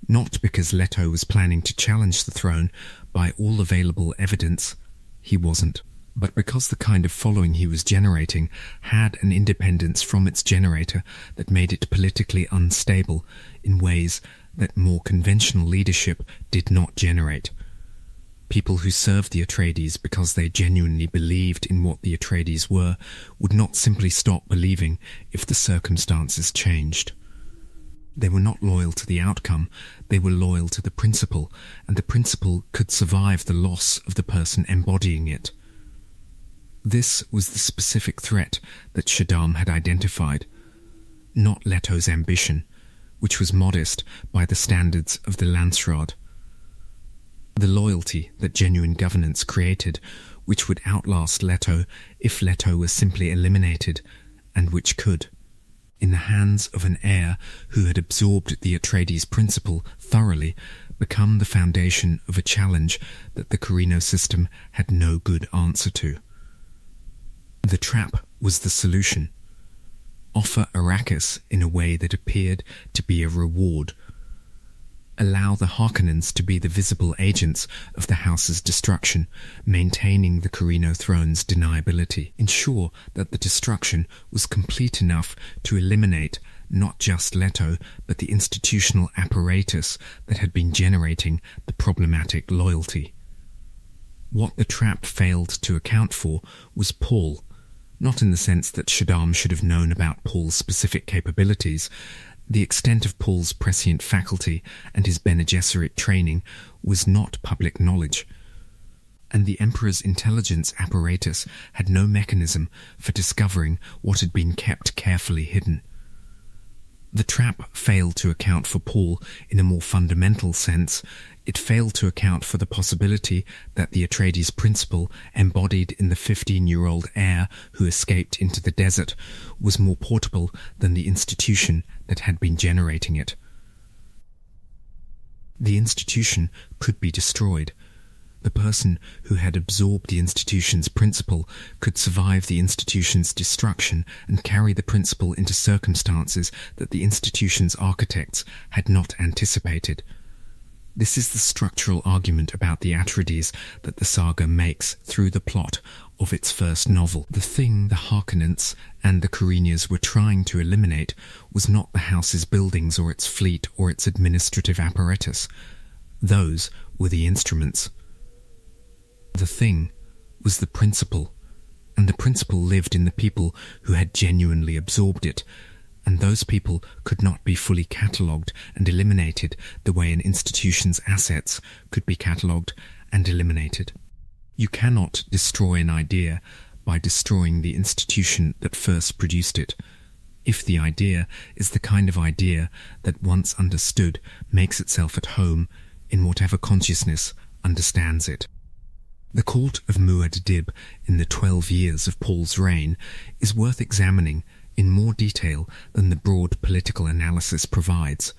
Not because Leto was planning to challenge the throne by all available evidence, he wasn't, but because the kind of following he was generating had an independence from its generator that made it politically unstable in ways that more conventional leadership did not generate. People who served the Atreides because they genuinely believed in what the Atreides were would not simply stop believing if the circumstances changed. They were not loyal to the outcome, they were loyal to the principle, and the principle could survive the loss of the person embodying it. This was the specific threat that Shaddam had identified, not Leto's ambition, which was modest by the standards of the Landsraad. The loyalty that genuine governance created, which would outlast Leto if Leto were simply eliminated, and which could, in the hands of an heir who had absorbed the Atreides principle thoroughly, become the foundation of a challenge that the Carino system had no good answer to. The trap was the solution. Offer Arrakis in a way that appeared to be a reward. Allow the Harkonnens to be the visible agents of the house's destruction, maintaining the Carino throne's deniability. Ensure that the destruction was complete enough to eliminate not just Leto, but the institutional apparatus that had been generating the problematic loyalty. What the trap failed to account for was Paul, not in the sense that Shaddam should have known about Paul's specific capabilities. The extent of Paul's prescient faculty and his Bene Gesserit training was not public knowledge, and the Emperor's intelligence apparatus had no mechanism for discovering what had been kept carefully hidden. The trap failed to account for Paul in a more fundamental sense. It failed to account for the possibility that the Atreides principle, embodied in the 15-year-old heir who escaped into the desert, was more portable than the institution that had been generating it. The institution could be destroyed. The person who had absorbed the institution's principle could survive the institution's destruction and carry the principle into circumstances that the institution's architects had not anticipated. This is the structural argument about the Atreides that the saga makes through the plot of its first novel. The thing the Harkonnens and the Carinians were trying to eliminate was not the house's buildings or its fleet or its administrative apparatus. Those were the instruments. The thing was the principle, and the principle lived in the people who had genuinely absorbed it, and those people could not be fully catalogued and eliminated the way an institution's assets could be catalogued and eliminated. You cannot destroy an idea by destroying the institution that first produced it. if the idea is the kind of idea that, once understood, makes itself at home in whatever consciousness understands it. The court of Muad'Dib in the 12 years of Paul's reign is worth examining in more detail than the broad political analysis provides,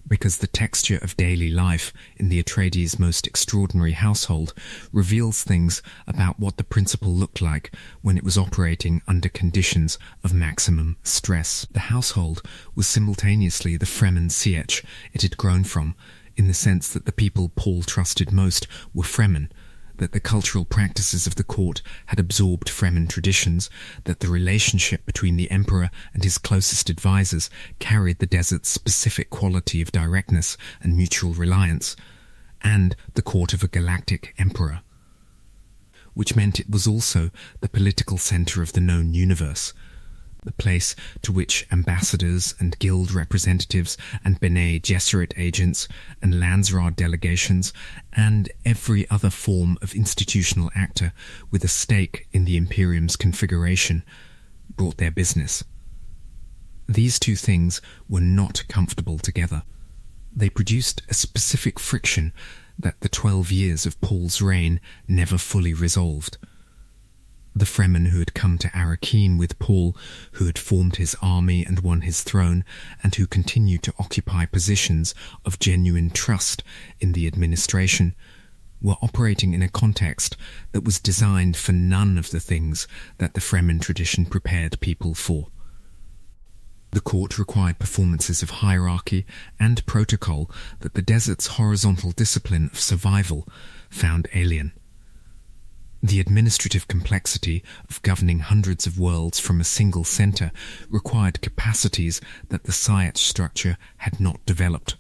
because the texture of daily life in the Atreides' most extraordinary household reveals things about what the principle looked like when it was operating under conditions of maximum stress. The household was simultaneously the Fremen Sietch it had grown from, in the sense that the people Paul trusted most were Fremen, that the cultural practices of the court had absorbed Fremen traditions, that the relationship between the emperor and his closest advisors carried the desert's specific quality of directness and mutual reliance, and the court of a galactic emperor, which meant it was also the political center of the known universe, the place to which ambassadors and guild representatives and Bene Gesserit agents and Landsraad delegations and every other form of institutional actor with a stake in the Imperium's configuration brought their business. These two things were not comfortable together. They produced a specific friction that the 12 years of Paul's reign never fully resolved. The Fremen who had come to Arrakis with Paul, who had formed his army and won his throne, and who continued to occupy positions of genuine trust in the administration, were operating in a context that was designed for none of the things that the Fremen tradition prepared people for. The court required performances of hierarchy and protocol that the desert's horizontal discipline of survival found alien. The administrative complexity of governing hundreds of worlds from a single center required capacities that the Sietch structure had not developed.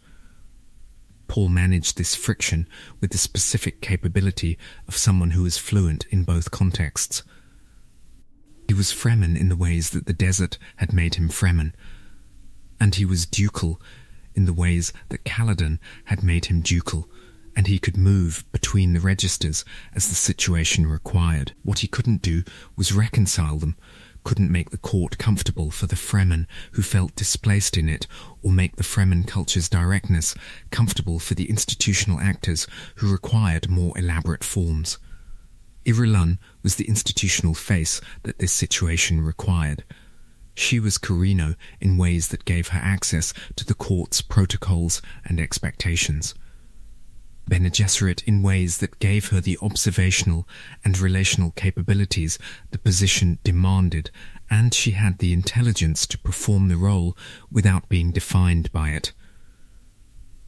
Paul managed this friction with the specific capability of someone who was fluent in both contexts. He was Fremen in the ways that the desert had made him Fremen, and he was ducal in the ways that Caladan had made him ducal, and he could move between the registers as the situation required. What he couldn't do was reconcile them, couldn't make the court comfortable for the Fremen who felt displaced in it, or make the Fremen culture's directness comfortable for the institutional actors who required more elaborate forms. Irulan was the institutional face that this situation required. She was Corino in ways that gave her access to the court's protocols and expectations. Bene Gesserit in ways that gave her the observational and relational capabilities the position demanded, and she had the intelligence to perform the role without being defined by it.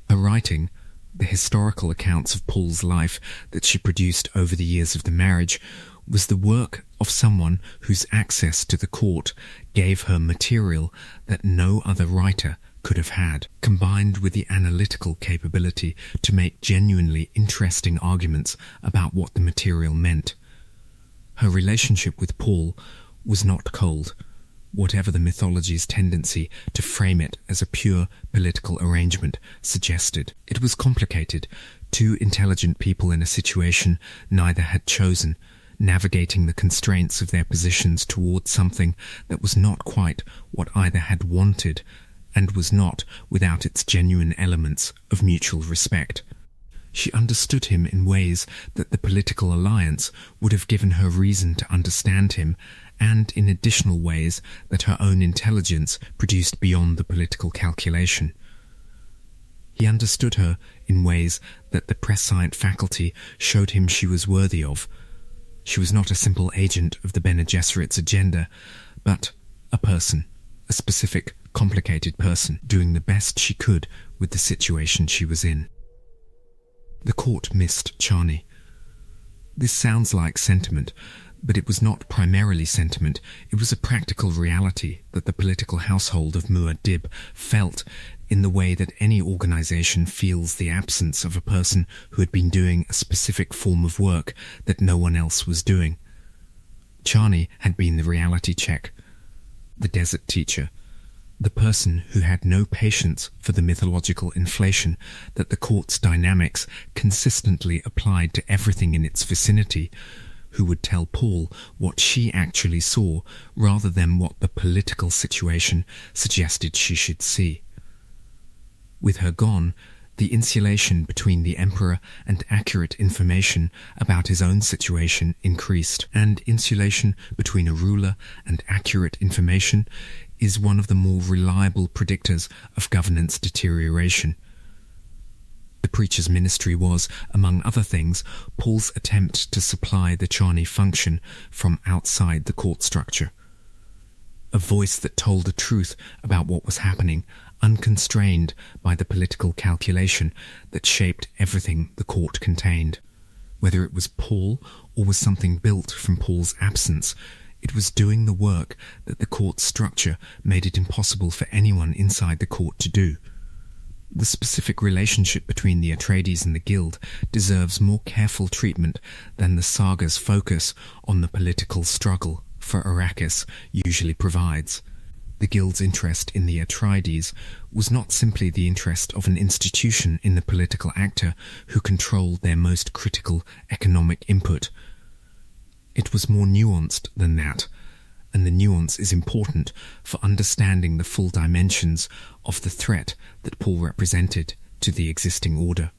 Her writing, the historical accounts of Paul's life that she produced over the years of the marriage, was the work of someone whose access to the court gave her material that no other writer could have had, combined with the analytical capability to make genuinely interesting arguments about what the material meant. Her relationship with Paul was not cold, whatever the mythology's tendency to frame it as a pure political arrangement suggested. It was complicated, two intelligent people in a situation neither had chosen, navigating the constraints of their positions towards something that was not quite what either had wanted and was not without its genuine elements of mutual respect. She understood him in ways that the political alliance would have given her reason to understand him, and in additional ways that her own intelligence produced beyond the political calculation. He understood her in ways that the prescient faculty showed him she was worthy of. She was not a simple agent of the Bene Gesserit's agenda, but a person, a specific, complicated person, doing the best she could with the situation she was in. The court missed Chani. This sounds like sentiment, but it was not primarily sentiment. It was a practical reality that the political household of Muad'Dib felt in the way that any organization feels the absence of a person who had been doing a specific form of work that no one else was doing. Chani had been the reality check, the desert teacher, the person who had no patience for the mythological inflation that the court's dynamics consistently applied to everything in its vicinity, who would tell Paul what she actually saw rather than what the political situation suggested she should see. With her gone, the insulation between the Emperor and accurate information about his own situation increased, and insulation between a ruler and accurate information is one of the more reliable predictors of governance deterioration. The preacher's ministry was, among other things, Paul's attempt to supply the Chani function from outside the court structure. A voice that told the truth about what was happening, unconstrained by the political calculation that shaped everything the court contained. Whether it was Paul or was something built from Paul's absence, it was doing the work that the court structure made it impossible for anyone inside the court to do. The specific relationship between the Atreides and the Guild deserves more careful treatment than the saga's focus on the political struggle for Arrakis usually provides. The Guild's interest in the Atreides was not simply the interest of an institution in the political actor who controlled their most critical economic input. It was more nuanced than that, and the nuance is important for understanding the full dimensions of the threat that Paul represented to the existing order.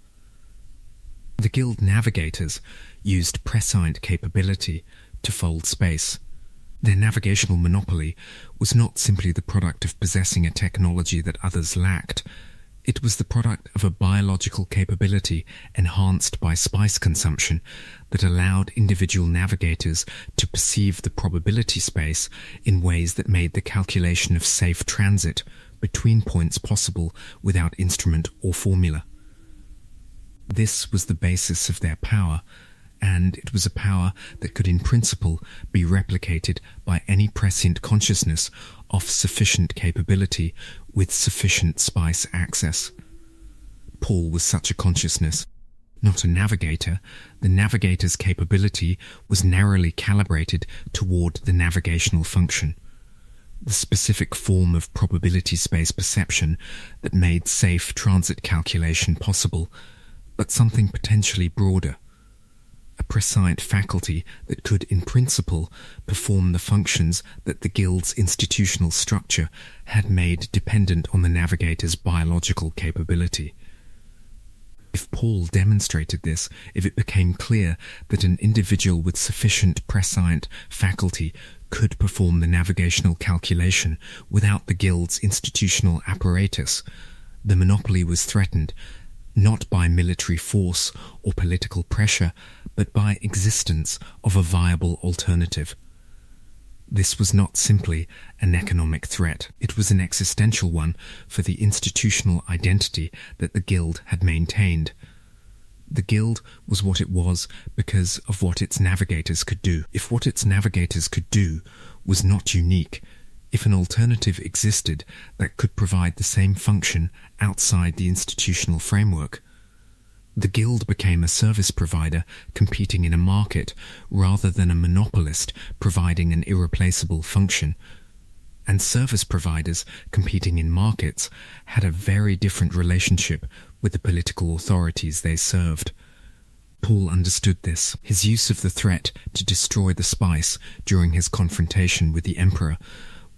The Guild navigators used prescient capability to fold space. Their navigational monopoly was not simply the product of possessing a technology that others lacked. It was the product of a biological capability enhanced by spice consumption that allowed individual navigators to perceive the probability space in ways that made the calculation of safe transit between points possible without instrument or formula. This was the basis of their power, and it was a power that could in principle be replicated by any prescient consciousness of sufficient capability with sufficient spice access. Paul was such a consciousness. Not a navigator, the navigator's capability was narrowly calibrated toward the navigational function, the specific form of probability space perception that made safe transit calculation possible, but something potentially broader. A prescient faculty that could, in principle, perform the functions that the Guild's institutional structure had made dependent on the navigator's biological capability. If Paul demonstrated this, if it became clear that an individual with sufficient prescient faculty could perform the navigational calculation without the Guild's institutional apparatus, the monopoly was threatened, not by military force or political pressure, but by existence of a viable alternative. This was not simply an economic threat. It was an existential one for the institutional identity that the Guild had maintained. The Guild was what it was because of what its navigators could do. If what its navigators could do was not unique, if an alternative existed that could provide the same function outside the institutional framework, the Guild became a service provider competing in a market rather than a monopolist providing an irreplaceable function. And service providers competing in markets had a very different relationship with the political authorities they served. Paul understood this. His use of the threat to destroy the spice during his confrontation with the Emperor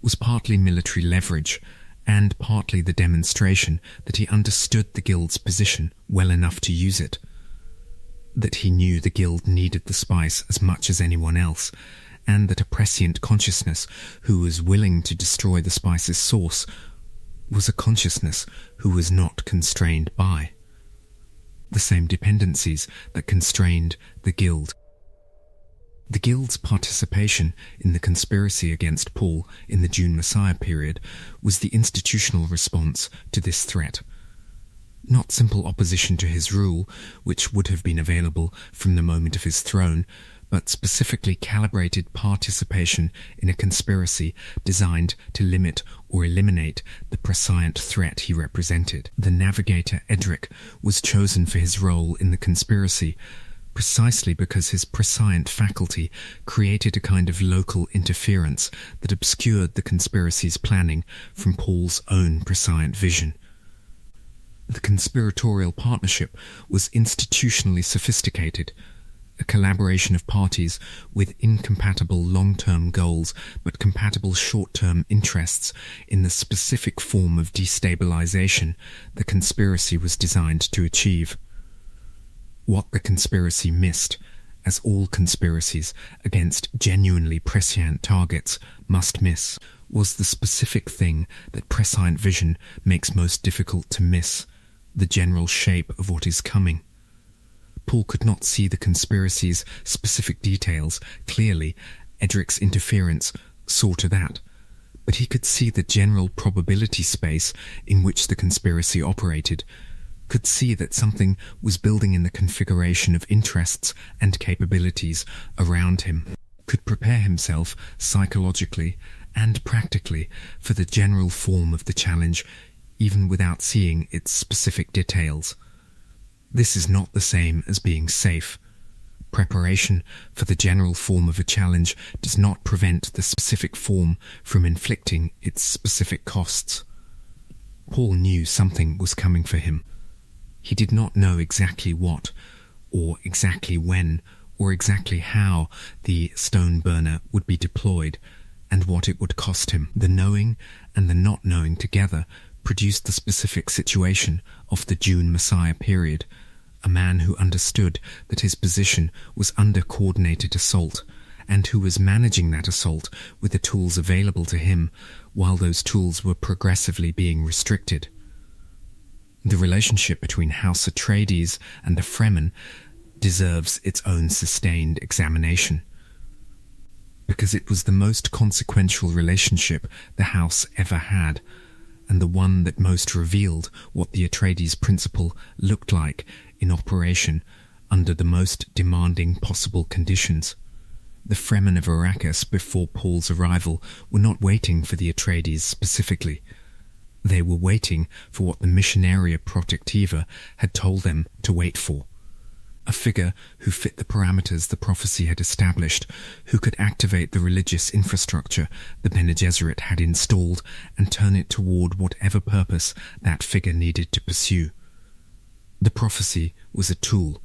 was partly military leverage, and partly the demonstration that he understood the Guild's position well enough to use it. That he knew the Guild needed the spice as much as anyone else, and that a prescient consciousness who was willing to destroy the spice's source was a consciousness who was not constrained by the same dependencies that constrained the Guild. The Guild's participation in the conspiracy against Paul in the Dune Messiah period was the institutional response to this threat. Not simple opposition to his rule, which would have been available from the moment of his throne, but specifically calibrated participation in a conspiracy designed to limit or eliminate the prescient threat he represented. The navigator Edric was chosen for his role in the conspiracy precisely because his prescient faculty created a kind of local interference that obscured the conspiracy's planning from Paul's own prescient vision. The conspiratorial partnership was institutionally sophisticated. a collaboration of parties with incompatible long-term goals but compatible short-term interests in the specific form of destabilization the conspiracy was designed to achieve. What the conspiracy missed, as all conspiracies against genuinely prescient targets must miss, was the specific thing that prescient vision makes most difficult to miss, the general shape of what is coming. Paul could not see the conspiracy's specific details clearly. Edric's interference saw to that. But he could see the general probability space in which the conspiracy operated, could see that something was building in the configuration of interests and capabilities around him, could prepare himself psychologically and practically for the general form of the challenge, even without seeing its specific details. This is not the same as being safe. Preparation for the general form of a challenge does not prevent the specific form from inflicting its specific costs. Paul knew something was coming for him. He did not know exactly what, or exactly when, or exactly how the stone burner would be deployed, and what it would cost him. The knowing and the not knowing together produced the specific situation of the Dune Messiah period, a man who understood that his position was under coordinated assault, and who was managing that assault with the tools available to him, while those tools were progressively being restricted. The relationship between House Atreides and the Fremen deserves its own sustained examination, because it was the most consequential relationship the House ever had, and the one that most revealed what the Atreides principle looked like in operation under the most demanding possible conditions. The Fremen of Arrakis before Paul's arrival were not waiting for the Atreides specifically. They were waiting for what the Missionaria Protectiva had told them to wait for. A figure who fit the parameters the prophecy had established, who could activate the religious infrastructure the Bene Gesserit had installed and turn it toward whatever purpose that figure needed to pursue. The prophecy was a tool.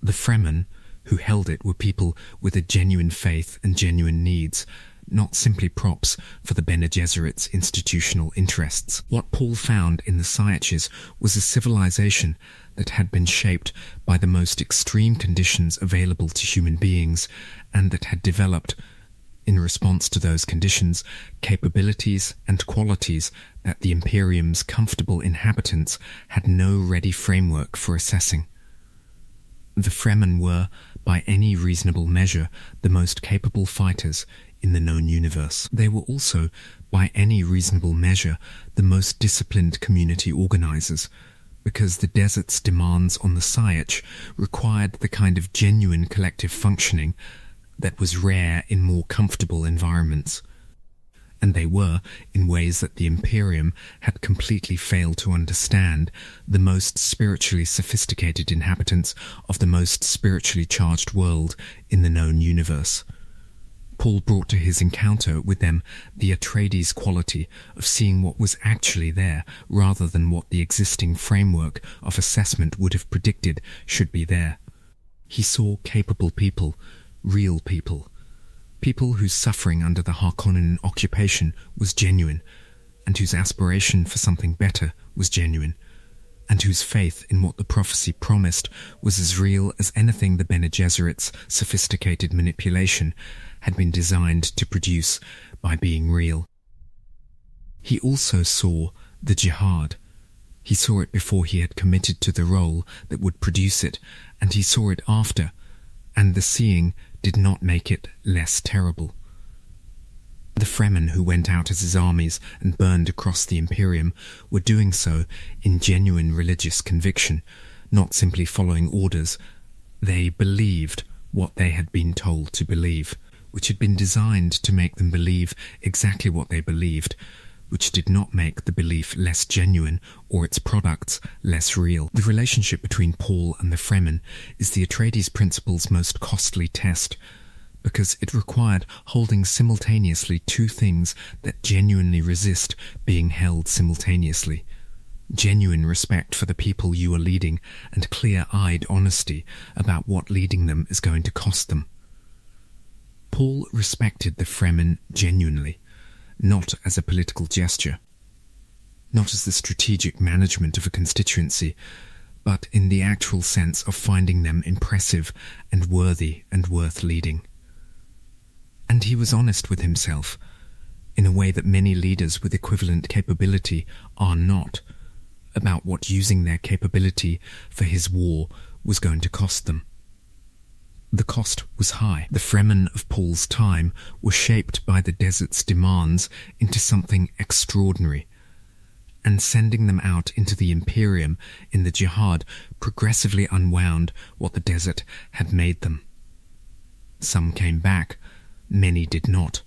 The Fremen who held it were people with a genuine faith and genuine needs, not simply props for the Bene Gesserit's institutional interests. What Paul found in the Sayaches was a civilization that had been shaped by the most extreme conditions available to human beings, and that had developed, in response to those conditions, capabilities and qualities that the Imperium's comfortable inhabitants had no ready framework for assessing. The Fremen were, by any reasonable measure, the most capable fighters in the known universe. They were also, by any reasonable measure, the most disciplined community organizers, because the desert's demands on the Sayach required the kind of genuine collective functioning that was rare in more comfortable environments. And they were, in ways that the Imperium had completely failed to understand, the most spiritually sophisticated inhabitants of the most spiritually charged world in the known universe. Paul brought to his encounter with them the Atreides quality of seeing what was actually there, rather than what the existing framework of assessment would have predicted should be there. He saw capable people, real people, people whose suffering under the Harkonnen occupation was genuine, and whose aspiration for something better was genuine, and whose faith in what the prophecy promised was as real as anything the Bene Gesserit's sophisticated manipulation had been designed to produce by being real. He also saw the jihad. He saw it before he had committed to the role that would produce it, and he saw it after, and the seeing did not make it less terrible. The Fremen who went out as his armies and burned across the Imperium were doing so in genuine religious conviction, not simply following orders. They believed what they had been told to believe, which had been designed to make them believe exactly what they believed, which did not make the belief less genuine or its products less real. The relationship between Paul and the Fremen is the Atreides principle's most costly test, because it required holding simultaneously two things that genuinely resist being held simultaneously: genuine respect for the people you are leading, and clear-eyed honesty about what leading them is going to cost them. Paul respected the Fremen genuinely, not as a political gesture, not as the strategic management of a constituency, but in the actual sense of finding them impressive and worthy and worth leading. And he was honest with himself, in a way that many leaders with equivalent capability are not, about what using their capability for his war was going to cost them. The cost was high. The Fremen of Paul's time were shaped by the desert's demands into something extraordinary, and sending them out into the Imperium in the jihad progressively unwound what the desert had made them. Some came back, many did not.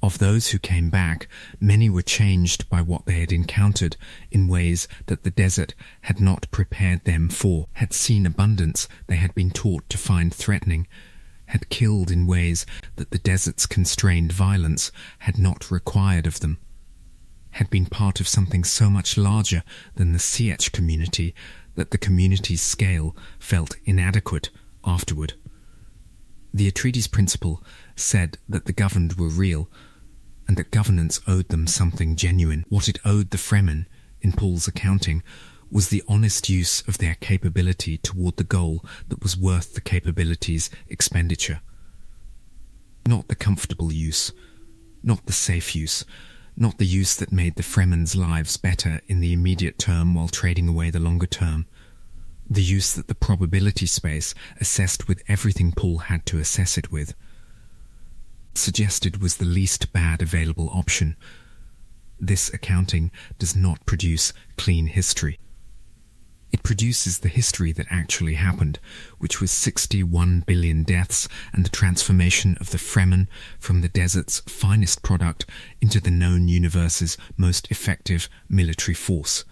Of those who came back, many were changed by what they had encountered in ways that the desert had not prepared them for, had seen abundance they had been taught to find threatening, had killed in ways that the desert's constrained violence had not required of them, had been part of something so much larger than the Sietch community that the community's scale felt inadequate afterward. The Atreides principle said that the governed were real, and that governance owed them something genuine. What it owed the Fremen, in Paul's accounting, was the honest use of their capability toward the goal that was worth the capability's expenditure. Not the comfortable use, not the safe use, not the use that made the Fremen's lives better in the immediate term while trading away the longer term. The use that the probability space assessed with everything Paul had to assess it with. Suggested was the least bad available option. This accounting does not produce clean history. It produces the history that actually happened, which was 61 billion deaths and the transformation of the Fremen from the desert's finest product into the known universe's most effective military force,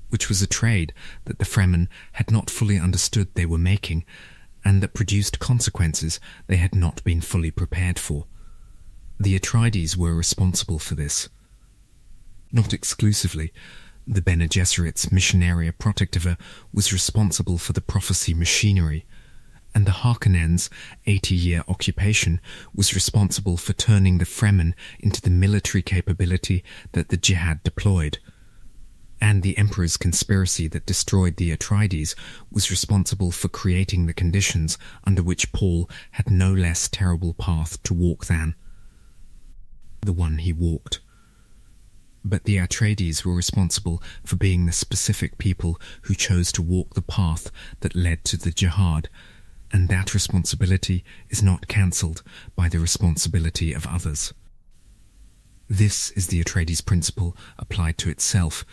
which was a trade that the Fremen had not fully understood they were making, and that produced consequences they had not been fully prepared for. The Atreides were responsible for this. Not exclusively. The Bene Gesserit's Missionaria Protectiva was responsible for the prophecy machinery, and the Harkonnen's 80-year occupation was responsible for turning the Fremen into the military capability that the Jihad deployed. And the Emperor's conspiracy that destroyed the Atreides was responsible for creating the conditions under which Paul had no less terrible path to walk than the one he walked. But the Atreides were responsible for being the specific people who chose to walk the path that led to the Jihad, and that responsibility is not cancelled by the responsibility of others. This is the Atreides principle applied to itself,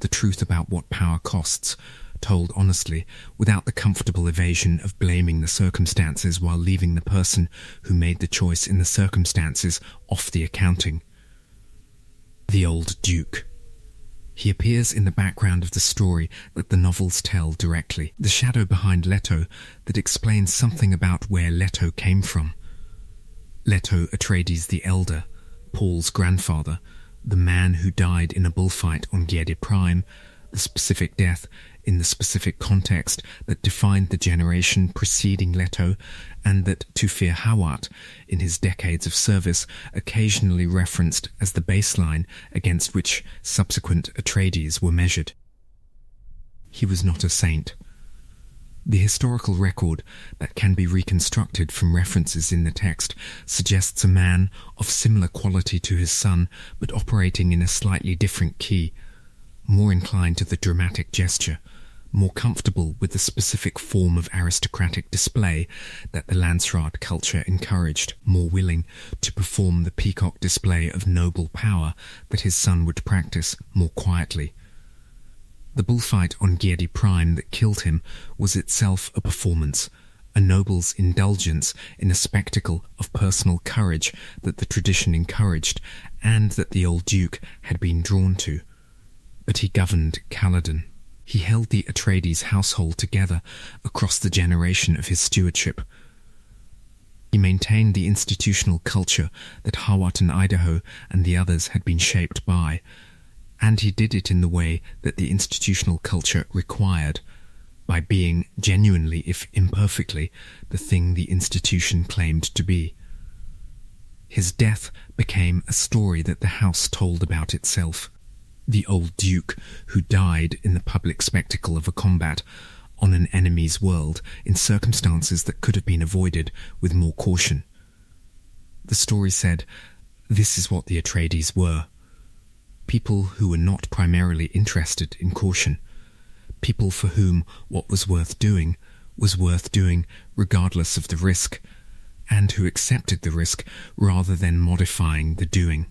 the truth about what power costs, told honestly, without the comfortable evasion of blaming the circumstances while leaving the person who made the choice in the circumstances off the accounting. The old Duke. He appears in the background of the story that the novels tell directly, the shadow behind Leto that explains something about where Leto came from. Leto Atreides the Elder, Paul's grandfather, the man who died in a bullfight on Giedi Prime, the specific death in the specific context that defined the generation preceding Leto, and that Tufir Hawat, in his decades of service, occasionally referenced as the baseline against which subsequent Atreides were measured. He was not a saint. The historical record that can be reconstructed from references in the text suggests a man of similar quality to his son, but operating in a slightly different key, more inclined to the dramatic gesture, more comfortable with the specific form of aristocratic display that the Landsraad culture encouraged, more willing to perform the peacock display of noble power that his son would practice more quietly. The bullfight on Giedi Prime that killed him was itself a performance, a noble's indulgence in a spectacle of personal courage that the tradition encouraged and that the old Duke had been drawn to. But he governed Caladan. He held the Atreides household together across the generation of his stewardship. He maintained the institutional culture that Hawat and Idaho and the others had been shaped by, And he did it in the way that the institutional culture required, by being genuinely, if imperfectly, the thing the institution claimed to be. His death became a story that the house told about itself. The old duke who died in the public spectacle of a combat on an enemy's world in circumstances that could have been avoided with more caution. The story said, this is what the Atreides were. People who were not primarily interested in caution. People for whom what was worth doing regardless of the risk, and who accepted the risk rather than modifying the doing.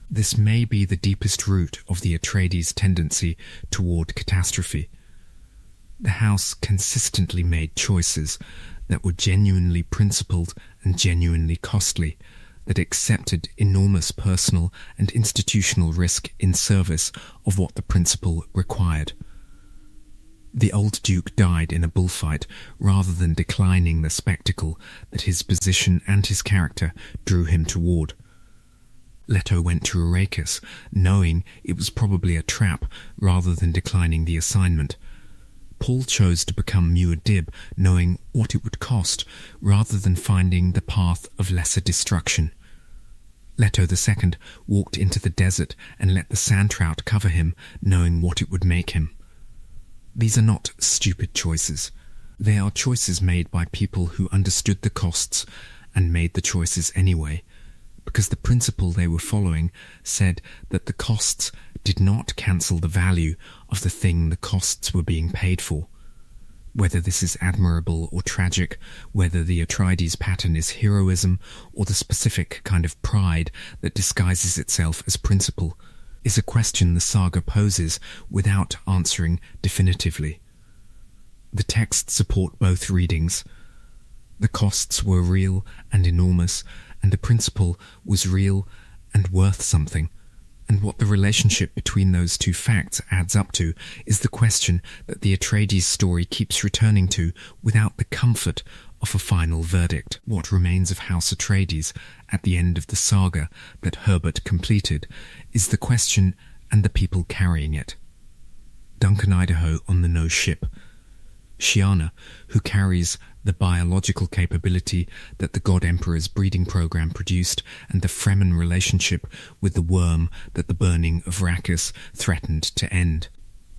This may be the deepest root of the Atreides' tendency toward catastrophe. The house consistently made choices that were genuinely principled and genuinely costly, that accepted enormous personal and institutional risk in service of what the principle required. The old duke died in a bullfight rather than declining the spectacle that his position and his character drew him toward. Leto went to Arrakis, knowing it was probably a trap rather than declining the assignment. Paul chose to become Muad'Dib, knowing what it would cost, rather than finding the path of lesser destruction. Leto II walked into the desert and let the sand trout cover him, knowing what it would make him. These are not stupid choices. They are choices made by people who understood the costs and made the choices anyway, because the principle they were following said that the costs did not cancel the value of the thing the costs were being paid for. Whether this is admirable or tragic, whether the Atreides pattern is heroism or the specific kind of pride that disguises itself as principle, is a question the saga poses without answering definitively. The texts support both readings. The costs were real and enormous, and the principle was real and worth something. And what the relationship between those two facts adds up to is the question that the Atreides story keeps returning to without the comfort of a final verdict. What remains of House Atreides at the end of the saga that Herbert completed is the question and the people carrying it. Duncan Idaho on the No ship. Shiana, who carries the biological capability that the God Emperor's breeding program produced, and the Fremen relationship with the worm that the burning of Arrakis threatened to end.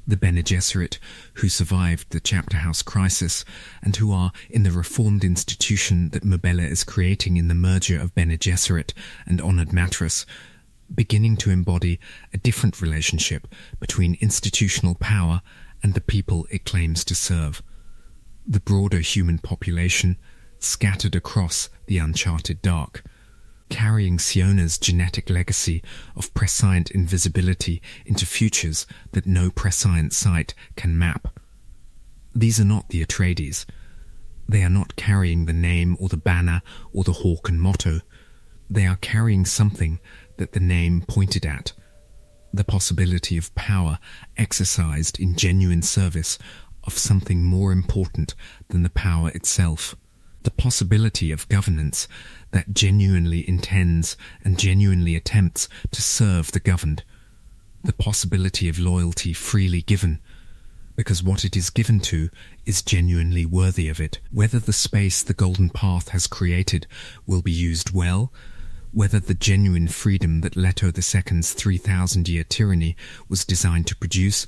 The Bene Gesserit, who survived the Chapter House crisis, and who are in the reformed institution that Mabella is creating in the merger of Bene Gesserit and Honored Matris, beginning to embody a different relationship between institutional power and the people it claims to serve. The broader human population, scattered across the uncharted dark, carrying Siona's genetic legacy of prescient invisibility into futures that no prescient sight can map. These are not the Atreides. They are not carrying the name or the banner or the hawk and motto. They are carrying something that the name pointed at, the possibility of power exercised in genuine service of something more important than the power itself, the possibility of governance that genuinely intends and genuinely attempts to serve the governed, the possibility of loyalty freely given, because what it is given to is genuinely worthy of it. Whether the space the Golden Path has created will be used well, whether the genuine freedom that Leto II's 3,000-year tyranny was designed to produce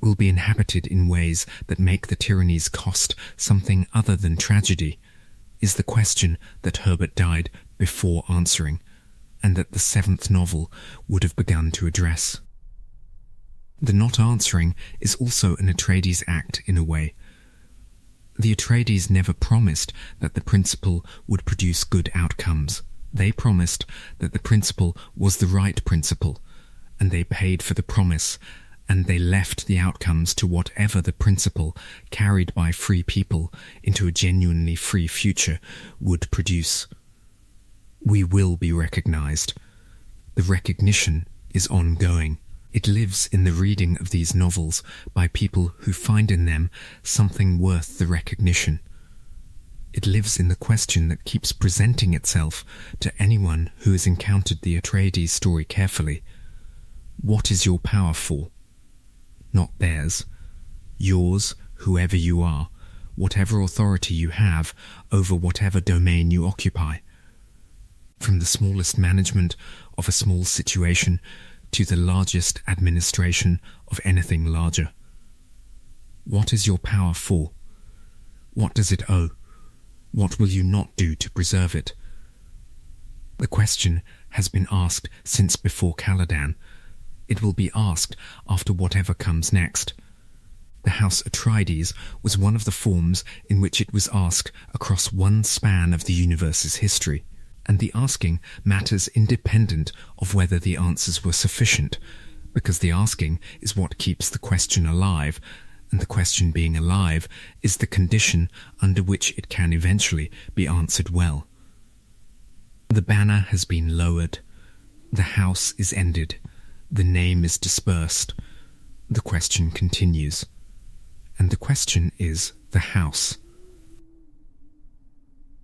will be inhabited in ways that make the tyranny's cost something other than tragedy, is the question that Herbert died before answering, and that the seventh novel would have begun to address. The not answering is also an Atreides act in a way. The Atreides never promised that the principle would produce good outcomes. They promised that the principle was the right principle, and they paid for the promise, and they left the outcomes to whatever the principle, carried by free people into a genuinely free future, would produce. We will be recognized. The recognition is ongoing. It lives in the reading of these novels by people who find in them something worth the recognition. It lives in the question that keeps presenting itself to anyone who has encountered the Atreides story carefully. What is your power for? Not theirs. Yours, whoever you are, whatever authority you have over whatever domain you occupy. From the smallest management of a small situation to the largest administration of anything larger. What is your power for? What does it owe? What will you not do to preserve it? The question has been asked since before Caladan. It will be asked after whatever comes next. The House Atreides was one of the forms in which it was asked across one span of the universe's history, and the asking matters independent of whether the answers were sufficient, because the asking is what keeps the question alive, and the question being alive is the condition under which it can eventually be answered well. The banner has been lowered. The house is ended. The name is dispersed. The question continues. And the question is the house.